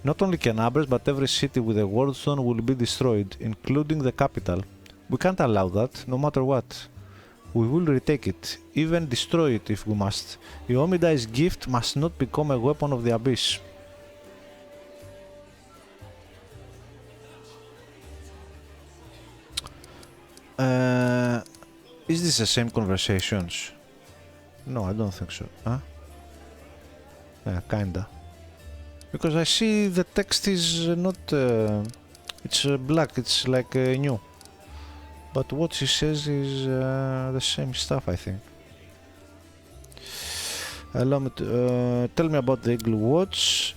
Not only Kenabres, but every city with a Wardstone will be destroyed, including the capital. We can't allow that, no matter what. We will retake it, even destroy it if we must. Iomidai's gift must not become a weapon of the Abyss. Is this the same conversations? No, I don't think so. Huh? Yeah, kinda. Because I see the text is not... it's black, it's like new. But what she says is the same stuff, I think. Allow me to tell me about the Eagle Watch.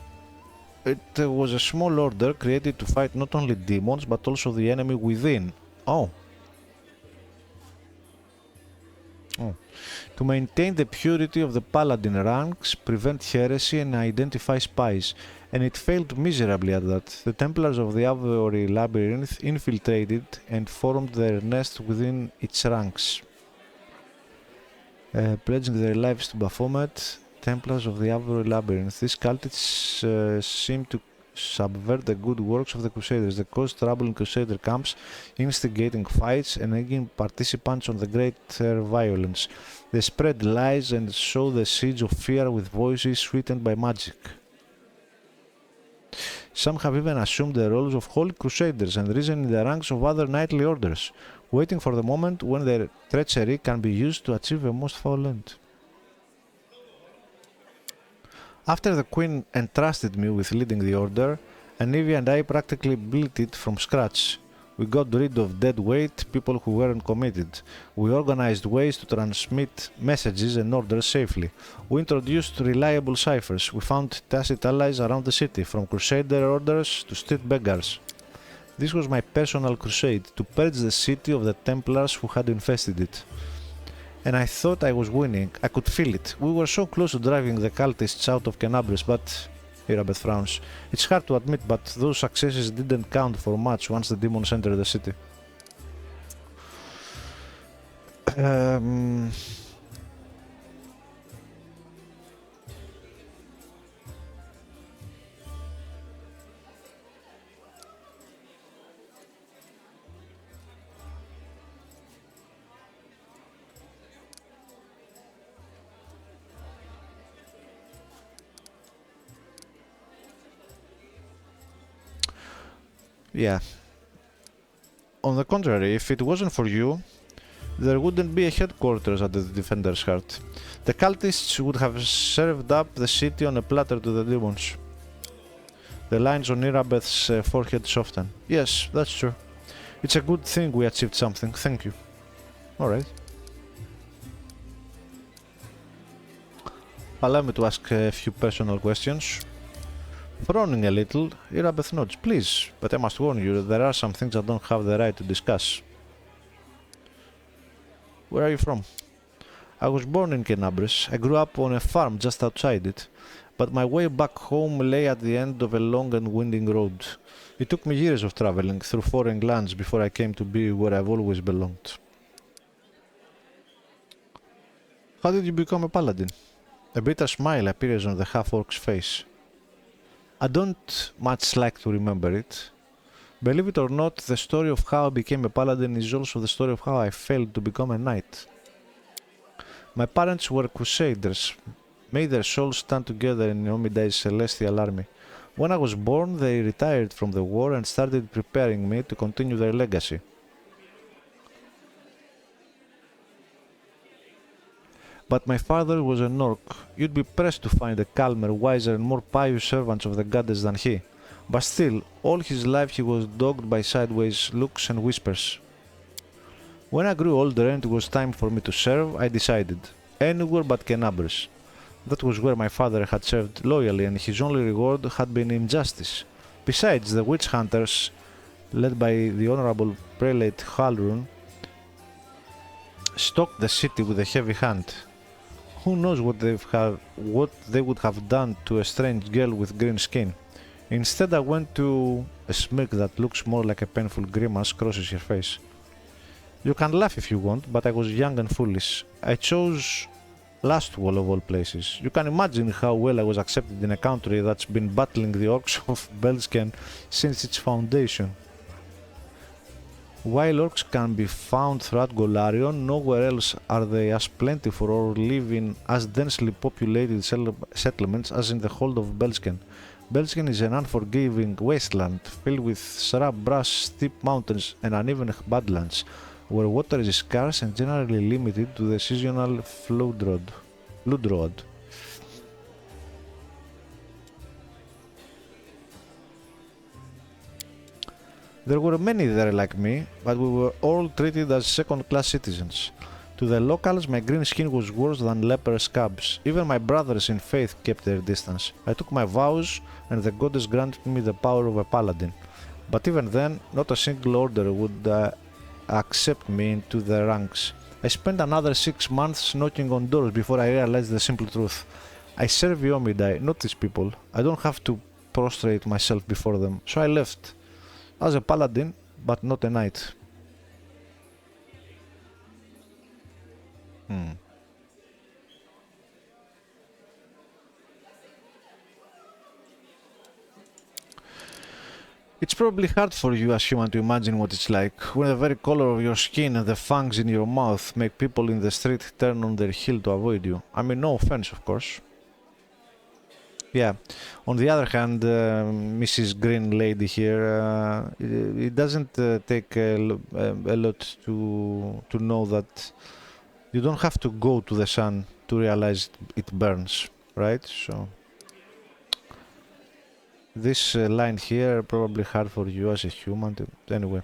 It was a small order created to fight not only demons but also the enemy within. Oh. To maintain the purity of the paladin ranks, prevent heresy and identify spies, and it failed miserably at that. The Templars of the Avery Labyrinth infiltrated and formed their nest within its ranks, pledging their lives to Baphomet. Templars of the Avery Labyrinth. These cultists seem to subvert the good works of the Crusaders. They cause trouble in Crusader camps, instigating fights and egging participants on the greater violence. They spread lies and sow the seeds of fear with voices sweetened by magic. Some have even assumed the roles of holy crusaders and risen in the ranks of other knightly orders, waiting for the moment when their treachery can be used to achieve a most foul end. After the Queen entrusted me with leading the order, Anivia and I practically built it from scratch. We got rid of dead weight, people who weren't committed. We organized ways to transmit messages and orders safely. We introduced reliable ciphers. We found tacit allies around the city, from crusader orders to street beggars. This was my personal crusade, to purge the city of the Templars who had infested it. And I thought I was winning. I could feel it. We were so close to driving the cultists out of Kenabres, but... Irabeth frowns. It's hard to admit, but those successes didn't count for much once the demons entered the city. Yeah. On the contrary, if it wasn't for you, there wouldn't be a headquarters at the Defender's Heart. The cultists would have served up the city on a platter to the demons. The lines on Irabeth's forehead soften. Yes, that's true. It's a good thing we achieved something. Thank you. Alright. Allow me to ask a few personal questions. Frowning a little, Irabeth nods. Please, but I must warn you, there are some things I don't have the right to discuss. Where are you from? I was born in Kenabres. I grew up on a farm just outside it, but my way back home lay at the end of a long and winding road. It took me years of traveling through foreign lands before I came to be where I've always belonged. How did you become a paladin? A bitter smile appears on the half-orc's face. I don't much like to remember it. Believe it or not, the story of how I became a paladin is also the story of how I failed to become a knight. My parents were crusaders. May their souls stand together in Omidai's celestial army. When I was born, they retired from the war and started preparing me to continue their legacy. But my father was an orc. You'd be pressed to find a calmer, wiser and more pious servant of the goddess than he. But still, all his life he was dogged by sideways looks and whispers. When I grew older and it was time for me to serve, I decided. Anywhere but Kenabres. That was where my father had served loyally and his only reward had been injustice. Besides, the witch hunters, led by the honorable prelate Halrun, stalked the city with a heavy hand. Who knows what they would have done to a strange girl with green skin. Instead, I went to... A smirk that looks more like a painful grimace crosses your face. You can laugh if you want, but I was young and foolish. I chose Lastwall of all places. You can imagine how well I was accepted in a country that's been battling the orcs of Belsken since its foundation. While orcs can be found throughout Golarion, nowhere else are they as plentiful or live in as densely populated settlements as in the hold of Belsken. Belsken is an unforgiving wasteland filled with shrub, brush, steep mountains and uneven badlands, where water is scarce and generally limited to the seasonal floodrod. There were many there like me, but we were all treated as second-class citizens. To the locals, my green skin was worse than leper scabs. Even my brothers in faith kept their distance. I took my vows, and the goddess granted me the power of a paladin. But even then, not a single order would accept me into the ranks. I spent another 6 months knocking on doors before I realized the simple truth. I serve Yomidai, not these people. I don't have to prostrate myself before them, so I left. As a paladin, but not a knight. It's probably hard for you as human to imagine what it's like when the very color of your skin and the fangs in your mouth make people in the street turn on their heel to avoid you. I mean, no offense, of course. Yeah. On the other hand, Mrs. Green Lady here, it doesn't take a lot to know that you don't have to go to the sun to realize it burns, right? So this line here probably hard for you as a human. Anyway,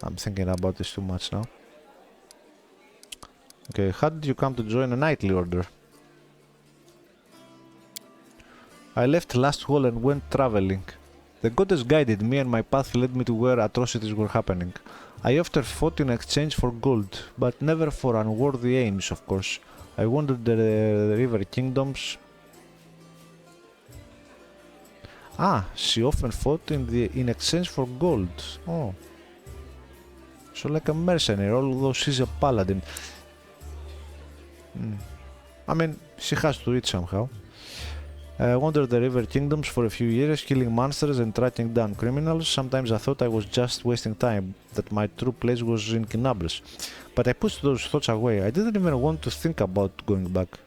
I'm thinking about this too much now. Okay, how did you come to join a knightly order? I left last fall and went traveling. The goddess guided me and my path led me to where atrocities were happening. I often fought in exchange for gold, but never for unworthy aims, of course. I wandered the river kingdoms. Ah, she often fought in exchange for gold. Oh. So like a mercenary, although she's a paladin. I mean, she has to eat somehow. I wandered the river kingdoms for a few years, killing monsters and tracking down criminals. Sometimes I thought I was just wasting time, that my true place was in Kinabras. But I pushed those thoughts away. I didn't even want to think about going back.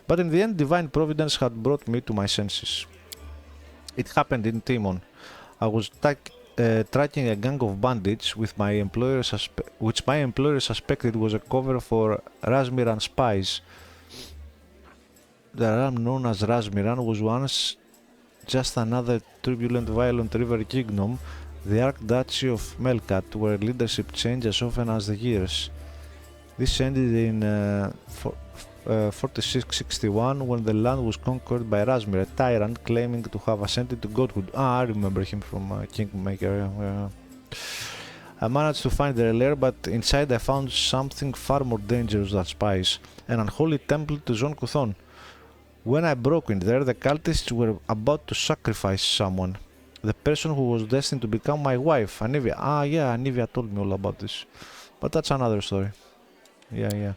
But in the end, divine providence had brought me to my senses. It happened in Timon. I was tracking a gang of bandits with which my employer suspected was a cover for Razmiran spies. The realm known as Razmiran was once just another turbulent, violent river kingdom, the Archduchy of Melkat, where leadership changed as often as the years. This ended in 4661 when the land was conquered by Razmir, a tyrant claiming to have ascended to godhood. Ah, I remember him from Kingmaker. I managed to find their lair, but inside I found something far more dangerous than spies, an unholy temple to Zon Kuthon. When I broke in there, the cultists were about to sacrifice someone. The person who was destined to become my wife, Anivia. Ah, yeah, Anivia told me all about this. But that's another story. Yeah.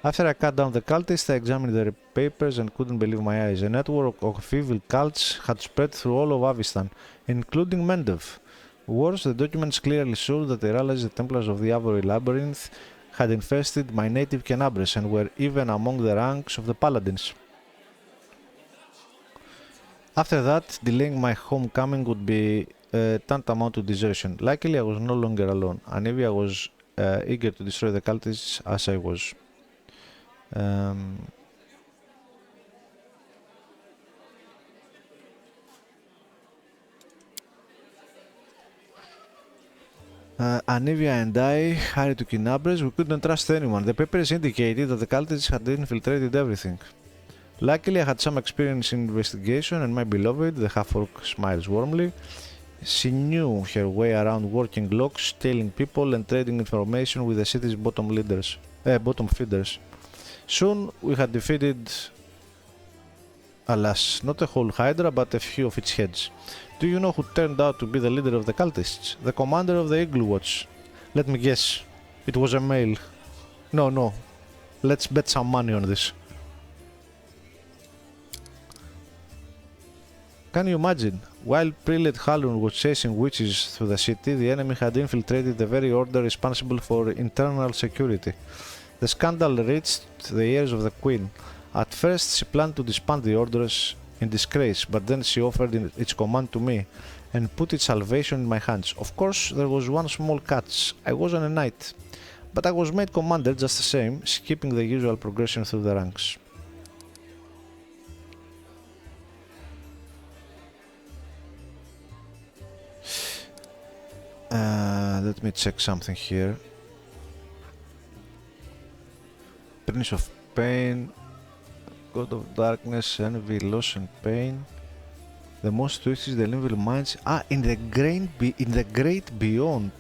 After I cut down the cultists, I examined their papers and couldn't believe my eyes. A network of evil cults had spread through all of Avistan, including Mendev. Worse, the documents clearly showed that the realized the Templars of the Ivory Labyrinth had infested my native Kenabres and were even among the ranks of the Paladins. After that, delaying my homecoming would be tantamount to desertion. Luckily, I was no longer alone. Anivia was eager to destroy the cultists as I was. Anivia and I hurried to Kinabres. We couldn't trust anyone. The papers indicated that the cultists had infiltrated everything. Luckily, I had some experience in investigation, and my beloved, the half-orc, smiles warmly. She knew her way around working locks, stealing people, and trading information with the city's bottom feeders. Soon, we had defeated, alas, not a whole Hydra, but a few of its heads. Do you know who turned out to be the leader of the cultists? The commander of the Igloo Watch. Let me guess. It was a male. No. Let's bet some money on this. Can you imagine? While Prelate Halun was chasing witches through the city, the enemy had infiltrated the very order responsible for internal security. The scandal reached the ears of the Queen. At first, she planned to disband the orders in disgrace, but then she offered its command to me and put its salvation in my hands. Of course, there was one small catch. I wasn't a knight, but I was made commander just the same, skipping the usual progression through the ranks. Let me check something here. Prince of Pain, God of Darkness, Envy, Loss and Pain. The most twisted is the evil minds. In the Great Beyond.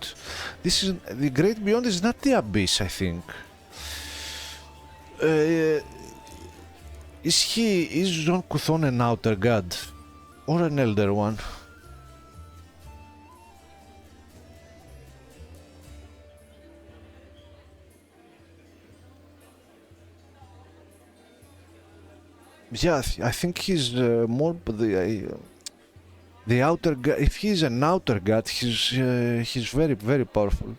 This is the Great Beyond. Is not the Abyss, I think. Is Jean Couthon an outer god or an elder one? Yeah, I think he's more the outer god. If he's an outer god, he's very, very powerful.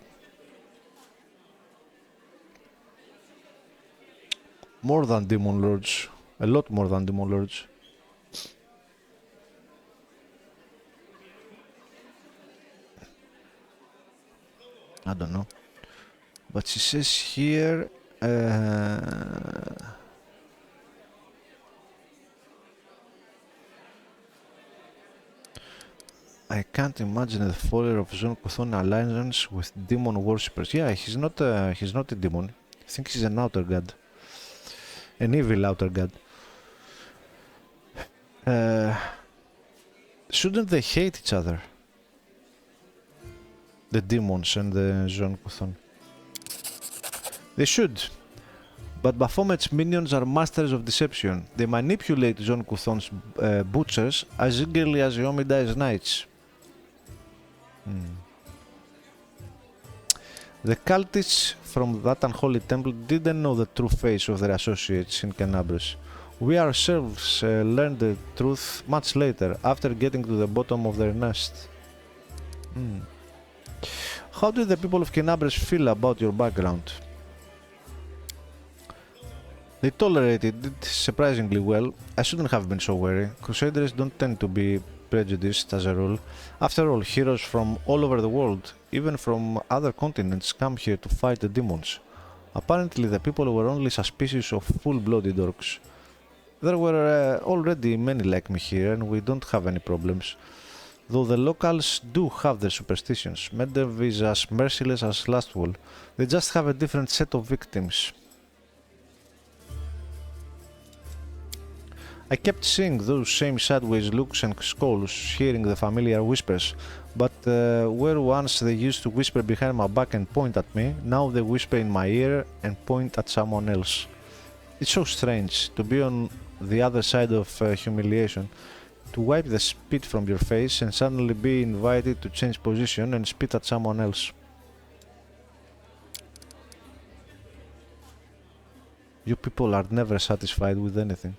More than demon lords, a lot more than demon lords. I don't know, but she says here. I can't imagine the follower of Jean Couthon alliance with demon worshippers. Yeah, he's not a demon. I think he's an outer god. An evil outer god. Shouldn't they hate each other? The demons and the Jean Couthon. They should. But Baphomet's minions are masters of deception. They manipulate Jean Couthon's butchers as eagerly as Yomida's knights. The cultists from that unholy temple didn't know the true face of their associates in Canabras. We ourselves learned the truth much later, after getting to the bottom of their nest. How do the people of Canabras feel about your background? They tolerated it surprisingly well. I shouldn't have been so wary. Crusaders don't tend to be prejudiced as a rule. After all, heroes from all over the world, even from other continents, come here to fight the demons. Apparently the people were only suspicious of full-blooded orcs. There were already many like me here, and we don't have any problems. Though the locals do have their superstitions. Medivh is as merciless as Lastwall. They just have a different set of victims. I kept seeing those same sideways looks and skulls, hearing the familiar whispers, but where once they used to whisper behind my back and point at me, now they whisper in my ear and point at someone else. It's so strange to be on the other side of humiliation, to wipe the spit from your face and suddenly be invited to change position and spit at someone else. You people are never satisfied with anything.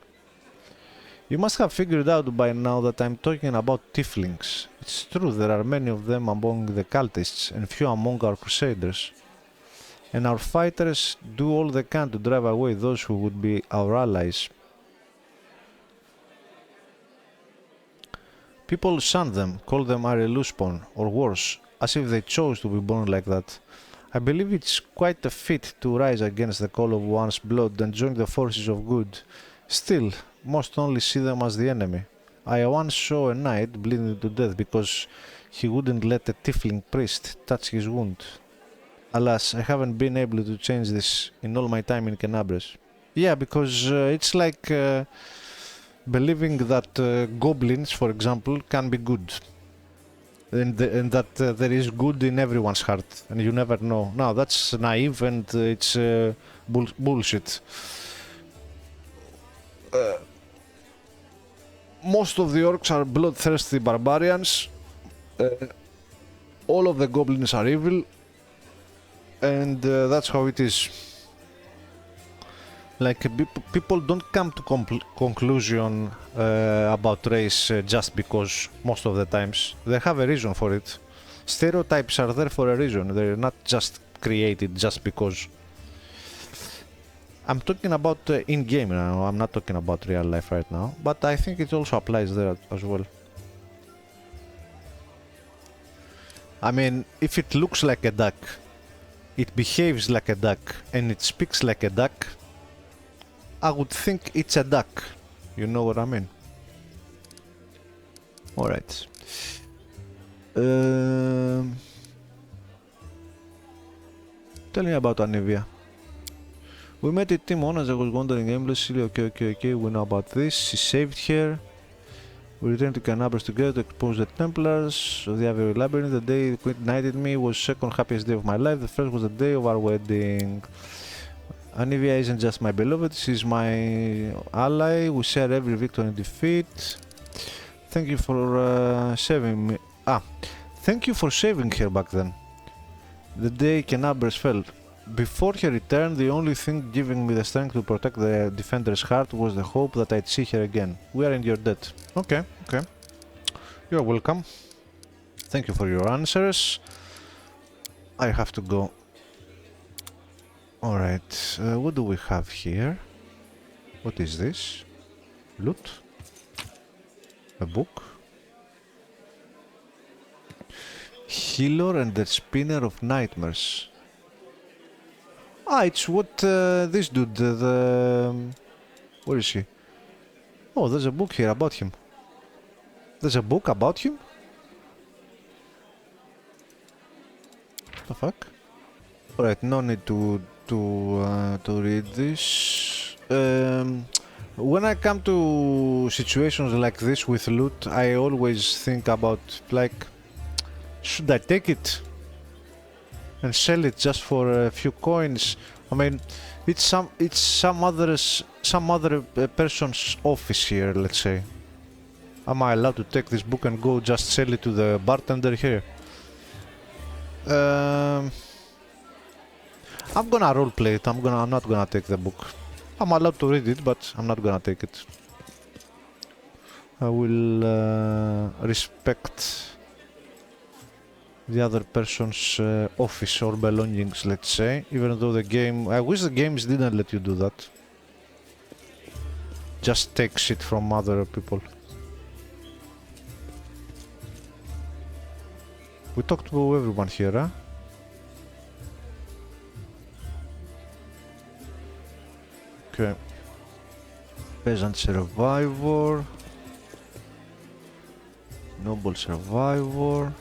You must have figured out by now that I'm talking about tieflings. It's true, there are many of them among the cultists and few among our crusaders. And our fighters do all they can to drive away those who would be our allies. People shun them, call them Areluspawn, or worse, as if they chose to be born like that. I believe it's quite a feat to rise against the call of one's blood and join the forces of good. Still, most only see them as the enemy. I once saw a knight bleeding to death because he wouldn't let a tiefling priest touch his wound. Alas, I haven't been able to change this in all my time in Canabras. Yeah, because it's like believing that goblins, for example, can be good. And that there is good in everyone's heart, and you never know. No, that's naive and it's bullshit. Most of the orcs are bloodthirsty barbarians. All of the goblins are evil, and that's how it is. Like people don't come to conclusion about race just because most of the times they have a reason for it. Stereotypes are there for a reason. They're not just created just because. I'm talking about in-game now, I'm not talking about real life right now, but I think it also applies there as well. I mean, if it looks like a duck, it behaves like a duck, and it speaks like a duck, I would think it's a duck. You know what I mean? Alright. Tell me about Anivia. We met at Timon as I was wandering aimlessly. Okay, we know about this. She saved her. We returned to Canabras together to expose the Templars of the Avery Labyrinth. The day Queen knighted me was the second happiest day of my life. The first was the day of our wedding. Anivia isn't just my beloved, she's my ally. We share every victory and defeat. Thank you for saving me. Thank you for saving her back then. The day Canabras fell. Before her return, the only thing giving me the strength to protect the defender's heart was the hope that I'd see her again. We are in your debt. Okay. You're welcome. Thank you for your answers. I have to go. Alright, what do we have here? What is this? Loot? A book? Healer and the Spinner of Nightmares. It's what this dude, where is he? Oh, there's a book here about him. There's a book about him? What the fuck? Alright, no need to read this. When I come to situations like this with loot, I always think about, like, should I take it and sell it just for a few coins? I mean, it's some other person's office here, let's say. Am I allowed to take this book and go just sell it to the bartender here? I'm gonna roleplay it. I'm not gonna take the book. I'm allowed to read it, but I'm not gonna take it. I will respect the other person's office or belongings, let's say, even though the game... I wish the games didn't let you do that. Just take shit from other people. We talked to everyone here, huh? Okay. Peasant survivor. Noble survivor.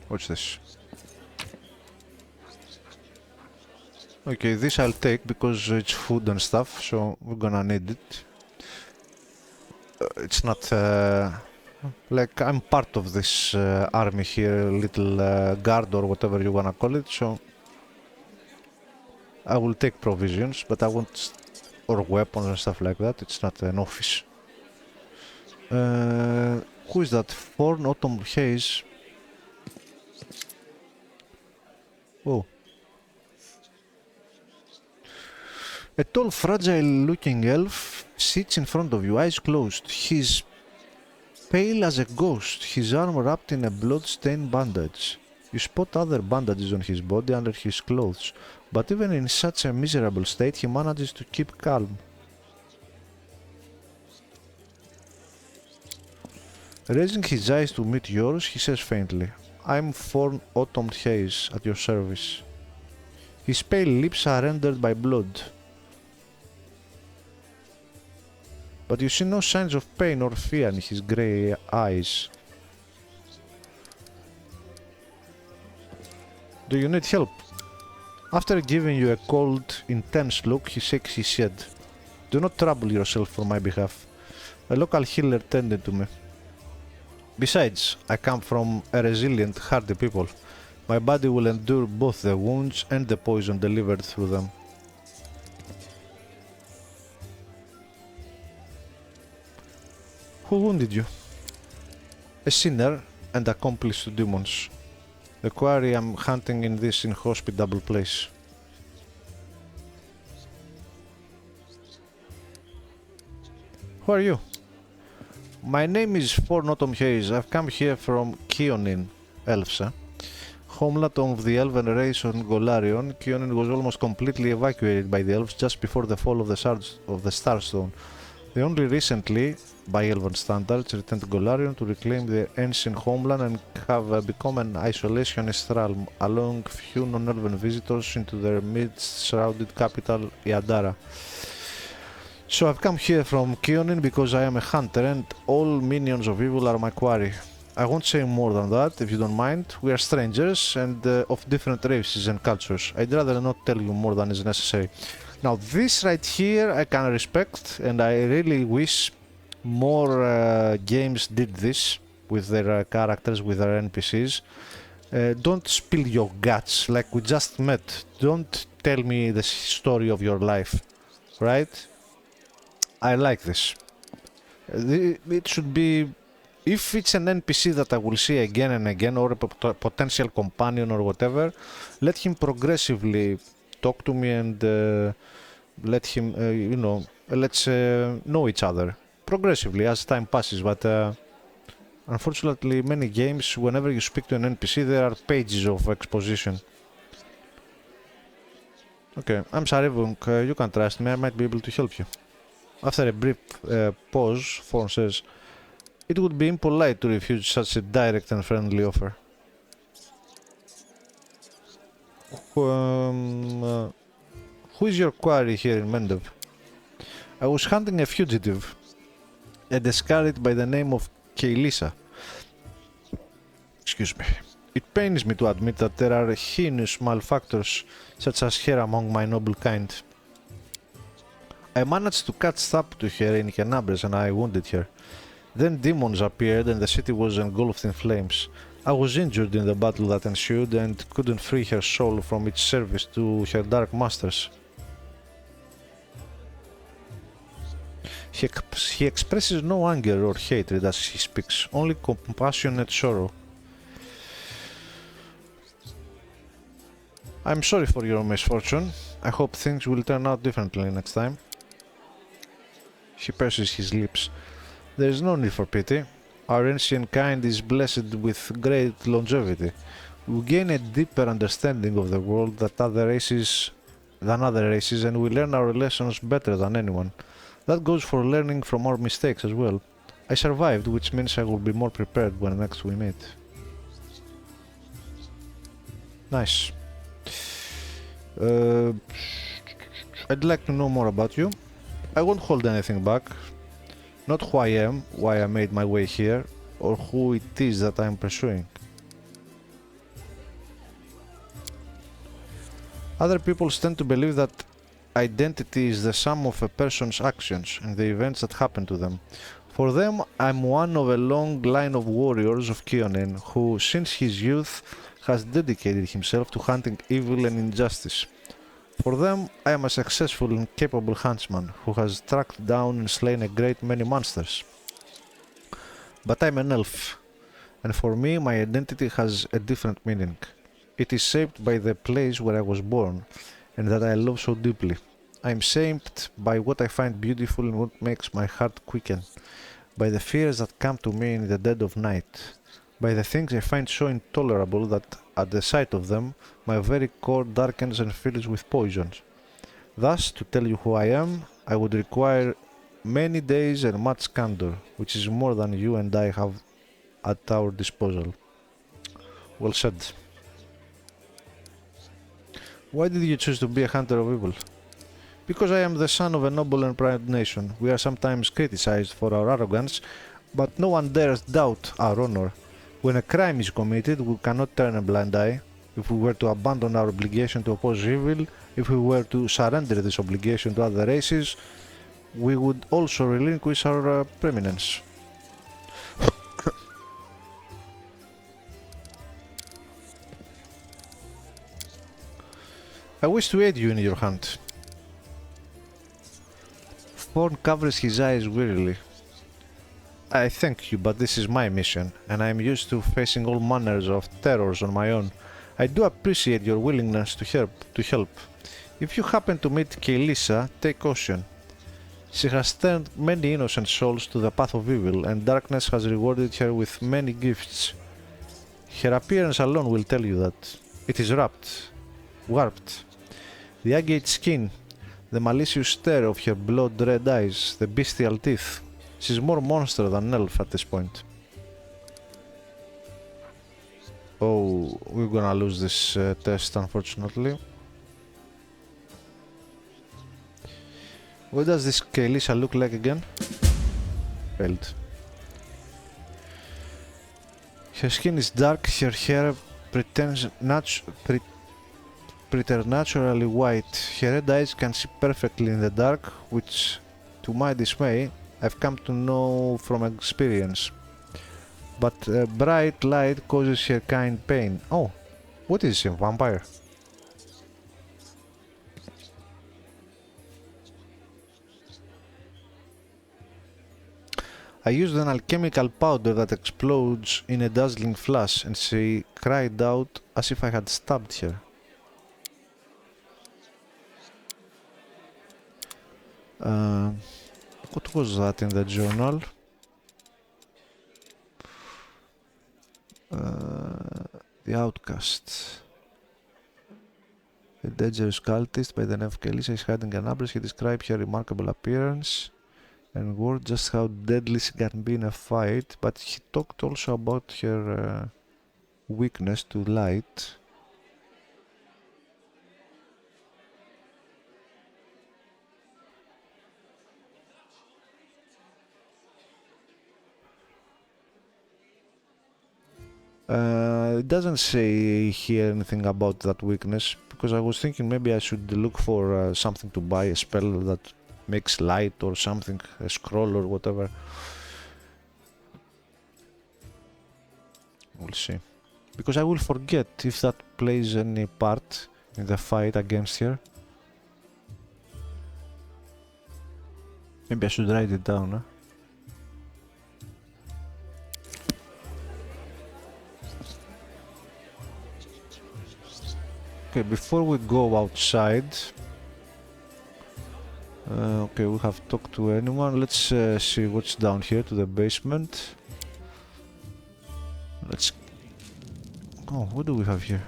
What's this? Okay, this I'll take because it's food and stuff, so we're gonna need it. It's not like I'm part of this army here, little guard or whatever you wanna call it, so I will take provisions, but I won't, or weapons and stuff like that. It's not an office. Who is that? Forn Autumn Haze. Whoa. A tall, fragile-looking elf sits in front of you, eyes closed. He's pale as a ghost, his arm wrapped in a blood-stained bandage. You spot other bandages on his body under his clothes, but even in such a miserable state, he manages to keep calm. Raising his eyes to meet yours, he says faintly, "I'm Forn Autumn Haze, at your service." His pale lips are rendered by blood, but you see no signs of pain or fear in his grey eyes. Do you need help? After giving you a cold, intense look, he shakes his head. Do not trouble yourself for my behalf. A local healer tended to me. Besides, I come from a resilient, hardy people. My body will endure both the wounds and the poison delivered through them. Who wounded you? A sinner and accomplice to demons. The quarry I'm hunting in this inhospitable place. Who are you? My name is Forn Autumn Haze. I've come here from Keonin, Elves, homeland of the elven race on Golarion. Keonin was almost completely evacuated by the elves just before the fall of the Starstone. They only recently, by elven standards, returned to Golarion to reclaim their ancient homeland and have become an isolationist realm, allowing few non-elven visitors into their mist-shrouded capital, Yadara. So I've come here from Keonin because I am a hunter and all minions of evil are my quarry. I won't say more than that, if you don't mind. We are strangers and of different races and cultures. I'd rather not tell you more than is necessary. Now, this right here I can respect, and I really wish more games did this with their characters, with their NPCs. Don't spill your guts like we just met. Don't tell me the story of your life, right? I like this. It should be, if it's an NPC that I will see again and again, or a potential companion or whatever, let him progressively talk to me and let him, let's know each other progressively as time passes. But unfortunately, many games, whenever you speak to an NPC, there are pages of exposition. Okay, I'm sorry, Vunk, you can trust me, I might be able to help you. After a brief pause, Thorn says, it would be impolite to refuse such a direct and friendly offer. Who is your quarry here in Mendev? I was hunting a fugitive, a Descarit by the name of Keilisa. Excuse me. It pains me to admit that there are heinous malefactors such as her among my noble kind. I managed to catch up to her in Kenabres and I wounded her. Then demons appeared and the city was engulfed in flames. I was injured in the battle that ensued and couldn't free her soul from its service to her dark masters. He expresses no anger or hatred as he speaks, only compassionate sorrow. I'm sorry for your misfortune. I hope things will turn out differently next time. He purses his lips. There is no need for pity. Our ancient kind is blessed with great longevity. We gain a deeper understanding of the world than other races, and we learn our lessons better than anyone. That goes for learning from our mistakes as well. I survived, which means I will be more prepared when next we meet. Nice. I'd like to know more about you. I won't hold anything back. Not who I am, why I made my way here, or who it is that I am pursuing. Other people tend to believe that identity is the sum of a person's actions and the events that happen to them. For them, I'm one of a long line of warriors of Kionin who, since his youth, has dedicated himself to hunting evil and injustice. For them, I am a successful and capable huntsman who has tracked down and slain a great many monsters. But I'm an elf, and for me my identity has a different meaning. It is shaped by the place where I was born, and that I love so deeply. I am shaped by what I find beautiful and what makes my heart quicken, by the fears that come to me in the dead of night, by the things I find so intolerable that at the sight of them my very core darkens and fills with poisons. Thus, to tell you who I am, I would require many days and much candor, which is more than you and I have at our disposal. Well said. Why did you choose to be a hunter of evil? Because I am the son of a noble and proud nation. We are sometimes criticized for our arrogance, but no one dares doubt our honor. When a crime is committed, we cannot turn a blind eye. If we were to abandon our obligation to oppose evil, if we were to surrender this obligation to other races, we would also relinquish our preeminence. I wish to aid you in your hunt. Thorn covers his eyes wearily. I thank you, but this is my mission, and I am used to facing all manners of terrors on my own. I do appreciate your willingness to help. If you happen to meet Keilisa, take caution. She has turned many innocent souls to the path of evil, and darkness has rewarded her with many gifts. Her appearance alone will tell you that. It is warped. The agate skin, the malicious stare of her blood-red eyes, the bestial teeth. She's more monster than elf at this point. Oh, we're gonna lose this test, unfortunately. What does this Keilisa look like again? Failed. Her skin is dark, her hair preternaturally white. Her red eyes can see perfectly in the dark, which, to my dismay, I've come to know from experience. But bright light causes her kind pain. Oh, what is she, a vampire? I used an alchemical powder that explodes in a dazzling flash, and she cried out as if I had stabbed her. What was that in the journal? The Outcast. A dangerous cultist by the name of Kelisa is hiding an ambush. He described her remarkable appearance and word just how deadly she can be in a fight, but he talked also about her weakness to light. It doesn't say here anything about that weakness, because I was thinking maybe I should look for something to buy, a spell that makes light or something, a scroll or whatever. We'll see. Because I will forget if that plays any part in the fight against her. Maybe I should write it down, huh? Okay, before we go outside, okay, we have talked to anyone. Let's see what's down here to the basement. Let's... Oh, what do we have here?